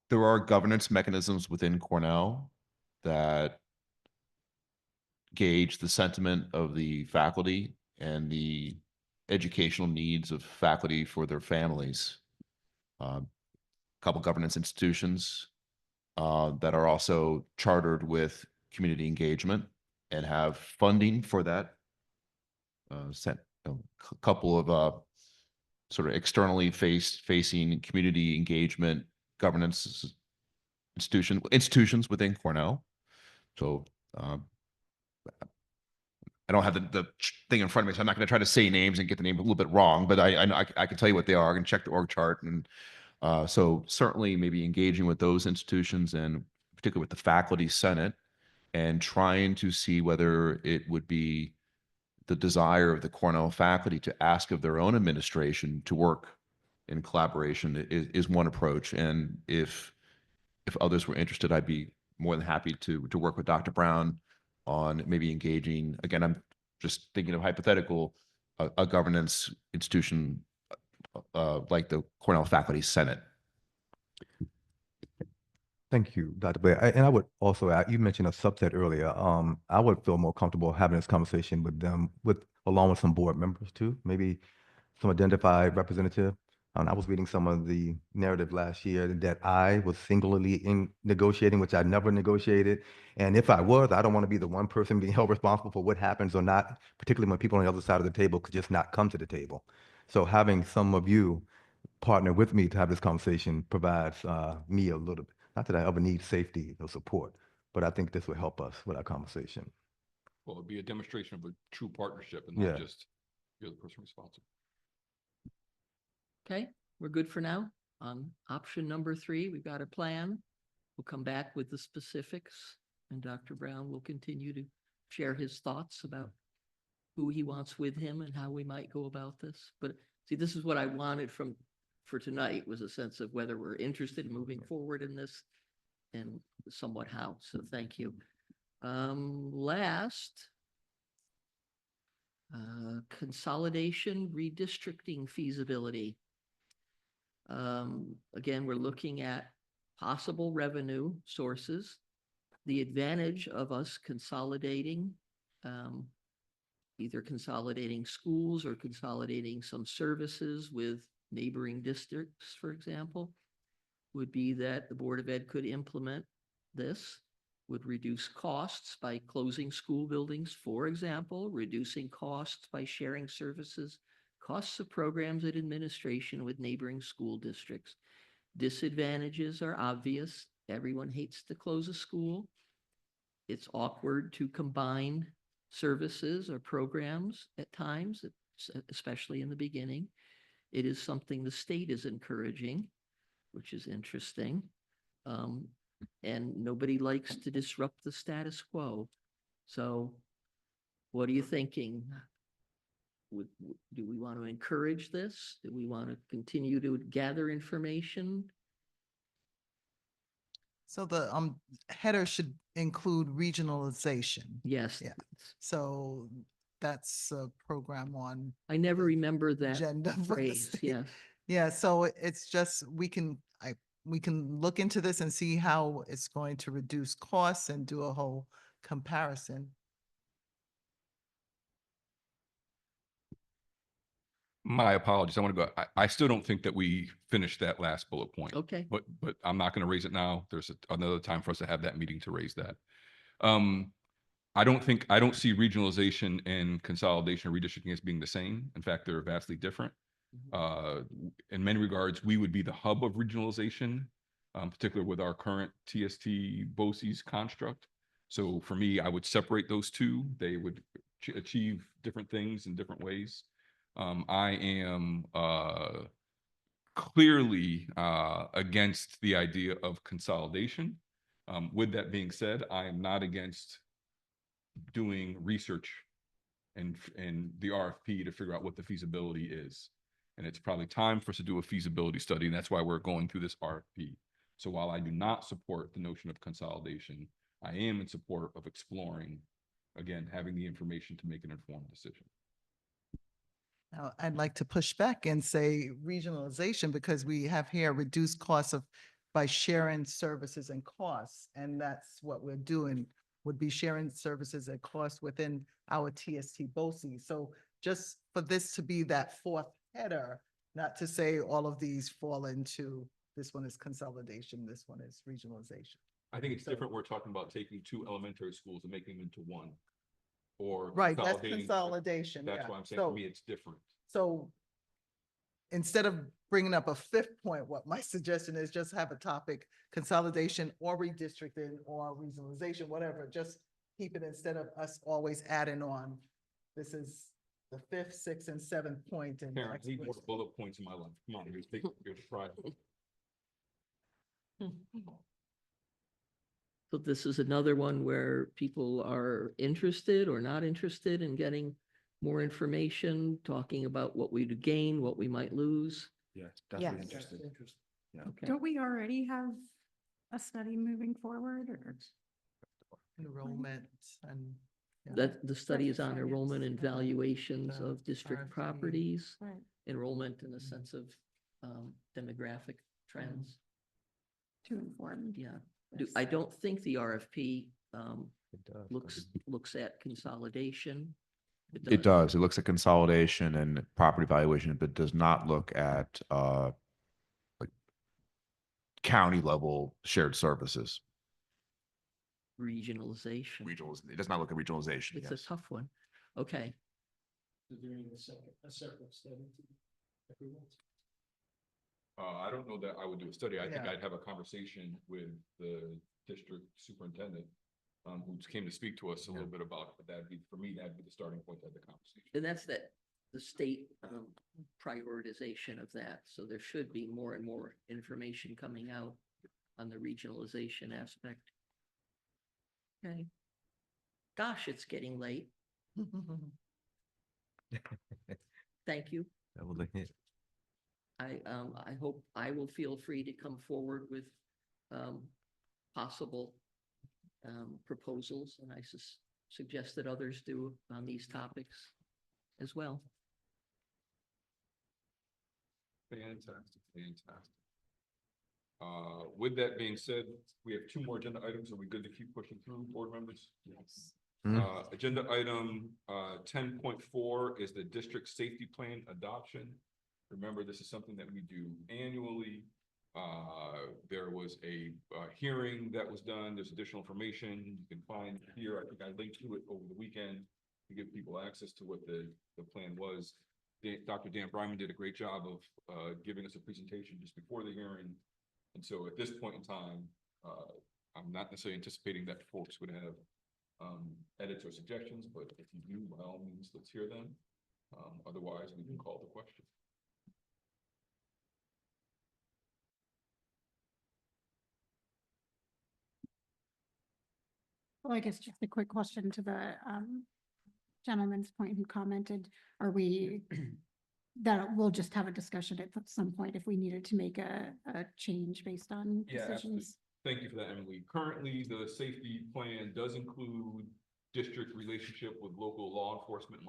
There are governance mechanisms within Cornell that gauge the sentiment of the faculty and the educational needs of faculty for their families. A couple governance institutions that are also chartered with community engagement and have funding for that. A couple of sort of externally facing community engagement governance institutions within Cornell. So I don't have the thing in front of me, so I'm not going to try to say names and get the name a little bit wrong, but I can tell you what they are and check the org chart. And so certainly maybe engaging with those institutions and particularly with the faculty senate and trying to see whether it would be the desire of the Cornell faculty to ask of their own administration to work in collaboration is one approach. And if others were interested, I'd be more than happy to work with Dr. Brown on maybe engaging. Again, I'm just thinking of hypothetical, a governance institution like the Cornell Faculty Senate. Thank you, Dr. Blair. And I would also add, you mentioned a subset earlier. I would feel more comfortable having this conversation with them, along with some board members too, maybe some identified representative. I was reading some of the narrative last year that I was singularly in negotiating, which I never negotiated. And if I was, I don't want to be the one person being held responsible for what happens or not, particularly when people on the other side of the table could just not come to the table. So having some of you partner with me to have this conversation provides me a little bit. Not that I ever need safety or support, but I think this will help us with our conversation. Well, it'd be a demonstration of a true partnership and Yeah. not just you're the person responsible. Okay, we're good for now. On option number 3, we've got a plan. We'll come back with the specifics, and Dr. Brown will continue to share his thoughts about who he wants with him and how we might go about this. But see, this is what I wanted for tonight, was a sense of whether we're interested in moving forward in this and somewhat how. So thank you. Last, consolidation redistricting feasibility. Again, we're looking at possible revenue sources the advantage of us consolidating, either consolidating schools or consolidating some services with neighboring districts, for example, would be that the Board of Ed could implement this, would reduce costs by closing school buildings, for example, reducing costs by sharing services, costs of programs and administration with neighboring school districts. Disadvantages are obvious. Everyone hates to close a school. It's awkward to combine services or programs at times, especially in the beginning. It is something the state is encouraging, which is interesting. And nobody likes to disrupt the status quo. So what are you thinking? Do we want to encourage this? Do we want to continue to gather information? So the header should include regionalization. Yes. Yeah. So that's a program on I never remember that agenda for the phrase. state. Yes. Yeah, so it's just, we can look into this and see how it's going to reduce costs and do a whole comparison. My apologies. I want to go, I still don't think that we finished that last bullet point. Okay. But I'm not going to raise it now. There's another time for us to have that meeting to raise that. I don't see regionalization and consolidation or redistricting as being the same. In fact, they're vastly different. In many regards, we would be the hub of regionalization, particularly with our current TST BOCES construct. So for me, I would separate those two. They would achieve different things in different ways. I am clearly against the idea of consolidation. With that being said, I am not against doing research and the RFP to figure out what the feasibility is. And it's probably time for us to do a feasibility study, and that's why we're going through this RFP. So while I do not support the notion of consolidation, I am in support of exploring, again, having the information to make an informed decision. Now, I'd like to push back and say regionalization, because we have here reduced costs by sharing services and costs. And that's what we're doing, would be sharing services and costs within our TST BOCES. So just for this to be that fourth header, not to say all of these fall into, this one is consolidation, this one is regionalization. I think it's different. We're talking about taking two elementary schools and making them into one. Or Right, that's consolidating. consolidation. That's yeah. why I'm saying for So- me, it's different. So instead of bringing up a fifth point, what my suggestion is, just have a topic, consolidation or redistricting or regionalization, whatever, just keep it, instead of us always adding on. This is the fifth, sixth, and seventh point. And Karen, I need more bullet points in my life. Come on, let's take your try. So this is another one where people are interested or not interested in getting more information, talking about what we'd gain, what we might lose. Yeah, definitely Yes. interested. Yeah. Okay. Don't we already have a study moving forward or? enrollment and. yeah. That the study is on Finance, enrollment and yeah. valuations The of district RFP. properties, Right. enrollment in the sense of demographic trends. To inform. Yeah. I don't think the RFP It does, looks at consolidation. It does. It looks at consolidation and property valuation, but does not look at like county level shared services. Regionalization. It does not look at regionalization. It's Yes. a tough one. Okay. Doing a separate study. I don't know that I would do a study. I think Yeah. I'd have a conversation with the district superintendent, who came to speak to us a little bit about it. That'd be, for me, that'd be the starting point to have the conversation. And that's the state prioritization of that. So there should be more and more information coming out on the regionalization aspect. Okay. Gosh, it's getting late. Thank you. That was a hit. I hope I will feel free to come forward with possible proposals, and I suggest that others do on these topics as well. Fantastic, fantastic. With that being said, we have two more agenda items. Are we good to keep pushing through, board members? Yes. Agenda item 10.4 is the district safety plan adoption. Remember, this is something that we do annually. There was a hearing that was done. There's additional information you can find here. I think I linked to it over the weekend to give people access to what the plan was. Dr. Dan Bryman did a great job of giving us a presentation just before the hearing. And so at this point in time, I'm not necessarily anticipating that folks would have edits or suggestions, but if you do, by all means, let's hear them. Otherwise, we can call the question. Well, I guess just a quick question to the gentleman's point who commented, are we, that we'll just have a discussion at some point if we needed to make a change based on Absolutely. decisions? Thank you for that, Emily. Currently, the safety plan does include district relationship with local law enforcement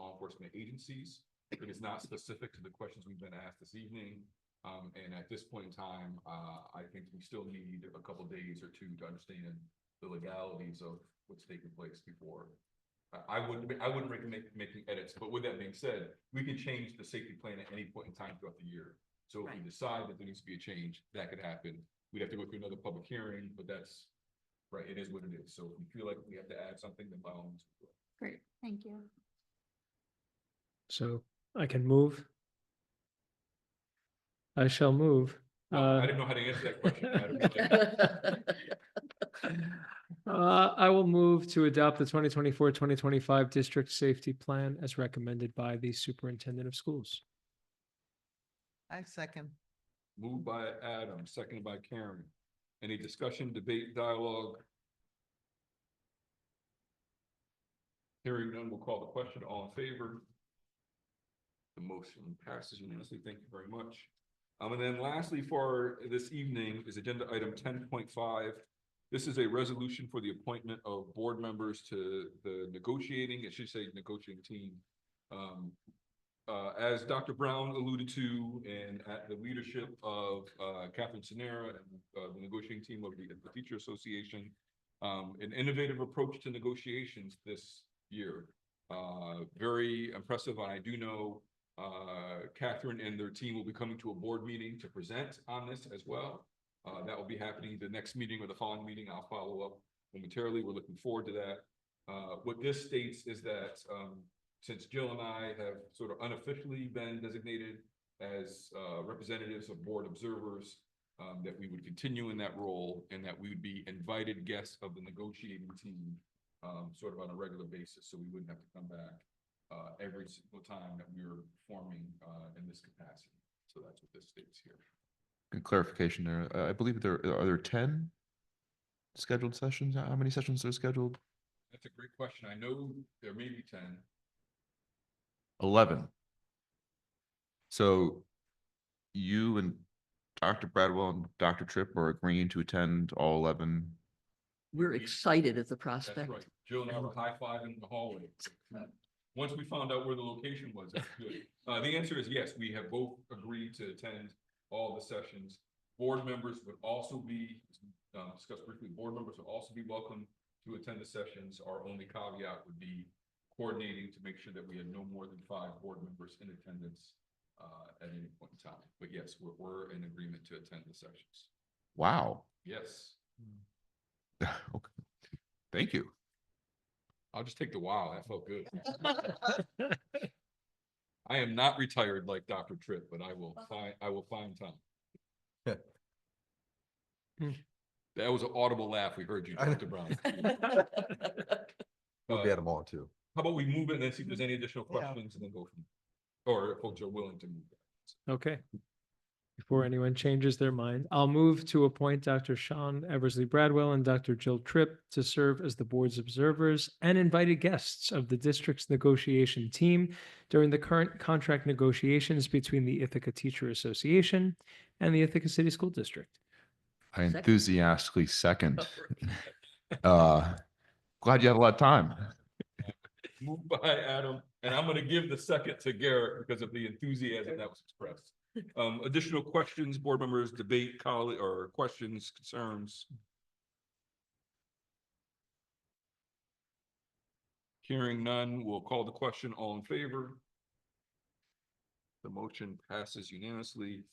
agencies. It is not specific to the questions we've been asked this evening. And at this point in time, I think we still need a couple days or two to understand the legalities of what's taking place before. I wouldn't recommend making edits, but with that being said, we can change the safety plan at any point in time throughout the year. So if we decide that there needs to be a change, that could happen. We'd have to go through another public hearing, but that's right. It is what it is. So if we feel like we have to add something, then by all means. Great, thank you. So I can move. I shall move. I didn't know how to answer that question, Adam. I will move to adopt the 2024-2025 district safety plan as recommended by the superintendent of schools. I second. Moved by Adam, seconded by Karen. Any discussion, debate, dialogue? Hearing none, we'll call the question. All in favor? The motion passes unanimously. Thank you very much. And then lastly for this evening is agenda item 10.5. This is a resolution for the appointment of board members to the negotiating team. As Dr. Brown alluded to, and at the leadership of Catherine Sanera and the negotiating team of the Teacher Association, an innovative approach to negotiations this year. Very impressive. And I do know Catherine and their team will be coming to a board meeting to present on this as well. That will be happening the next meeting or the following meeting. I'll follow up momentarily. We're looking forward to that. What this states is that since Jill and I have sort of unofficially been designated as representatives of board observers, that we would continue in that role and that we would be invited guests of the negotiating team sort of on a regular basis. So we wouldn't have to come back every single time that we were performing in this capacity. So that's what this states here. Good clarification there. I believe are there 10 scheduled sessions? How many sessions are scheduled? That's a great question. I know there may be 10. 11. So you and Dr. Bradwell and Dr. Tripp are agreeing to attend all 11. We're excited at the That's prospect. right. Jill and I were high-fiving in the hallway. Once we found out where the location was, that's good. The answer is yes, we have both agreed to attend all the sessions. Board members would also be, discussed briefly, board members would also be welcome to attend the sessions. Our only caveat would be coordinating to make sure that we had no more than 5 board members in attendance at any point in time. But yes, we're in agreement to attend the sessions. Wow. Yes. Okay. Thank you. I'll just take the wow. That felt good. I am not retired like Dr. Tripp, but I will find time. That was an audible laugh. We heard you, Dr. Brown. We'll get them on too. How about we move it and then see if there's any additional questions and then go from, or if folks are willing to move that. Okay. Before anyone changes their mind, I'll move to appoint Dr. Sean Eversley Bradwell and Dr. Jill Tripp to serve as the board's observers and invited guests of the district's negotiation team during the current contract negotiations between the Ithaca Teacher Association and the Ithaca City School District. I enthusiastically second. Glad you had a lot of time. Moved by Adam, and I'm going to give the second to Garrett because of the enthusiasm that was expressed. Additional questions, board members, debate, colleague, or questions, concerns? Hearing none, we'll call the question. All in favor? The motion passes unanimously.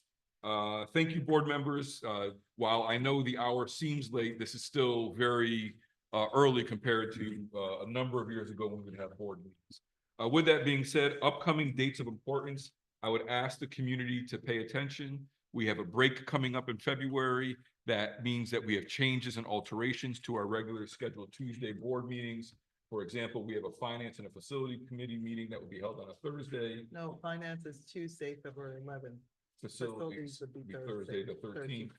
Thank you, board members. While I know the hour seems late, this is still very early compared to a number of years ago when we would have board meetings. With that being said, upcoming dates of importance, I would ask the community to pay attention. We have a break coming up in February. That means that we have changes and alterations to our regular scheduled Tuesday board meetings. For example, we have a finance and a facility committee meeting that will be held on a Thursday. No, finance is Tuesday, February 11th. Facilities would be Thursday, the 13th.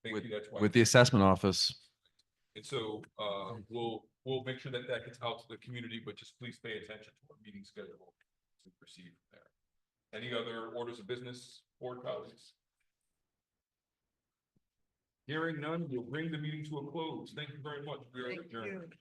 Thank you, that's why. With the assessment office. And so we'll make sure that that gets out to the community, but just please pay attention to our meeting schedule to proceed from there. Any other orders of business, board colleagues? Hearing none, we'll bring the meeting to a close. Thank you very much. We are adjourned.